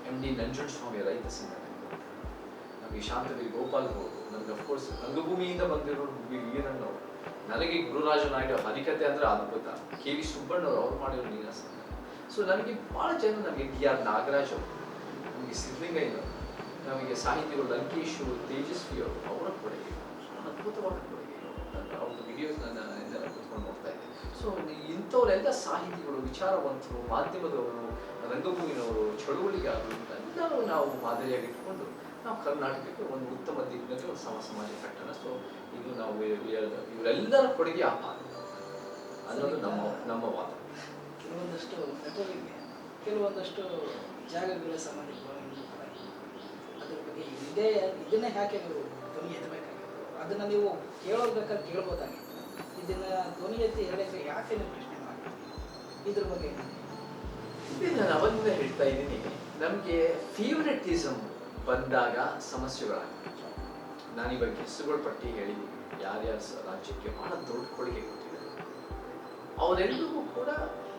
ಎಮ್ ಡಿ ನಂಜುಂಡಸ್ವಾಮಿ ರೈತ ಸಂಘಟನೆ, ನಮಗೆ ಶಾಂತಗಿರಿ ಗೋಪಾಲ್ ಅವರು, ನಮ್ಗೆ ಅಫ್ಕೋರ್ಸ್ ರಂಗಭೂಮಿಯಿಂದ ಬಂದಿರೋರು ಬಿ ವೀರಣ್ಣವರು, ನನಗೆ ಗುರುರಾಜ ನಾಯ್ಡು ಹರಿಕತೆ ಅಂದರೆ ಅದ್ಭುತ, ಕೆ ವಿ ಸುಬ್ಬಣ್ಣವರು ಅವ್ರು ಮಾಡಿರೋ ನೀರಸ. ಸೊ ನನಗೆ ಭಾಳ ಜನ, ನಮಗೆ ಡಿ ಆರ್ ನಾಗರಾಜ್ ಅವರು, ನಮಗೆ ಸಿದ್ಧಲಿಂಗಯ್ಯನವರು, ನಮಗೆ ಸಾಹಿತಿಗಳು ಲಂಕೇಶು, ತೇಜಸ್ವಿ ಅವರು, ಅವರ ಕೊಡುಗೆ ಅದ್ಭುತವಾದ ಕೊಡುಗೆ. ಅವ್ರದ್ದು ವಿಡಿಯೋಸ್ ನಾನು ಕೂತ್ಕೊಂಡು ನೋಡ್ತಾ ಇದ್ದೆ. ಸೊ ಇಂಥವರೆಲ್ಲ ಸಾಹಿತಿಗಳು, ವಿಚಾರವಂತರು, ಮಾಧ್ಯಮದವರು, ರಂಗಭೂಮಿನವರು, ಚಳುವಳಿಗಾರರು ಎಲ್ಲರೂ ನಾವು ಮಾದರಿಯಾಗಿಟ್ಕೊಂಡು ನಾವು ಕರ್ನಾಟಕಕ್ಕೆ ಒಂದು ಉತ್ತಮ ದಿಕ್ಕಿನಲ್ಲಿ ಒಂದು ಸಮಾಜ ಕಟ್ಟೋಣ. ಸೊ ಇದು ನಾವು ಇವರೆಲ್ಲರ ಕೊಡುಗೆ ಅನ್ನೋದು ನಮ್ಮ ವಾದ.
ಕೆಲವೊಂದಷ್ಟು ನಟರಿಗೆ ಕೆಲವೊಂದಷ್ಟು ಜಾಗಗಳ ಸಾಮಾಜಿಕ ಅದ್ರ ಬಗ್ಗೆ ಇದನ್ನೇ ಯಾಕೆ ನೀವು ಧ್ವನಿ ಎತ್ತಬೇಕಾಗಿತ್ತು, ಅದನ್ನು ನೀವು ಕೇಳೋಬೇಕಾದ್ರೆ ಕೇಳ್ಬೋದಾಗಿತ್ತು. ಇದನ್ನ ಧ್ವನಿ ಎತ್ತಿ ಹೇಳಕ್ಕೆ ಯಾಕೆ ನೀವು ಪ್ರಶ್ನೆ ಮಾಡಿ ಇದ್ರ ಬಗ್ಗೆ
ನಾನು ಅವಾಗಿಂದ ಹೇಳ್ತಾ ಇದ್ದೀನಿ. ನಮಗೆ ಫೇವ್ರೆಟಿಸಮ್ ಬಂದಾಗ ಸಮಸ್ಯೆಗಳಾಗ್ತವೆ. ನಾನಿವಾಗ ಹೆಸರುಗಳ ಪಟ್ಟಿ ಹೇಳಿದ್ದೀನಿ, ಯಾರ್ಯಾರ ರಾಜ್ಯಕ್ಕೆ ಬಹಳ ದೊಡ್ಡ ಕೊಡುಗೆ ಕೊಟ್ಟಿದ್ದಾರೆ. ಅವರೆಲ್ಲರಿಗೂ ಕೂಡ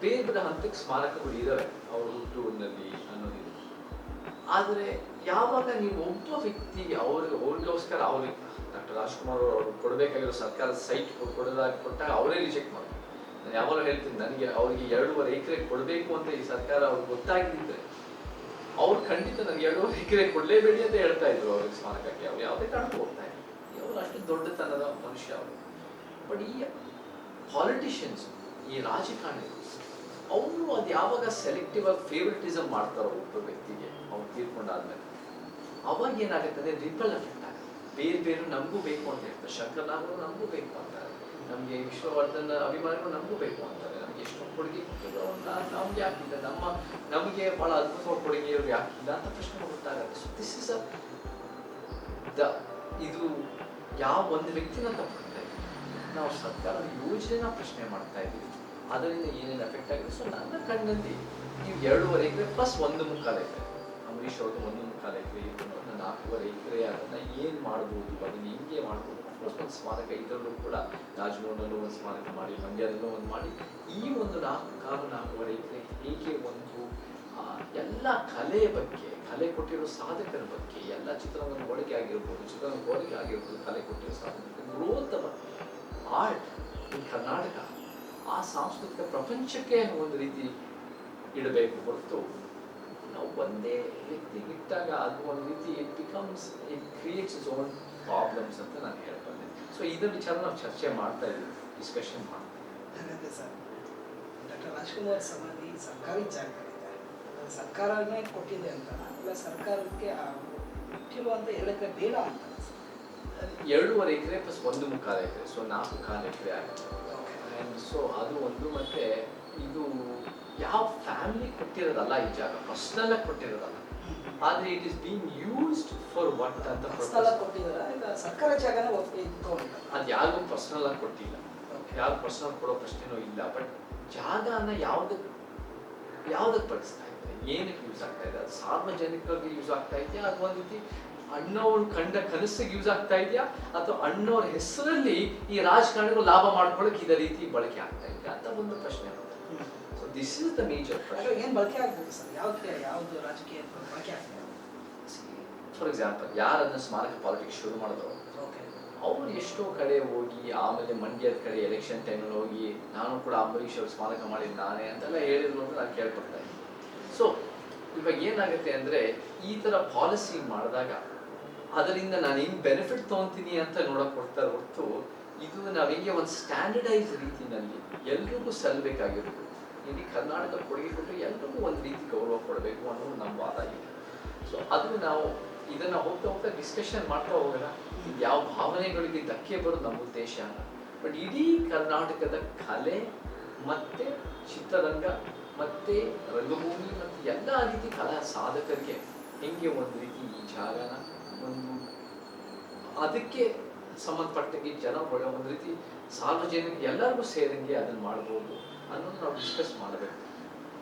ಬೇರೆ ಬೇರೆ ಹಂತಕ್ಕೆ ಸ್ಮಾರಕಗಳು ಇದ್ದಾವೆ ಅವ್ರ ಹುಟ್ಟೂರಿನಲ್ಲಿ ಅನ್ನೋದಿದೆ. ಆದರೆ ಯಾವಾಗ ನೀವು ಒಬ್ಬ ವ್ಯಕ್ತಿಗೆ ಅವ್ರಿಗೋಸ್ಕರ ಅವ್ರಿಗೆ ಡಾಕ್ಟರ್ ರಾಜ್ಕುಮಾರ್ ಅವರು ಕೊಡಬೇಕಾಗಿರೋ ಸರ್ಕಾರದ ಸೈಟ್ ಕೊಟ್ಟಾಗ ಅವರೇ ರಿಜೆಕ್ಟ್ ಮಾಡ್ತಾರೆ. ನಾನು ಯಾವಾಗಲೂ ಹೇಳ್ತೀನಿ, ನನಗೆ ಅವರಿಗೆ 2.5 ಎಕರೆ ಕೊಡಬೇಕು ಅಂತ ಈ ಸರ್ಕಾರ ಅವ್ರಿಗೆ ಗೊತ್ತಾಗಿದ್ದರೆ ಅವ್ರು ಖಂಡಿತ ನನಗೆ 2.5 ಎಕರೆ ಕೊಡಲೇಬೇಡಿ ಅಂತ ಹೇಳ್ತಾ ಇದ್ರು ಅವ್ರಿಗೆ ಸ್ಮಾರಕಕ್ಕೆ. ಅವ್ರು ಯಾವುದೇ ಕಾರಣಕ್ಕೂ ಹೋಗ್ತಾ ಇದ್ರು. ಅವರು ಅಷ್ಟು ದೊಡ್ಡತನದ ಮನುಷ್ಯ ಅವರು. ಬಟ್ ಈ ಪಾಲಿಟಿಷಿಯನ್ಸ್, ಈ ರಾಜಕಾರಣಿಗಳು, ಅವರು ಅದು ಯಾವಾಗ ಸೆಲೆಕ್ಟಿವ್ ಆಗಿ ಫೇವ್ರೆಟಿಸಮ್ ಮಾಡ್ತಾರೋ ಒಬ್ಬ ವ್ಯಕ್ತಿಗೆ ಅವ್ರು ತೀರ್ಕೊಂಡಾದ್ಮೇಲೆ, ಅವಾಗ ಏನಾಗುತ್ತದೆ, ರಿಪಲ್ ಎಫೆಕ್ಟ್ ಆಗುತ್ತೆ. ಬೇರೆ ನಮಗೂ ಬೇಕು ಅಂತ ಹೇಳ್ತಾರೆ. ಶಂಕರನಾಗರು ನಮಗೂ ಬೇಕು ಅಂತಾರೆ, ನಮಗೆ ವಿಶ್ವವರ್ಧನ್ ಅಭಿಮಾನಿಗಳು ನಮಗೂ ಬೇಕು ಅಂತಾರೆ. ನಮಗೆ ಎಷ್ಟೊಂದು ಕೊಡುಗೆ ಕೊಟ್ಟಿದ್ರು, ನಮ್ಗೆ ಯಾಕಿಲ್ಲ, ನಮಗೆ ಭಾಳ ಅದ್ಭುತವಾದ ಕೊಡುಗೆ ಇವ್ರು ಯಾಕಿಲ್ಲ ಅಂತ ಪ್ರಶ್ನೆ ಗೊತ್ತಾಗುತ್ತೆ. ಸೊ ದಿಸ್ ಇಸ್ ಇದು ಯಾವ ಒಂದು ವ್ಯಕ್ತಿನ ತಪ್ಪಿದೆ, ನಾವು ಸರ್ಕಾರದ ಯೋಜನೆನ ಪ್ರಶ್ನೆ ಮಾಡ್ತಾ ಇದ್ದೀವಿ, ಅದರಿಂದ ಏನೇನು ಎಫೆಕ್ಟ್ ಆಗಿದೆ. ಸೊ ನನ್ನ ಕಣ್ಣಲ್ಲಿ ನೀವು 2.5 ಎಕರೆ ಪ್ಲಸ್ 1.25 ಎಕರೆ, ಅಂಬರೀಷ್ ಅವ್ರದ್ದು 1.25 ಎಕರೆ ಇತ್ತು, 4.5 ಎಕರೆ, ಅದನ್ನು ಏನು ಮಾಡ್ಬೋದು, ಅದನ್ನು ಹೆಂಗೆ ಮಾಡ್ಬೋದು. ಅಫ್ಕೋರ್ಸ್ ಒಂದು ಸ್ಮಾರಕ ಇದರಲ್ಲೂ ಕೂಡ ರಾಜಮೋಹನಲ್ಲೂ ಒಂದು ಸ್ಮಾರಕ ಮಾಡಿ, ಮಂಡ್ಯದಲ್ಲೂ ಒಂದು ಮಾಡಿ, ಈ ಒಂದು 4.5 ಎಕರೆ ಹೇಗೆ ಒಂದು ಎಲ್ಲ ಕಲೆಯ ಬಗ್ಗೆ, ಕಲೆ ಕೊಟ್ಟಿರೋ ಸಾಧಕರ ಬಗ್ಗೆ, ಎಲ್ಲ ಚಿತ್ರರಂಗದ ಒಳಗೆ ಆಗಿರ್ಬೋದು, ಚಿತ್ರರಂಗದ ಹೊರಗೆ ಆಗಿರ್ಬೋದು, ಕಲೆ ಕೊಟ್ಟಿರೋ ಸಾಧಕರ ಗ್ರೋತ್ ಆರ್ಟ್ ಇನ್ ಕರ್ನಾಟಕ ಆ ಸಾಂಸ್ಕೃತಿಕ ಪ್ರಪಂಚಕ್ಕೆ ಒಂದು ರೀತಿ ಇಡಬೇಕು ಹೊರತು ನಾವು ಒಂದೇ ವ್ಯಕ್ತಿಗೆ ಇಟ್ಟಾಗ ಅದು ಒಂದು ರೀತಿ it creates its own problems ಅಂತ ನಾನು ಹೇಳ್ಬಂದೆ. ಸೊ ಇದರ ವಿಚಾರ ನಾವು ಚರ್ಚೆ ಮಾಡ್ತಾ ಇದ್ದೀವಿ, ಡಿಸ್ಕಷನ್ ಮಾಡ್ತಾ ಇದ್ದೀವಿ.
ಹಾಗಾದರೆ ಸರ್, ಡಾಕ್ಟರ್ ರಾಜ್ಕುಮಾರ್ ಸಮಾಧಿ ಸರ್ಕಾರಿ ಜಾಗಗಳಿದೆ, ಸರ್ಕಾರನೇ ಕೊಟ್ಟಿದೆ ಅಂತ, ಇಲ್ಲ ಸರ್ಕಾರಕ್ಕೆ ಇಟ್ಟಿರುವಂಥ 2 ಎಕರೆ ಬೇಡ ಅಂತ?
2.5 ಎಕರೆ ಪ್ಲಸ್ 1.25 ಎಕರೆ, ಸೊ 4.25 ಎಕರೆ ಆಗುತ್ತೆ. ಸೊ ಅದು ಒಂದು. ಮತ್ತೆ ಇದು ಯಾವ ಫ್ಯಾಮಿಲಿ ಕೊಟ್ಟಿರೋದಲ್ಲ, ಈ ಜಾಗ ಪರ್ಸನಲ್ ಆಗಿ ಕೊಟ್ಟಿರೋದಲ್ಲ, ಆದರೆ it is being used for what ಅಂತ
ಕೊಟ್ಟಿದ್ದಾರೆ. ಸರ್ಕಾರ ಜಾಗನ
ಅದು ಯಾರಿಗೂ ಪರ್ಸನಲ್ ಆಗಿ ಕೊಟ್ಟಿಲ್ಲ, ಯಾರು ಪರ್ಸನಲ್ ಕೊಡೋ ಪ್ರಶ್ನೆನೂ ಇಲ್ಲ. ಬಟ್ ಜಾಗನ ಯಾವುದಕ್ಕೆ ಬಳಸ್ತಾ ಇದ್ದಾರೆ, ಏನಕ್ಕೆ ಯೂಸ್ ಆಗ್ತಾ ಇದೆ, ಅದು ಸಾರ್ವಜನಿಕರಿಗೆ ಯೂಸ್ ಆಗ್ತಾ ಇದೆಯಾ, ಅದು ಒಂದು ರೀತಿ ಅಣ್ಣವ್ರು ಕಂಡ ಕನಸಿಗೆ ಯೂಸ್ ಆಗ್ತಾ ಇದೆಯಾ ಅಥವಾ ಅಣ್ಣವ್ರ ಹೆಸರಲ್ಲಿ ಈ ರಾಜಕಾರಣಿಗಳು ಲಾಭ ಮಾಡ್ಕೊಳ್ಳೋಕೆ ಇದೇ ರೀತಿ ಬಳಕೆ ಆಗ್ತಾ ಇದೆಯಾ ಅಂತ ಒಂದು ಪ್ರಶ್ನೆ. So this is the major ಪ್ರಶ್ನೆ.
ಏನು ಬಳಕೆ ಆಗ್ಬೋದು ಸರ್? ಯಾವ್ದು ರಾಜಕೀಯ ಬಳಕೆ ಆಗ್ತದೆ?
ಫಾರ್ ಎಕ್ಸಾಂಪಲ್, ಯಾರನ್ನ ಸ್ಮಾರಕ ಪಾಲಿಟಿಕ್ಸ್ ಶುರು ಮಾಡಿದ್ರು ಅವ್ರು ಎಷ್ಟೋ ಕಡೆ ಹೋಗಿ, ಆಮೇಲೆ ಮಂಡ್ಯದ ಕಡೆ ಎಲೆಕ್ಷನ್ ಟೈಮಲ್ಲಿ ಹೋಗಿ ನಾನು ಕೂಡ ಅಂಬರೀಷ್ ಅವ್ರು ಸ್ಮಾರಕ ಮಾಡಿದ್ದಾನೆ ಅಂತೆಲ್ಲ ಹೇಳಿದ್ರು ಅಂತ ನಾನು ಕೇಳ್ಕೊಳ್ತಾ ಇದ್ದೀನಿ. ಸೊ ಇವಾಗ ಏನಾಗುತ್ತೆ ಅಂದರೆ, ಈ ಥರ ಪಾಲಿಸಿ ಮಾಡಿದಾಗ ಅದರಿಂದ ನಾನು ಏನು ಬೆನಿಫಿಟ್ ತೊಗೊತೀನಿ ಅಂತ ನೋಡೋಕೆ ಕೊಡ್ತಾರೆ ಹೊರತು, ಇದು ನಾವು ಹೆಂಗೆ ಒಂದು ಸ್ಟ್ಯಾಂಡರ್ಡೈಸ್ ರೀತಿಯಲ್ಲಿ ಎಲ್ರಿಗೂ ಸಲ್ಲಬೇಕಾಗಿರೋದು. ಇಡೀ ಕರ್ನಾಟಕ ಕೊಡುಗೆ ಕೊಟ್ಟು ಎಲ್ರಿಗೂ ಒಂದು ರೀತಿ ಗೌರವ ಕೊಡಬೇಕು ಅನ್ನೋದು ನಮ್ಮ ವಾದ ಇದೆ. ಸೊ ಅದು ನಾವು ಇದನ್ನು ಹೋಗ್ತಾ ಹೋಗ್ತಾ ಡಿಸ್ಕಷನ್ ಮಾಡ್ತಾ ಹೋಗೋಣ. ಯಾವ ಭಾವನೆಗಳಿಗೆ ಧಕ್ಕೆ ಬರೋದು ನಮ್ಮ ಉದ್ದೇಶ ಅಲ್ಲ. ಬಟ್ ಇಡೀ ಕರ್ನಾಟಕದ ಕಲೆ ಮತ್ತು ಚಿತ್ರರಂಗ ಮತ್ತು ರಂಗಭೂಮಿ ಮತ್ತು ಎಲ್ಲ ರೀತಿ ಕಲಾ ಸಾಧಕರಿಗೆ ಹೆಂಗೆ ಒಂದು ರೀತಿ ಈ ಜಾಗನ ಒಂದು ಅದಕ್ಕೆ ಸಂಬಂಧಪಟ್ಟಂಗೆ ಜನ ಒಳ್ಳೆ ಒಂದು ರೀತಿ ಸಾರ್ವಜನಿಕ ಎಲ್ಲರಿಗೂ ಸೇರಂಗೆ ಅದನ್ನು ಮಾಡ್ಬೋದು ಅನ್ನೋದು ನಾವು ಡಿಸ್ಕಸ್ ಮಾಡಬೇಕು.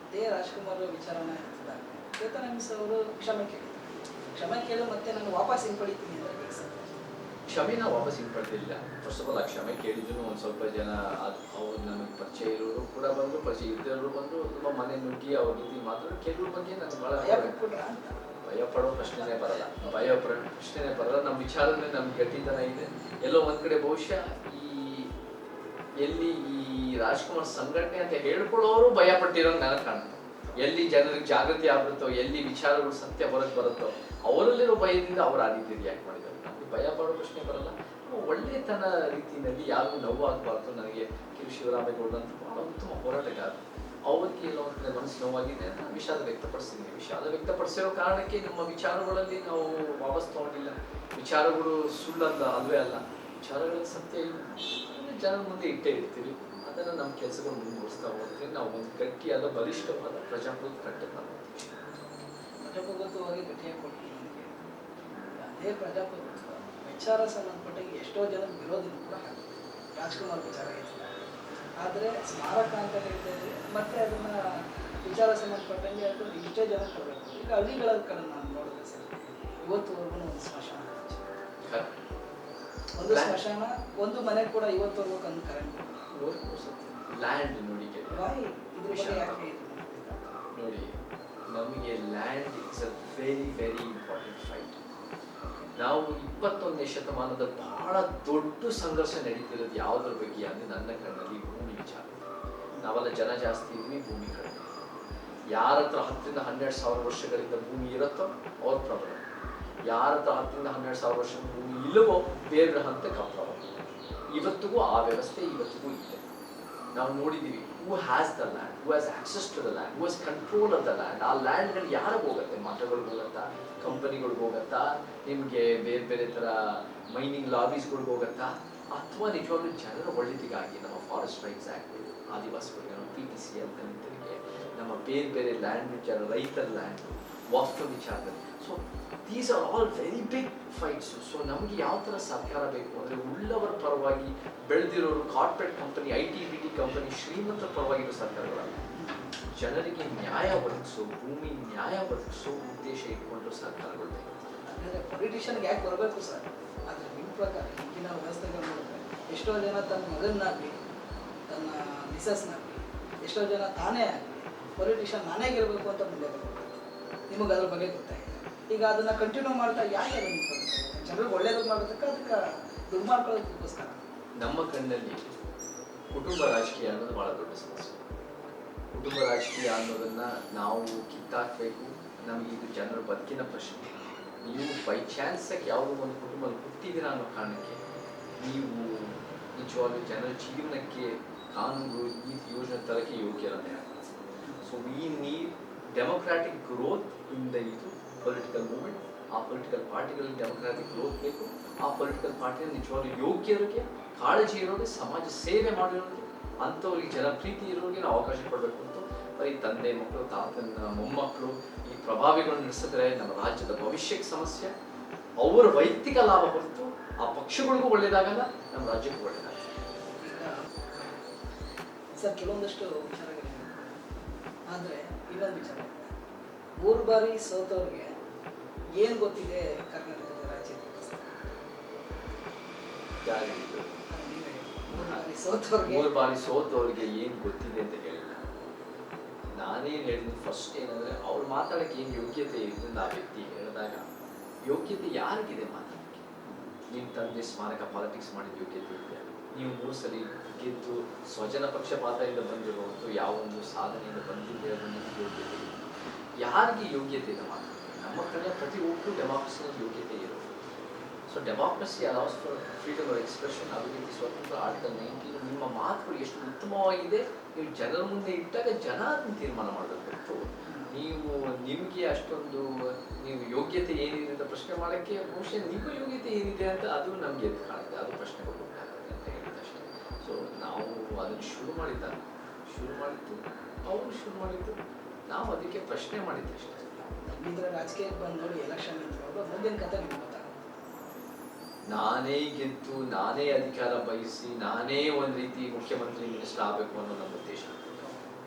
ಅದೇ ರಾಜ್ಕುಮಾರ್ ವಿಚಾರನ ಚೇತನಮಿಸ್ ಅವರು ಕ್ಷಮೆ ಕೇಳು ಮತ್ತೆ ನಾನು ವಾಪಸ್ ಹಿಂಪಡಿತೀನಿ ಅಂತ ಸರ್.
ಕ್ಷಮೆನ ವಾಪಸ್ ಹಿಂಪಡೆದಿಲ್ಲ. ಫಸ್ಟ್ ಆಫ್ ಆಲ್ ಆ ಕ್ಷಮೆ ಕೇಳಿದ್ರು ಒಂದು ಸ್ವಲ್ಪ ಜನ ಅವ್ರು ನಮಗೆ ಪರಿಚಯ ಇರೋರು ಕೂಡ ಬಂದು, ಪರಿಚಯ ಇದ್ದವರು ಬಂದು ತುಂಬ ಮನೆ ನುಗ್ಗಿ ಅವ್ರ ರೀತಿ ಮಾತಾಡೋ ಕೆಲವ್ರ ಬಗ್ಗೆ ನನಗೆ ಭಾಳ ಭಯ ಪಡೋ ಪ್ರಶ್ನೆನೇ ಬರಲ್ಲ. ಪ್ರಶ್ನೆನೇ ಬರಲ್ಲ. ನಮ್ಮ ವಿಚಾರದಲ್ಲಿ ನಮ್ಗೆ ಗಟ್ಟಿತನ ಇದೆ. ಎಲ್ಲೋ ಒಂದು ಕಡೆ ಬಹುಶಃ ಎಲ್ಲಿ ಈ ರಾಜ್ಕುಮಾರ್ ಸಂಘಟನೆ ಅಂತ ಹೇಳ್ಕೊಳ್ಳೋರು ಭಯ ಪಟ್ಟಿರೋಂಗೆ ನನಗೆ ಕಾಣುತ್ತೆ. ಎಲ್ಲಿ ಜನರಿಗೆ ಜಾಗೃತಿ ಆಗ್ಬಿಡುತ್ತೋ, ಎಲ್ಲಿ ವಿಚಾರಗಳು ಸತ್ಯ ಹೊರಗೆ ಬರುತ್ತೋ, ಅವರಲ್ಲಿರೋ ಭಯದಿಂದ ಅವ್ರು ಆ ರೀತಿ ರಿಯಾಕ್ಟ್ ಮಾಡಿದ್ದಾರೆ. ನಮಗೆ ಭಯ ಪಡೋ ಪ್ರಶ್ನೆ ಬರಲ್ಲ. ಒಳ್ಳೆತನ ರೀತಿಯಲ್ಲಿ ಯಾರಿಗೂ ನೋವಾಗಬಾರ್ದು. ನನಗೆ ಕಿರು ಶಿವರಾಮೇಗೌಡ ಅಂತ ಬಹಳ ಉತ್ತಮ ಹೋರಾಟಗಾರ. ಅವರಿಗೆ ಎಲ್ಲೋ ಒಂದು ಕಡೆ ಮನಸ್ಸು ನೋವಾಗಿದೆ ಅಂತ ವಿಷಾದ ವ್ಯಕ್ತಪಡಿಸಿದ್ದೀನಿ. ವಿಷಾದ ವ್ಯಕ್ತಪಡಿಸಿರೋ ಕಾರಣಕ್ಕೆ ನಮ್ಮ ವಿಚಾರಗಳಲ್ಲಿ ನಾವು ವಾಪಸ್ ತಗೊಂಡಿಲ್ಲ. ವಿಚಾರಗಳು ಸುಳ್ಳಲ್ಲ, ಅಲ್ವೇ ಅಲ್ಲ. ವಿಚಾರಗಳ ಸತ್ಯ ಇಲ್ಲ, ಜನರ ಮುಂದೆ ಇಟ್ಟೇ ಇರ್ತೀವಿ. ಅದನ್ನು ನಮ್ಮ ಕೆಲಸಗಳು ಮುಂದುವರಿಸ್ತಾ ಹೋದ್ರೆ ನಾವು ಒಂದು ಗಟ್ಟಿಯಾದ ಬಲಿಷ್ಠವಾದ ಪ್ರಜಾಪ್ರಭುತ್ವ ಕಟ್ಟುತ್ತಾ ಹೋಗ್ತೀವಿ.
ಪ್ರಜಾಪ್ರಭುತ್ವವಾಗಿ ಗಟ್ಟಿಯಾಗಿ ಕೊಡ್ತೀವಿ. ಅದೇ ಪ್ರಜಾಪ್ರಭುತ್ವ ವಿಚಾರ ಸಂಬಂಧಪಟ್ಟಾಗಿ ಎಷ್ಟೋ ಜನ ವಿರೋಧಿ ಕೂಡ ರಾಜ್ಕುಮಾರ್ ವಿಚಾರ ಇತ್ತು. ಆದರೆ ಸ್ಮಾರಕ ಅಂತ ಹೇಳ್ತಾ ಇದ್ದರೆ ಮತ್ತೆ ಅದನ್ನು ವಿಚಾರ ಸಂಬಂಧಪಟ್ಟಂಗೆ ಅದು ಇಷ್ಟೇ ಜನ ಕೊಡಬೇಕು. ಈಗ ಹಳ್ಳಿಗಳ ಕಡೆ ನಾನು ನೋಡಿದೆ ಸರ್, ಇವತ್ತುವರೆಗೂ ಒಂದು ಸ್ಮಶಾನ, ಒಂದು ಮನೆ ಕೂಡ ಇವತ್ತುವರೆಗೂ ಒಂದು ಕರೆಂಟ್
ಲ್ಯಾಂಡ್ ನೋಡಿ
ನೋಡಿ
ನಮಗೆ land is a very very important fight. ನಾವು 21ನೇ ಶತಮಾನದ ಬಹಳ ದೊಡ್ಡ ಸಂಘರ್ಷ ನಡೀತಿರೋದು ಯಾವುದ್ರ ಬಗ್ಗೆ ಅಂದರೆ ನನ್ನ ಕಣ್ಣಲ್ಲಿ ಭೂಮಿ ವಿಚಾರ. ನಾವೆಲ್ಲ ಜನ ಜಾಸ್ತಿ ಇದ್ವಿ, ಭೂಮಿ ಕಡಿಮೆ. ಯಾರ ಹತ್ರ 10ರಿಂದ 12,000 ವರ್ಷಗಳಿಂದ ಭೂಮಿ ಇರುತ್ತೋ ಅವ್ರ ಪ್ರಾಬ್ಲಮ್. ಯಾರ ಹತ್ರ 10ರಿಂದ 12,000 ವರ್ಷ ಭೂಮಿ ಇಲ್ಲವೋ ಬೇರೆ ಹಂತಕ್ಕೆ ಪ್ರಾಬ್ಲಮ್. ಇವತ್ತಿಗೂ ಆ ವ್ಯವಸ್ಥೆ ಇವತ್ತಿಗೂ ಇದೆ. ನಾವು ನೋಡಿದ್ದೀವಿ, who has the land, who has access to the land, who has control of the land. ಆ ಲ್ಯಾಂಡ್ಗಳು ಯಾರಿಗೆ ಹೋಗುತ್ತೆ? ಮಠಗಳಿಗೆ ಹೋಗುತ್ತಾ, ಕಂಪನಿಗಳಿಗೆ ಹೋಗುತ್ತಾ, ನಿಮಗೆ ಬೇರೆ ಬೇರೆ ಥರ ಮೈನಿಂಗ್ ಲಾಬೀಸ್ಗಳಿಗೆ ಹೋಗುತ್ತಾ, ಅಥವಾ ನಿಜವಾಗ್ಲೂ ಜನರ ಒಳ್ಳೆದಿಗಾಗಿ ನಮ್ಮ ಫಾರೆಸ್ಟ್ ರೈಟ್ಸ್ ಆ್ಯಕ್ಟ್, ಆದಿವಾಸಿಗಳಿಗೆ ನಮ್ಮ PTC ಅಂತ ನಿಂತಿಗೆ, ನಮ್ಮ ಬೇರೆ ಬೇರೆ ಲ್ಯಾಂಡ್ ವಿಚಾರ, ರೈತರ ಲ್ಯಾಂಡ್, ವಾಸ್ತು ವಿಚಾರದಲ್ಲಿ. So these are all very big fights. So ನಮಗೆ ಯಾವ ಥರ ಸರ್ಕಾರ ಬೇಕು ಅಂದರೆ ಉಳ್ಳವರ ಪರವಾಗಿ ಬೆಳೆದಿರೋರು, ಕಾರ್ಪೊರೇಟ್ ಕಂಪನಿ, IT ಕಂಪನಿ, ಶ್ರೀಮಂತರ ಪರವಾಗಿರೋ ಸರ್ಕಾರಗಳಲ್ಲ. ಜನರಿಗೆ ನ್ಯಾಯ ಒದಗಿಸೋ, ಭೂಮಿ ನ್ಯಾಯ ಒದಗಿಸೋ ಉದ್ದೇಶ ಇಟ್ಕೊಂಡು ಸರ್ಕಾರಗಳು ಬೇಕು.
ಅಂದರೆ ಪೊಲಿಟಿಷಿಯನ್ಗೆ ಯಾಕೆ ಬರಬೇಕು ಸರ್? ಆದರೆ ನಿಮ್ಮ ಪ್ರಕಾರ ಈಗಿನ ವ್ಯವಸ್ಥೆಗಳು ನೋಡಿದ್ರೆ ಎಷ್ಟೋ ಜನ ತನ್ನ ಮಗನಾಗಲಿ, ತನ್ನ ಮಿಸಸ್ನಾಗಲಿ, ಎಷ್ಟೋ ಜನ ತಾನೇ ಆಗಲಿ ಪೊಲಿಟಿಷಿಯನ್ ನಾನೇ ಗೆಲ್ಲಬೇಕು ಅಂತ ಮುಂದೆ ಬರಬೇಕು. ನಿಮಗೆ ಅದ್ರ ಬಗ್ಗೆ ಗೊತ್ತಾಗಿದೆ. ಈಗ ಅದನ್ನು ಕಂಟಿನ್ಯೂ ಮಾಡ್ತಾ ಯಾಕೆ ಅದನ್ನು ಜನರಿಗೆ ಒಳ್ಳೇದು ಮಾಡೋದಕ್ಕೆ, ಅದಕ್ಕೆ ದುಡ್ಡು ಮಾಡ್ಕೊಳ್ಳೋದಕ್ಕೋಸ್ಕರ.
ನಮ್ಮ ಕಣ್ಣಲ್ಲಿ ಕುಟುಂಬ ರಾಜಕೀಯ ಅನ್ನೋದು ಭಾಳ ದೊಡ್ಡ ಸಮಸ್ಯೆ. ಕುಟುಂಬ ರಾಜಕೀಯ ಅನ್ನೋದನ್ನು ನಾವು ಕಿತ್ತಾಕಬೇಕು. ನಮಗೆ ಇದು ಜನರ ಬದುಕಿನ ಪ್ರಶ್ನೆ. ನೀವು ಬೈ ಚಾನ್ಸಕ್ಕೆ ಯಾವುದೋ ಒಂದು ಕುಟುಂಬದಲ್ಲಿ ಹುಟ್ಟಿದ್ದೀರ ಅನ್ನೋ ಕಾರಣಕ್ಕೆ ನೀವು ನಿಜವಾಗ್ಲೂ ಜನರ ಜೀವನಕ್ಕೆ ಕಾನೂನು, ನೀತಿ, ಯೋಜನೆ ತರಕ್ಕೆ ಯೋಗ್ಯರನ್ನೇ ಆಗ್ತದೆ. So we need democratic growth in the political movement. ಆ ಪೊಲಿಟಿಕಲ್ ಪಾರ್ಟಿಗಳಲ್ಲಿ ಡೆಮೊಕ್ರಾಟಿಕ್ ಗ್ರೋತ್ ಬೇಕು. ಆ ಪೊಲಿಟಿಕಲ್ ಪಾರ್ಟಿಯಲ್ಲಿ ನಿಜವಾಗ್ಲೂ ಯೋಗ್ಯರಿಗೆ, ಕಾಳಜಿ ಇರೋರಿಗೆ, ಸಮಾಜ ಸೇವೆ ಮಾಡಿರೋರಿಗೆ, ಅಂಥವ್ರಿಗೆ ಜನಪ್ರೀತಿ ಇರೋರಿಗೆ ನಾವು ಅವಕಾಶ ಕೊಡಬೇಕು ಅಂತ. ಬರೀ ತಂದೆ ಮಕ್ಕಳು, ತಾತನ ಮೊಮ್ಮಕ್ಕಳು ಈ ಪ್ರಭಾವಿಗಳನ್ನು ನಡೆಸಿದ್ರೆ ನಮ್ಮ ರಾಜ್ಯದ ಭವಿಷ್ಯಕ್ಕೆ ಸಮಸ್ಯೆ. ಅವರ ವೈಯಕ್ತಿಕ ಲಾಭ ಹೊರತು ಆ ಪಕ್ಷಗಳಿಗೂ ಒಳ್ಳೇದಾಗಲ್ಲ, ನಮ್ಮ ರಾಜ್ಯಕ್ಕೂ ಒಳ್ಳೇದಾಗಲ್ಲ.
ಸರ್ ಕೆಲವೊಂದಷ್ಟು ವಿಚಾರಗಳಿವೆ. ಆದರೆ ಇನ್ನೊಂದು ವಿಚಾರ, 3 ಬಾರಿ ಸೋತವ್ರಿಗೆ ಏನು ಗೊತ್ತಿದೆ ಕರ್ನಾಟಕದ
ಯಾರಿಗಿತ್ತು?
ನೀವೇ ಹೇಳಿ. 3 ಬಾರಿ ಸೋತವ್ರಿಗೆ
3 ಬಾರಿ ಸೋತವ್ರಿಗೆ ಏನು ಗೊತ್ತಿದೆ ಅಂತ ಹೇಳಿಲ್ಲ. ನಾನೇನು ಹೇಳಿದ್ದು ಫಸ್ಟ್ ಏನಂದ್ರೆ ಅವ್ರು ಮಾತಾಡಕ್ಕೆ ಏನು ಯೋಗ್ಯತೆ ಇದೆ ಆ ವ್ಯಕ್ತಿ ಹೇಳಿದಾಗ, ಯೋಗ್ಯತೆ ಯಾರಿಗಿದೆ ಮಾತಾಡಕ್ಕೆ? ನಿಮ್ಮ ತಂದೆ ಸ್ಮಾರಕ ಪಾಲಿಟಿಕ್ಸ್ ಮಾಡಿದ ಯೋಗ್ಯತೆ ಇದೆಯಾ? ನೀವು 3 ಸಲ ಗೆದ್ದು ಸ್ವಜನ ಪಕ್ಷಪಾತದಿಂದ ಬಂದಿರುವಂಥ ಯಾವೊಂದು ಸಾಧನೆಯಿಂದ ಬಂದಿದೆ ಅನ್ನೋದು ಯೋಗ್ಯತೆ ಇದೆ. ಯಾರಿಗೆ ಯೋಗ್ಯತೆ ಇದೆ ಮಾತಾಡೋದು? ನಮ್ಮ ಕಡೆ ಪ್ರತಿ ಒಬ್ಬರು ಡೆಮಾಕ್ರಸಿನಲ್ಲಿ ಯೋಗ್ಯತೆ ಇರೋದು. So democracy allows for freedom of expression. ಅಭಿವ್ಯಕ್ತಿ ಸ್ವತಂತ್ರ ಆರ್ಟಿಕಲ್ 19. ನಿಮ್ಮ ಮಾತುಗಳು ಎಷ್ಟು ಉತ್ತಮವಾಗಿದೆ ನೀವು ಜನರ ಮುಂದೆ ಇಟ್ಟಾಗ ಜನ ಅದನ್ನು ತೀರ್ಮಾನ ಮಾಡಬೇಕು. ನೀವು ನಿಮಗೆ ಅಷ್ಟೊಂದು ನೀವು ಯೋಗ್ಯತೆ ಏನಿದೆ ಅಂತ ಪ್ರಶ್ನೆ ಮಾಡೋಕ್ಕೆ ಬಹುಶಃ ನಿಮ್ಮ ಯೋಗ್ಯತೆ ಏನಿದೆ ಅಂತ ಅದು ನಮಗೆ ಎದ್ದು ಕಾಣುತ್ತೆ. ಅದು ಪ್ರಶ್ನೆ ಕೊಡಬೇಕಾಗುತ್ತೆ ಅಂತ ಹೇಳಿದಷ್ಟೇ. ಸೊ ನಾವು ಅದನ್ನು ಶುರು ಮಾಡಿದ್ದು, ಅವರು ಶುರು ಮಾಡಿದ್ದು, ನಾವು ಅದಕ್ಕೆ ಪ್ರಶ್ನೆ ಮಾಡಿದ್ದಷ್ಟೇ.
ಇದ್ರ ರಾಜಕೀಯಕ್ಕೆ ಬಂದು ನೋಡಿ ಎಲೆಕ್ಷನ್ ನಿಂತ್ಕೊಂಡು ಮುಂದಿನ ಕತೆ ನಿಮ್ಗೆ ಗೊತ್ತಾಗುತ್ತೆ.
ನಾನೇ ಗೆದ್ದು ನಾನೇ ಅಧಿಕಾರ ಬಯಸಿ ನಾನೇ ಒಂದು ರೀತಿ ಮುಖ್ಯಮಂತ್ರಿ ಮಿನಿಸ್ಟರ್ ಆಗಬೇಕು ಅನ್ನೋ ನಮ್ಮ ಉದ್ದೇಶ.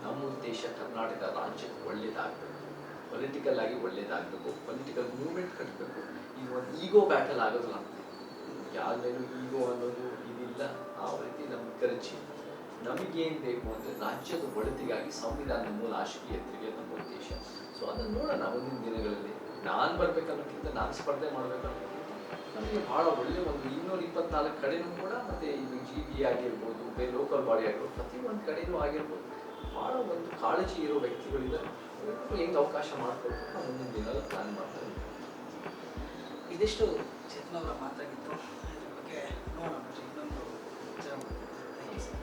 ನಮ್ಮ ಉದ್ದೇಶ ಕರ್ನಾಟಕ ರಾಜ್ಯಕ್ಕೆ ಒಳ್ಳೇದಾಗಬೇಕು, ಪೊಲಿಟಿಕಲ್ ಆಗಿ ಒಳ್ಳೇದಾಗಬೇಕು, ಪೊಲಿಟಿಕಲ್ ಮೂವ್ಮೆಂಟ್ ಕಟ್ಟಬೇಕು. ಈಗ ಒಂದು ಈಗೋ ಬ್ಯಾಟಲ್ ಆಗೋದಿಲ್ಲ ಅಂತ ಯಾರ ಮೇಲೂ ಈಗೋ ಅನ್ನೋದು ಇದಿಲ್ಲ. ಆ ರೀತಿ ನಮ್ಮ ಕರಚಿ ನಮಗೇನು ಬೇಕು ಅಂದರೆ ರಾಜ್ಯದ ಒಳಿತಿಗಾಗಿ ಸಂವಿಧಾನದ ಮೂಲ ಆಶಯಕ್ಕೆ ನಮ್ಮ ಉದ್ದೇಶ. ಸೊ ಅದನ್ನು ನೋಡೋಣ ಮುಂದಿನ ದಿನಗಳಲ್ಲಿ. ನಾನು ಬರ್ಬೇಕನ್ನೋಕ್ಕಿಂತ ನಾನು ಸ್ಪರ್ಧೆ ಮಾಡಬೇಕನ್ನೋಕ್ಕಿಂತ ನಮಗೆ ಭಾಳ ಒಳ್ಳೆ ಒಂದು 224 ಕಡೆನೂ ಕೂಡ, ಮತ್ತು ಇದು GB ಆಗಿರ್ಬೋದು, ಬೇರೆ ಲೋಕಲ್ ಬಾಡಿ ಆಗಿರ್ಬೋದು, ಪ್ರತಿಯೊಂದು ಕಡೆನೂ ಆಗಿರ್ಬೋದು, ಭಾಳ ಒಂದು ಕಾಳಜಿ ಇರೋ ವ್ಯಕ್ತಿಗಳಿದ್ದಾರೆ. ಹೆಂಗೆ ಅವಕಾಶ ಮಾಡಿಕೊಟ್ಟು ನಾವು ಮುಂದಿನ ದಿನದಲ್ಲಿ ಪ್ಲಾನ್ ಮಾಡ್ತಾರೆ.
ಇದಿಷ್ಟು ಚೇತನ್ ಅವರ ಮಾತಾಗಿತ್ತು. ಇದ್ರ ಬಗ್ಗೆ ನೋಡೋಣ ಇನ್ನೊಂದು ವಿಚಾರ. Thank you sir.